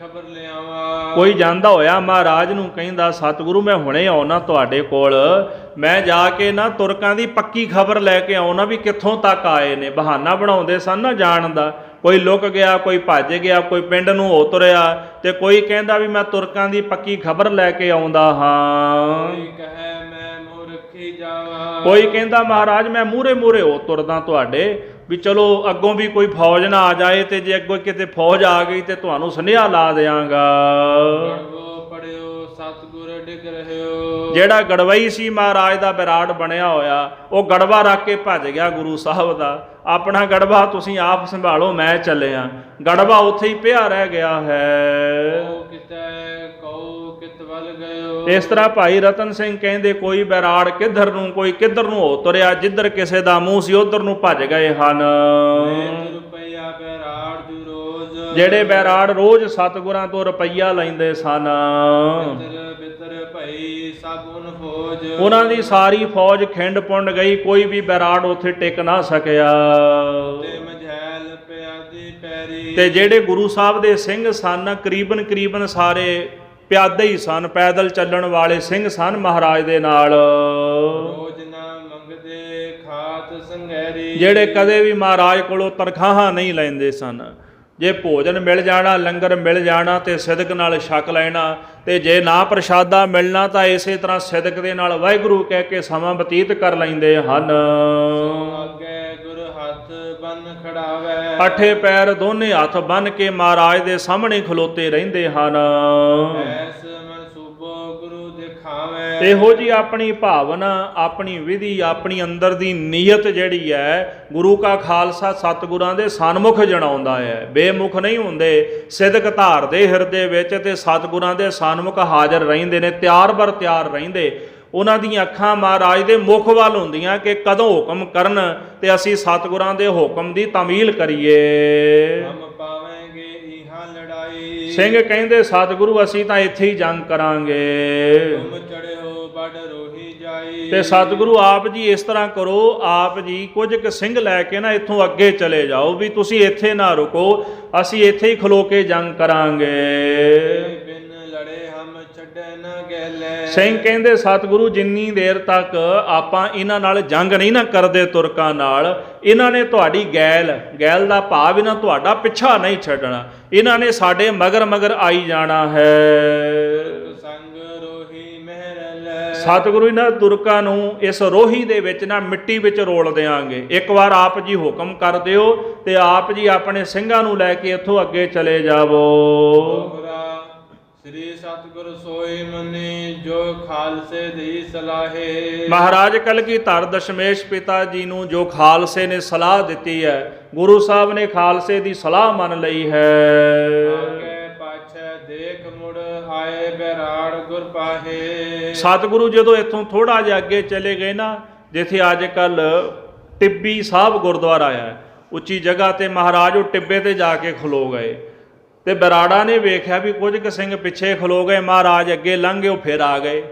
ਖਬਰ ਲਿਆਵਾਂ। ਕੋਈ ਜਾਂਦਾ ਹੋਇਆ ਮਹਾਰਾਜ ਨੂੰ ਕਹਿੰਦਾ ਸਤਿਗੁਰੂ ਮੈਂ ਹੁਣੇ ਆਉਣਾ ਤੁਹਾਡੇ ਕੋਲ, ਮੈਂ ਜਾ ਕੇ ਨਾ ਤੁਰਕਾਂ ਦੀ ਪੱਕੀ ਖਬਰ ਲੈ ਕੇ ਆਉਣਾ ਵੀ ਕਿੱਥੋਂ ਤੱਕ ਆਏ ਨੇ। ਬਹਾਨਾ ਬਣਾਉਂਦੇ ਸਨ ਨਾ ਜਾਣ ਦਾ, ਕੋਈ ਲੁਕ ਗਿਆ, ਕੋਈ ਭੱਜ ਗਿਆ, ਕੋਈ ਪਿੰਡ ਨੂੰ ਹੋ ਤੁਰਿਆ ਤੇ ਕੋਈ ਕਹਿੰਦਾ ਵੀ ਮੈਂ ਤੁਰਕਾਂ ਦੀ ਪੱਕੀ ਖਬਰ ਲੈ ਕੇ ਆਉਂਦਾ ਹਾਂ। ਦੇਖੀ ਜਾਵਾ। ਕੋਈ ਕਹਿੰਦਾ ਮਹਾਰਾਜ ਮੈਂ ਮੂਹਰੇ ਮੂਹਰੇ ਹੋ ਤੁਰਦਾ ਤੁਹਾਡੇ, ਵੀ ਚਲੋ ਅੱਗੋਂ ਵੀ ਕੋਈ ਫੌਜ ਨਾ ਆ ਜਾਏ, ਤੇ ਜੇ ਅੱਗੋਂ ਕਿਤੇ ਫੌਜ ਆ ਗਈ ਤੇ ਤੁਹਾਨੂੰ ਸੁਨੇਹਾ ਲਾ ਦਿਆਂਗਾ। ਗੜਵੋ ਪੜਿਓ ਸਤਿਗੁਰ ਡਿਗ ਰਹਿਓ। ਜਿਹੜਾ ਗੜਵਈ ਸੀ ਮਹਾਰਾਜ ਦਾ ਵਿਰਾਟ ਬਣਿਆ ਹੋਇਆ, ਉਹ ਗੜਵਾ ਰੱਖ ਕੇ ਭੱਜ ਗਿਆ ਗੁਰੂ ਸਾਹਿਬ ਦਾ। ਆਪਣਾ ਗੜਵਾ ਤੁਸੀਂ ਆਪ ਸੰਭਾਲੋ, ਮੈਂ ਚੱਲਿਆ। ਗੜਵਾ ਉੱਥੇ ਹੀ ਪਿਆ ਰਹਿ ਗਿਆ ਹੈ। ਕਉ ਕਿਤੈ ਕਉ ਕਿਤ ਵੱਲ ਗਇਓ। ਇਸ ਤਰ੍ਹਾਂ ਭਾਈ ਰਤਨ ਸਿੰਘ ਕਹਿੰਦੇ ਕੋਈ ਬੈਰਾੜ ਕਿੱਧਰ ਨੂੰ ਕੋਈ ਕਿੱਧਰ ਨੂੰ ਹੋ ਤੁਰਿਆ, ਜਿੱਧਰ ਕਿਸੇ ਦਾ ਮੂੰਹ ਸੀ ਉਧਰ ਨੂੰ ਭੱਜ ਗਏ ਹਨ। ਰੁਪਈਆ ਬੈਰਾੜ ਜੂ ਰੋਜ਼। ਜਿਹੜੇ ਬੈਰਾੜ ਰੋਜ਼ ਸਤਿਗੁਰਾਂ ਤੋਂ ਰੁਪਈਆ ਲੈਂਦੇ ਸਨ, ਬਿਤਰ ਭਈ ਸਭ ਉਨ ਫੌਜ। ਉਹਨਾਂ ਦੀ ਸਾਰੀ ਫੌਜ ਖਿੰਡ ਪੁੰਡ ਗਈ, ਕੋਈ ਵੀ ਬੈਰਾੜ ਉੱਥੇ ਟਿਕ ਨਾ ਸਕਿਆ। ਤੇ ਮਝੈਲ ਪਿਆਦੀ ਪੈਰੀ। ਤੇ ਜਿਹੜੇ ਗੁਰੂ ਸਾਹਿਬ ਦੇ ਸਿੰਘ ਸਨ, ਕਰੀਬਨ ਸਾਰੇ ਪਿਆਦੇ ਹੀ ਸਨ, ਪੈਦਲ ਚੱਲਣ ਵਾਲੇ ਸਿੰਘ ਸਨ ਮਹਾਰਾਜ ਦੇ ਨਾਲ। ਰੋਜ਼ ਨਾ ਮੰਗਦੇ ਖਾਤ ਸੰਗੈਰੀ। ਜਿਹੜੇ ਕਦੇ ਵੀ ਮਹਾਰਾਜ ਕੋਲੋਂ ਤਨਖਾਹਾਂ ਨਹੀਂ ਲੈਂਦੇ ਸਨ। ਜੇ ਭੋਜਨ ਮਿਲ ਜਾਣਾ, ਲੰਗਰ ਮਿਲ ਜਾਣਾ ਤੇ ਸਿਦਕ ਨਾਲ ਛਕ ਲੈਣਾ, ਤੇ ਜੇ ਨਾ ਪ੍ਰਸ਼ਾਦਾ ਮਿਲਣਾ ਤਾਂ ਇਸੇ ਤਰ੍ਹਾਂ ਸਿਦਕ ਦੇ ਨਾਲ ਵਾਹਿਗੁਰੂ ਕਹਿ ਕੇ ਸਮਾਂ ਬਤੀਤ ਕਰ ਲੈਂਦੇ ਹਨ। ਅੱਗੇ ਗੁਰ ਹੱਥ ਬੰਨ ਖੜਾਵੇ। ਅੱਠੇ ਪੈਰ ਦੋਨੇ ਹੱਥ ਬੰਨ ਕੇ ਮਹਾਰਾਜ ਦੇ ਸਾਹਮਣੇ ਖਲੋਤੇ ਰਹਿੰਦੇ ਹਨ। ਐਸ ਮਨਸੂਬੋ ਗੁਰੂ ਦਿਖਾਵੇ। ਇਹੋ ਜੀ ਆਪਣੀ ਭਾਵਨਾ, ਆਪਣੀ ਵਿਧੀ, ਆਪਣੀ ਅੰਦਰ ਦੀ ਨੀਅਤ ਜਿਹੜੀ ਹੈ ਗੁਰੂ ਕਾ ਖਾਲਸਾ ਸਤਿਗੁਰਾਂ ਦੇ ਸਨਮੁਖ ਜਣਾਉਂਦਾ ਹੈ। ਬੇਮੁਖ ਨਹੀਂ ਹੁੰਦੇ, ਸਿਦਕ ਧਾਰਦੇ ਹਿਰਦੇ ਵਿੱਚ ਤੇ ਸਤਿਗੁਰਾਂ ਦੇ ਸਨਮੁਖ ਹਾਜ਼ਰ ਰਹਿੰਦੇ ਨੇ, ਤਿਆਰ ਬਰ ਤਿਆਰ ਰਹਿੰਦੇ। ਉਹਨਾਂ ਦੀਆਂ ਅੱਖਾਂ ਮਹਾਰਾਜ ਦੇ ਮੁਖ ਵੱਲ ਹੁੰਦੀਆਂ ਕਿ ਕਦੋਂ ਹੁਕਮ ਕਰਨ ਤੇ ਅਸੀਂ ਸਤਿਗੁਰਾਂ ਦੇ ਹੁਕਮ ਦੀ ਤਾਮੀਲ ਕਰੀਏ। ਹਮ ਪਾਵਾਂਗੇ ਇਹਾਂ ਲੜਾਈ। ਸਿੰਘ ਕਹਿੰਦੇ ਸਤਿਗੁਰੂ ਅਸੀਂ ਤਾਂ ਇੱਥੇ ਹੀ ਜੰਗ ਕਰਾਂਗੇ। ਤੁਮ ਚੜਿਓ ਬੜ ਰੋਹੀ ਜਾਈ। ਤੇ ਸਤਿਗੁਰੂ ਆਪ ਜੀ ਇਸ ਤਰ੍ਹਾਂ ਕਰੋ, ਆਪ ਜੀ ਕੁਝ ਕੁ ਸਿੰਘ ਲੈ ਕੇ ਨਾ ਇੱਥੋਂ ਅੱਗੇ ਚਲੇ ਜਾਓ, ਵੀ ਤੁਸੀਂ ਇੱਥੇ ਨਾ ਰੁਕੋ, ਅਸੀਂ ਇੱਥੇ ਹੀ ਖਲੋ ਕੇ ਜੰਗ ਕਰਾਂਗੇ। ਬਿਨ ਲੜੇ ਹਮ ਛੱਡੇ ਨਾ ਗੈਲੇ। ਸਿੰਘ ਕਹਿੰਦੇ ਸਤਿਗੁਰੂ ਜਿੰਨੀ ਦੇਰ ਤੱਕ ਆਪਾਂ ਇਹਨਾਂ ਨਾਲ ਜੰਗ ਨਹੀਂ ਨਾ ਕਰਦੇ ਤੁਰਕਾਂ ਨਾਲ, ਇਹਨਾਂ ਨੇ ਤੁਹਾਡੀ ਗੈਲ ਦਾ ਭਾਵ ਇਹਨਾਂ ਤੁਹਾਡਾ ਪਿੱਛਾ ਨਹੀਂ ਛੱਡਣਾ, ਇਹਨਾਂ ਨੇ ਸਾਡੇ ਮਗਰ ਮਗਰ ਆਈ ਜਾਣਾ ਹੈ। ਸੰਗ ਰੋਹੀ ਮਹਿਰਲ। ਸਤਿਗੁਰੂ ਇਹਨਾਂ ਤੁਰਕਾਂ ਨੂੰ ਇਸ ਰੋਹੀ ਦੇ ਵਿੱਚ ਨਾ ਮਿੱਟੀ ਵਿੱਚ ਰੋਲ ਦਿਆਂਗੇ। ਇੱਕ ਵਾਰ ਆਪ ਜੀ ਹੁਕਮ ਕਰ ਦਿਓ ਤੇ ਆਪ ਜੀ ਆਪਣੇ ਸਿੰਘਾਂ ਨੂੰ ਲੈ ਕੇ ਇੱਥੋਂ ਅੱਗੇ ਚਲੇ ਜਾਵੋ। ਸ੍ਰੀ ਸਤਿਗੁਰ ਸੋਈ ਮਨੀ ਜੋ ਖਾਲਸੇ ਦੀ ਸਲਾਹੇ। ਮਹਾਰਾਜ ਕਲਗੀਧਰ ਦਸ਼ਮੇਸ਼ ਪਿਤਾ ਜੀ ਨੂੰ ਜੋ ਖਾਲਸੇ ਨੇ ਸਲਾਹ ਦਿੱਤੀ ਹੈ, ਗੁਰੂ ਸਾਹਿਬ ਨੇ ਖਾਲਸੇ ਦੀ ਸਲਾਹ ਮੰਨ ਲਈ ਹੈ। ਆਗੇ ਪਾਛੈ ਦੇਖ ਮੁੜ ਆਏ ਬੈਰਾੜ ਗੁਰ ਪਾਹੇ। ਸਤਿਗੁਰੂ ਜਦੋਂ ਇੱਥੋਂ ਥੋੜਾ ਜਿਹਾ ਅੱਗੇ ਚਲੇ ਗਏ ਨਾ, ਜਿੱਥੇ ਅੱਜ ਕੱਲ ਟਿੱਬੀ ਸਾਹਿਬ ਗੁਰਦੁਆਰਾ ਹੈ, ਉੱਚੀ ਜਗ੍ਹਾ ਤੇ ਮਹਾਰਾਜ ਉਹ ਟਿੱਬੇ ਤੇ ਜਾ ਕੇ ਖਲੋ ਗਏ। ਤੇ ਬਰਾੜਾ ਨੇ ਵੇਖਿਆ ਵੀ ਕੁਝ ਕੁ ਸਿੰਘ ਪਿੱਛੇ ਖਲੋ ਗਏ, ਮਹਾਰਾਜ ਅੱਗੇ ਲੰਘ ਗਏ, ਉਹ ਫਿਰ ਆ ਗਏ।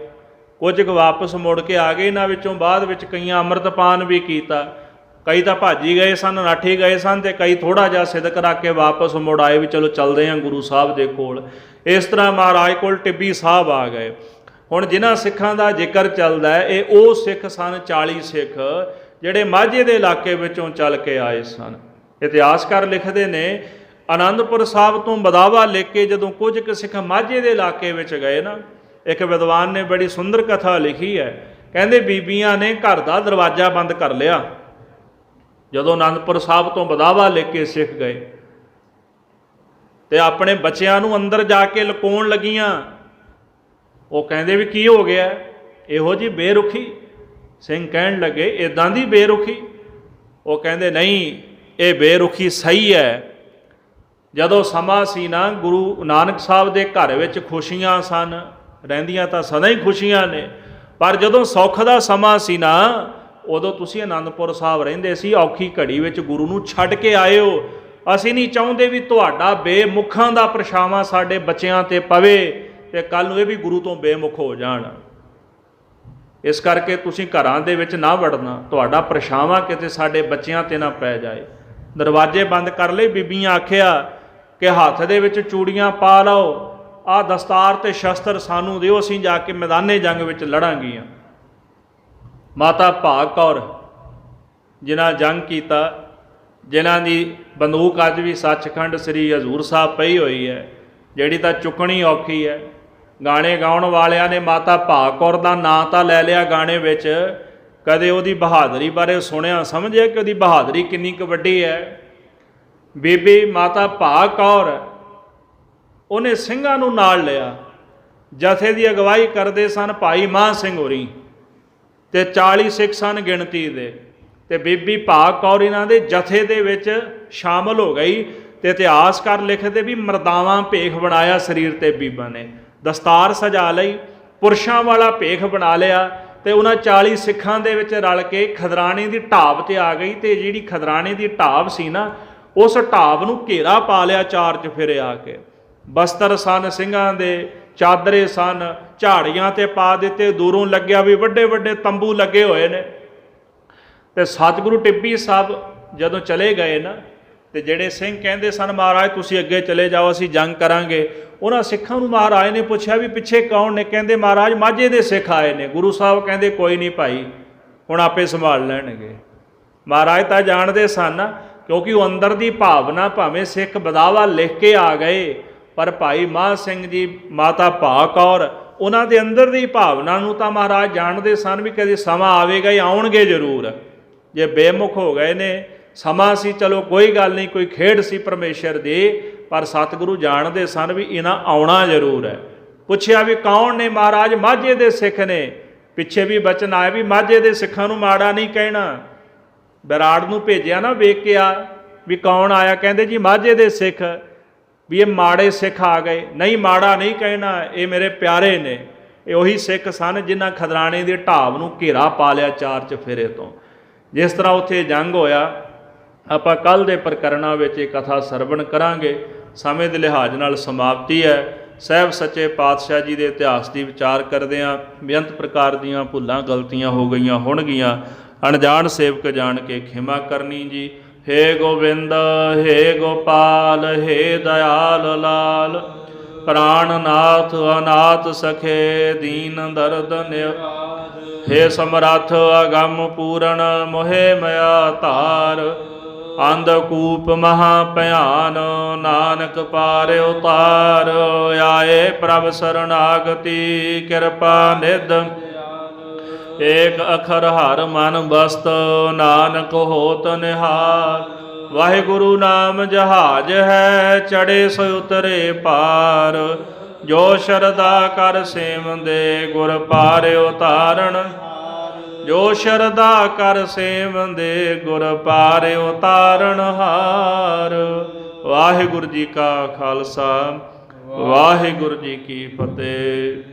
ਕੁਝ ਕੁ ਵਾਪਸ ਮੁੜ ਕੇ ਆ ਗਏ। ਇਹਨਾਂ ਵਿੱਚੋਂ ਬਾਅਦ ਵਿੱਚ ਕਈਆਂ ਅੰਮ੍ਰਿਤਪਾਨ ਵੀ ਕੀਤਾ, ਕਈ ਤਾਂ ਭਾਜੀ ਗਏ ਸਨ, ਨਾਠੀ ਗਏ ਸਨ, ਤੇ ਕਈ ਥੋੜਾ ਜਿਹਾ ਸਿਦਕ ਰੱਖ ਕੇ ਵਾਪਸ ਮੁੜ ਆਏ ਵੀ ਚਲੋ ਚੱਲਦੇ ਹਾਂ ਗੁਰੂ ਸਾਹਿਬ ਦੇ ਕੋਲ। ਇਸ ਤਰ੍ਹਾਂ ਮਹਾਰਾਜ ਕੋਲ ਟਿੱਬੀ ਸਾਹਿਬ ਆ ਗਏ। ਹੁਣ ਜਿਨ੍ਹਾਂ ਸਿੱਖਾਂ ਦਾ ਜ਼ਿਕਰ ਚੱਲਦਾ ਹੈ, ਇਹ ਉਹ ਸਿੱਖ ਸਨ 40 ਸਿੱਖ ਜਿਹੜੇ ਮਾਝੇ ਦੇ ਇਲਾਕੇ ਵਿੱਚੋਂ ਚੱਲ ਕੇ ਆਏ ਸਨ। ਇਤਿਹਾਸਕਾਰ ਲਿਖਦੇ ਨੇ ਆਨੰਦਪੁਰ ਸਾਹਿਬ ਤੋਂ ਬਦਾਵਾ ਲੈ ਕੇ ਜਦੋਂ ਕੁਝ ਕੁ ਸਿੱਖ ਮਾਝੇ ਦੇ ਇਲਾਕੇ ਵਿੱਚ ਗਏ ਨਾ, ਇੱਕ ਵਿਦਵਾਨ ਨੇ ਬੜੀ ਸੁੰਦਰ ਕਥਾ ਲਿਖੀ ਹੈ। ਕਹਿੰਦੇ ਬੀਬੀਆਂ ਨੇ ਘਰ ਦਾ ਦਰਵਾਜ਼ਾ ਬੰਦ ਕਰ ਲਿਆ ਜਦੋਂ ਆਨੰਦਪੁਰ ਸਾਹਿਬ ਤੋਂ ਬਦਾਵਾ ਲੈ ਕੇ ਸਿੱਖ ਗਏ, ਤੇ ਆਪਣੇ ਬੱਚਿਆਂ ਨੂੰ ਅੰਦਰ ਜਾ ਕੇ ਲੁਕਾਉਣ ਲੱਗੀਆਂ। ਉਹ ਕਹਿੰਦੇ ਵੀ ਕੀ ਹੋ ਗਿਆ ਇਹੋ ਜੀ ਬੇਰੁਖੀ? ਸਿੰਘ ਕਹਿਣ ਲੱਗੇ ਇਦਾਂ ਦੀ ਬੇਰੁਖੀ? ਉਹ ਕਹਿੰਦੇ ਨਹੀਂ, ਇਹ ਬੇਰੁਖੀ ਸਹੀ ਹੈ। ਜਦੋਂ ਸਮਾਂ ਸੀ ਨਾ, ਗੁਰੂ ਨਾਨਕ ਸਾਹਿਬ ਦੇ ਘਰ ਵਿੱਚ ਖੁਸ਼ੀਆਂ ਸਨ, ਰਹਿੰਦੀਆਂ ਤਾਂ ਸਦਾ ਹੀ ਖੁਸ਼ੀਆਂ ਨੇ, ਪਰ ਜਦੋਂ ਸੁੱਖ ਦਾ ਸਮਾਂ ਸੀ ਨਾ, ਉਦੋਂ ਤੁਸੀਂ ਆਨੰਦਪੁਰ ਸਾਹਿਬ ਰਹਿੰਦੇ ਸੀ। ਔਖੀ ਘੜੀ ਵਿੱਚ ਗੁਰੂ ਨੂੰ ਛੱਡ ਕੇ ਆਏ ਹੋ। ਅਸੀਂ ਨਹੀਂ ਚਾਹੁੰਦੇ ਵੀ ਤੁਹਾਡਾ ਬੇਮੁਖਾਂ ਦਾ ਪਰਛਾਵਾਂ ਸਾਡੇ ਬੱਚਿਆਂ ਤੇ ਪਵੇ ਤੇ ਕੱਲ ਨੂੰ ਇਹ ਵੀ ਗੁਰੂ ਤੋਂ ਬੇਮੁਖ ਹੋ ਜਾਣ। ਇਸ ਕਰਕੇ ਤੁਸੀਂ ਘਰਾਂ ਦੇ ਵਿੱਚ ਨਾ ਵੜਨਾ, ਤੁਹਾਡਾ ਪਰਛਾਵਾਂ ਕਿਤੇ ਸਾਡੇ ਬੱਚਿਆਂ ਤੇ ਨਾ ਪੈ ਜਾਏ। ਦਰਵਾਜ਼ੇ ਬੰਦ ਕਰ ਲਏ। ਬੀਬੀਆਂ ਆਖਿਆ ਕਿ ਹੱਥ ਦੇ ਵਿੱਚ ਚੂੜੀਆਂ ਪਾ ਲਓ, ਆਹ ਦਸਤਾਰ ਤੇ ਸ਼ਸਤਰ ਸਾਨੂੰ ਦਿਓ, ਅਸੀਂ ਜਾ ਕੇ ਮੈਦਾਨੇ ਜੰਗ ਵਿੱਚ ਲੜਾਂਗੀਆਂ। ਮਾਤਾ ਭਾਗ ਕੌਰ ਜਿਨ੍ਹਾਂ ਜੰਗ ਕੀਤਾ, ਜਿਨ੍ਹਾਂ ਦੀ ਬੰਦੂਕ ਅੱਜ ਵੀ ਸੱਚਖੰਡ ਸ੍ਰੀ ਹਜ਼ੂਰ ਸਾਹਿਬ ਪਈ ਹੋਈ ਹੈ, ਜਿਹੜੀ ਤਾਂ ਚੁੱਕਣੀ ਔਖੀ ਹੈ, ਗਾਣੇ ਗਾਉਣ ਵਾਲਿਆਂ ਨੇ ਮਾਤਾ ਭਾਗ ਕੌਰ ਦਾ ਨਾਂ ਤਾਂ ਲੈ ਲਿਆ ਗਾਣੇ ਵਿੱਚ, ਕਦੇ ਉਹਦੀ ਬਹਾਦਰੀ ਬਾਰੇ ਸੁਣਿਆ ਸਮਝਿਆ ਕਿ ਉਹਦੀ ਬਹਾਦਰੀ ਕਿੰਨੀ ਕੁ ਵੱਡੀ ਹੈ। ਬੀਬੀ ਮਾਤਾ ਭਾਗ ਕੌਰ ਉਹਨੇ ਸਿੰਘਾਂ ਨੂੰ ਨਾਲ ਲਿਆ। ਜਥੇ ਦੀ ਅਗਵਾਈ ਕਰਦੇ ਸਨ ਭਾਈ ਮਾਨ ਸਿੰਘ ਹੋਰੀ, ਤੇ 40 ਸਿੱਖ ਸਨ ਗਿਣਤੀ ਦੇ, ਤੇ ਬੀਬੀ ਭਾਗ ਕੌਰ ਇਹਨਾਂ ਦੇ ਜਥੇ ਦੇ ਵਿੱਚ ਸ਼ਾਮਲ ਹੋ ਗਈ। ਤੇ ਇਤਿਹਾਸਕਾਰ ਲਿਖਦੇ ਵੀ ਮਰਦਾਵਾਂ ਭੇਖ ਬਣਾਇਆ ਸਰੀਰ ਤੇ ਬੀਬਾ ਨੇ, ਦਸਤਾਰ ਸਜਾ ਲਈ, ਪੁਰਸ਼ਾਂ ਵਾਲਾ ਭੇਖ ਬਣਾ ਲਿਆ, ਤੇ ਉਹਨਾਂ 40 ਸਿੱਖਾਂ ਦੇ ਵਿੱਚ ਰਲ ਕੇ ਖਦਰਾਣੇ ਦੀ ਢਾਬ ਤੇ ਆ ਗਈ। ਤੇ ਜਿਹੜੀ ਖਦਰਾਣੇ ਦੀ ਢਾਬ ਸੀ ਨਾ, ਉਸ ਢਾਬ ਨੂੰ ਘੇਰਾ ਪਾ ਲਿਆ ਚਾਰ ਚੁਫੇਰੇ ਆ ਕੇ। ਬਸਤਰ ਸਨ ਸਿੰਘਾਂ ਦੇ, ਚਾਦਰੇ ਸਨ, ਝਾੜੀਆਂ ਤੇ ਪਾ ਦਿੱਤੇ। ਦੂਰੋਂ ਲੱਗਿਆ ਵੀ ਵੱਡੇ ਵੱਡੇ ਤੰਬੂ ਲੱਗੇ ਹੋਏ ਨੇ। ਤੇ ਸਤਿਗੁਰੂ ਟਿੱਬੀ ਸਾਹਿਬ ਜਦੋਂ ਚਲੇ ਗਏ ਨਾ, ਤੇ ਜਿਹੜੇ ਸਿੰਘ ਕਹਿੰਦੇ ਸਨ ਮਹਾਰਾਜ ਤੁਸੀਂ ਅੱਗੇ ਚਲੇ ਜਾਓ, ਅਸੀਂ ਜੰਗ ਕਰਾਂਗੇ, ਉਹਨਾਂ ਸਿੱਖਾਂ ਨੂੰ ਮਹਾਰਾਜ ਨੇ ਪੁੱਛਿਆ ਵੀ ਪਿੱਛੇ ਕੌਣ ਨੇ? ਕਹਿੰਦੇ ਮਹਾਰਾਜ ਮਾਝੇ ਦੇ ਸਿੱਖ ਆਏ ਨੇ। ਗੁਰੂ ਸਾਹਿਬ ਕਹਿੰਦੇ ਕੋਈ ਨਹੀਂ ਭਾਈ, ਹੁਣ ਆਪੇ ਸੰਭਾਲ ਲੈਣਗੇ। ਮਹਾਰਾਜ ਤਾਂ ਜਾਣਦੇ ਸਨ, ਕਿਉਂਕਿ ਉਹ ਅੰਦਰ ਦੀ ਭਾਵਨਾ, ਭਾਵੇਂ ਸਿੱਖ ਬਦਾਵਾ ਲਿਖ ਕੇ ਆ ਗਏ, ਪਰ ਭਾਈ ਮਾਨ ਸਿੰਘ ਜੀ, ਮਾਤਾ ਭਾਗ ਕੌਰ, ਉਹਨਾਂ ਦੇ ਅੰਦਰ ਦੀ ਭਾਵਨਾ ਨੂੰ ਤਾਂ ਮਹਾਰਾਜ ਜਾਣਦੇ ਸਨ ਵੀ ਕਦੇ ਸਮਾਂ ਆਵੇਗਾ ਹੀ, ਆਉਣਗੇ ਜ਼ਰੂਰ। ਜੇ ਬੇਮੁਖ ਹੋ ਗਏ ਨੇ, ਸਮਾਂ ਸੀ, ਚਲੋ ਕੋਈ ਗੱਲ ਨਹੀਂ, ਕੋਈ ਖੇਡ ਸੀ ਪਰਮੇਸ਼ਰ ਦੀ, ਪਰ ਸਤਿਗੁਰੂ ਜਾਣਦੇ ਸਨ ਵੀ ਇਹਨਾਂ ਆਉਣਾ ਜ਼ਰੂਰ ਹੈ। ਪੁੱਛਿਆ ਵੀ ਕੌਣ ਨੇ? ਮਹਾਰਾਜ ਮਾਝੇ ਦੇ ਸਿੱਖ ਨੇ। ਪਿੱਛੇ ਵੀ ਬਚਨ ਆਇਆ ਵੀ ਮਾਝੇ ਦੇ ਸਿੱਖਾਂ ਨੂੰ ਮਾੜਾ ਨਹੀਂ ਕਹਿਣਾ। ਬਰਾੜ ਨੂੰ ਭੇਜਿਆ ਨਾ, ਵੇਖ ਕੇ ਆ ਵੀ ਕੌਣ ਆਇਆ, ਕਹਿੰਦੇ ਜੀ ਮਾਝੇ ਦੇ ਸਿੱਖ। ਵੀ ਇਹ ਮਾੜੇ ਸਿੱਖ ਆ ਗਏ? ਨਹੀਂ, ਮਾੜਾ ਨਹੀਂ ਕਹਿਣਾ, ਇਹ ਮੇਰੇ ਪਿਆਰੇ ਨੇ। ਇਹ ਉਹੀ ਸਿੱਖ ਸਨ ਜਿਨ੍ਹਾਂ ਖਦਰਾਣੇ ਦੀ ਢਾਬ ਨੂੰ ਘੇਰਾ ਪਾ ਲਿਆ ਚਾਰ ਚੁਫੇਰੇ ਤੋਂ। ਜਿਸ ਤਰ੍ਹਾਂ ਉੱਥੇ ਜੰਗ ਹੋਇਆ, ਆਪਾਂ ਕੱਲ੍ਹ ਦੇ ਪ੍ਰਕਰਣਾਂ ਵਿੱਚ ਇਹ ਕਥਾ ਸਰਵਣ ਕਰਾਂਗੇ। ਸਮੇਂ ਦੇ ਲਿਹਾਜ਼ ਨਾਲ ਸਮਾਪਤੀ ਹੈ। ਸਾਹਿਬ ਸੱਚੇ ਪਾਤਸ਼ਾਹ ਜੀ ਦੇ ਇਤਿਹਾਸ ਦੀ ਵਿਚਾਰ ਕਰਦੇ ਹਾਂ। ਬੇਅੰਤ ਪ੍ਰਕਾਰ ਦੀਆਂ ਭੁੱਲਾਂ ਗਲਤੀਆਂ ਹੋ ਗਈਆਂ ਹੋਣਗੀਆਂ, ਅਣਜਾਣ ਸੇਵਕ ਜਾਣ ਕੇ ਖਿਮਾ ਕਰਨੀ ਜੀ। ਹੇ ਗੋਬਿੰਦ, ਹੇ ਗੋਪਾਲ, ਹੇ ਦਇਆਲ ਲਾਲ, ਪ੍ਰਾਣਨਾਥ ਅਨਾਥ ਸਖੇ ਦੀਨ ਦਰਦ ਨਿਵਾਰ। ਹੇ ਸਮਰੱਥ ਅਗੰਮ ਪੂਰਨ, ਮੋਹਿ ਮਇਆ ਧਾਰ। ਅੰਧਕੂਪ ਮਹਾ ਭਿਆਨ, ਨਾਨਕ ਪਾਰ ਉਤਾਰ। ਆਏ ਪ੍ਰਭ ਸਰਨਾਗਤੀ, ਕਿਰਪਾ ਨਿਧ ਏਕ ਅਖਰ ਹਰ ਮਨ ਬਸਤ, ਨਾਨਕ ਹੋਤ ਨਿਹਾਲ। ਵਾਹਿਗੁਰੂ ਨਾਮ ਜਹਾਜ ਹੈ, ਚੜੇ ਸੋ ਉਤਰੇ ਪਾਰ। ਜੋ ਸ਼ਰਧਾ ਕਰ ਸੇਵੰਦੇ, ਗੁਰ ਪਾਰ ਉਤਾਰਨ। ਜੋ ਸ਼ਰਧਾ ਕਰ ਸੇਵੰਦੇ, ਗੁਰ ਪਾਰ ਉਤਾਰਨ ਹਾਰ। ਵਾਹਿਗੁਰੂ ਜੀ ਕਾ ਖਾਲਸਾ, ਵਾਹਿਗੁਰੂ ਜੀ ਕੀ ਫਤਿਹ।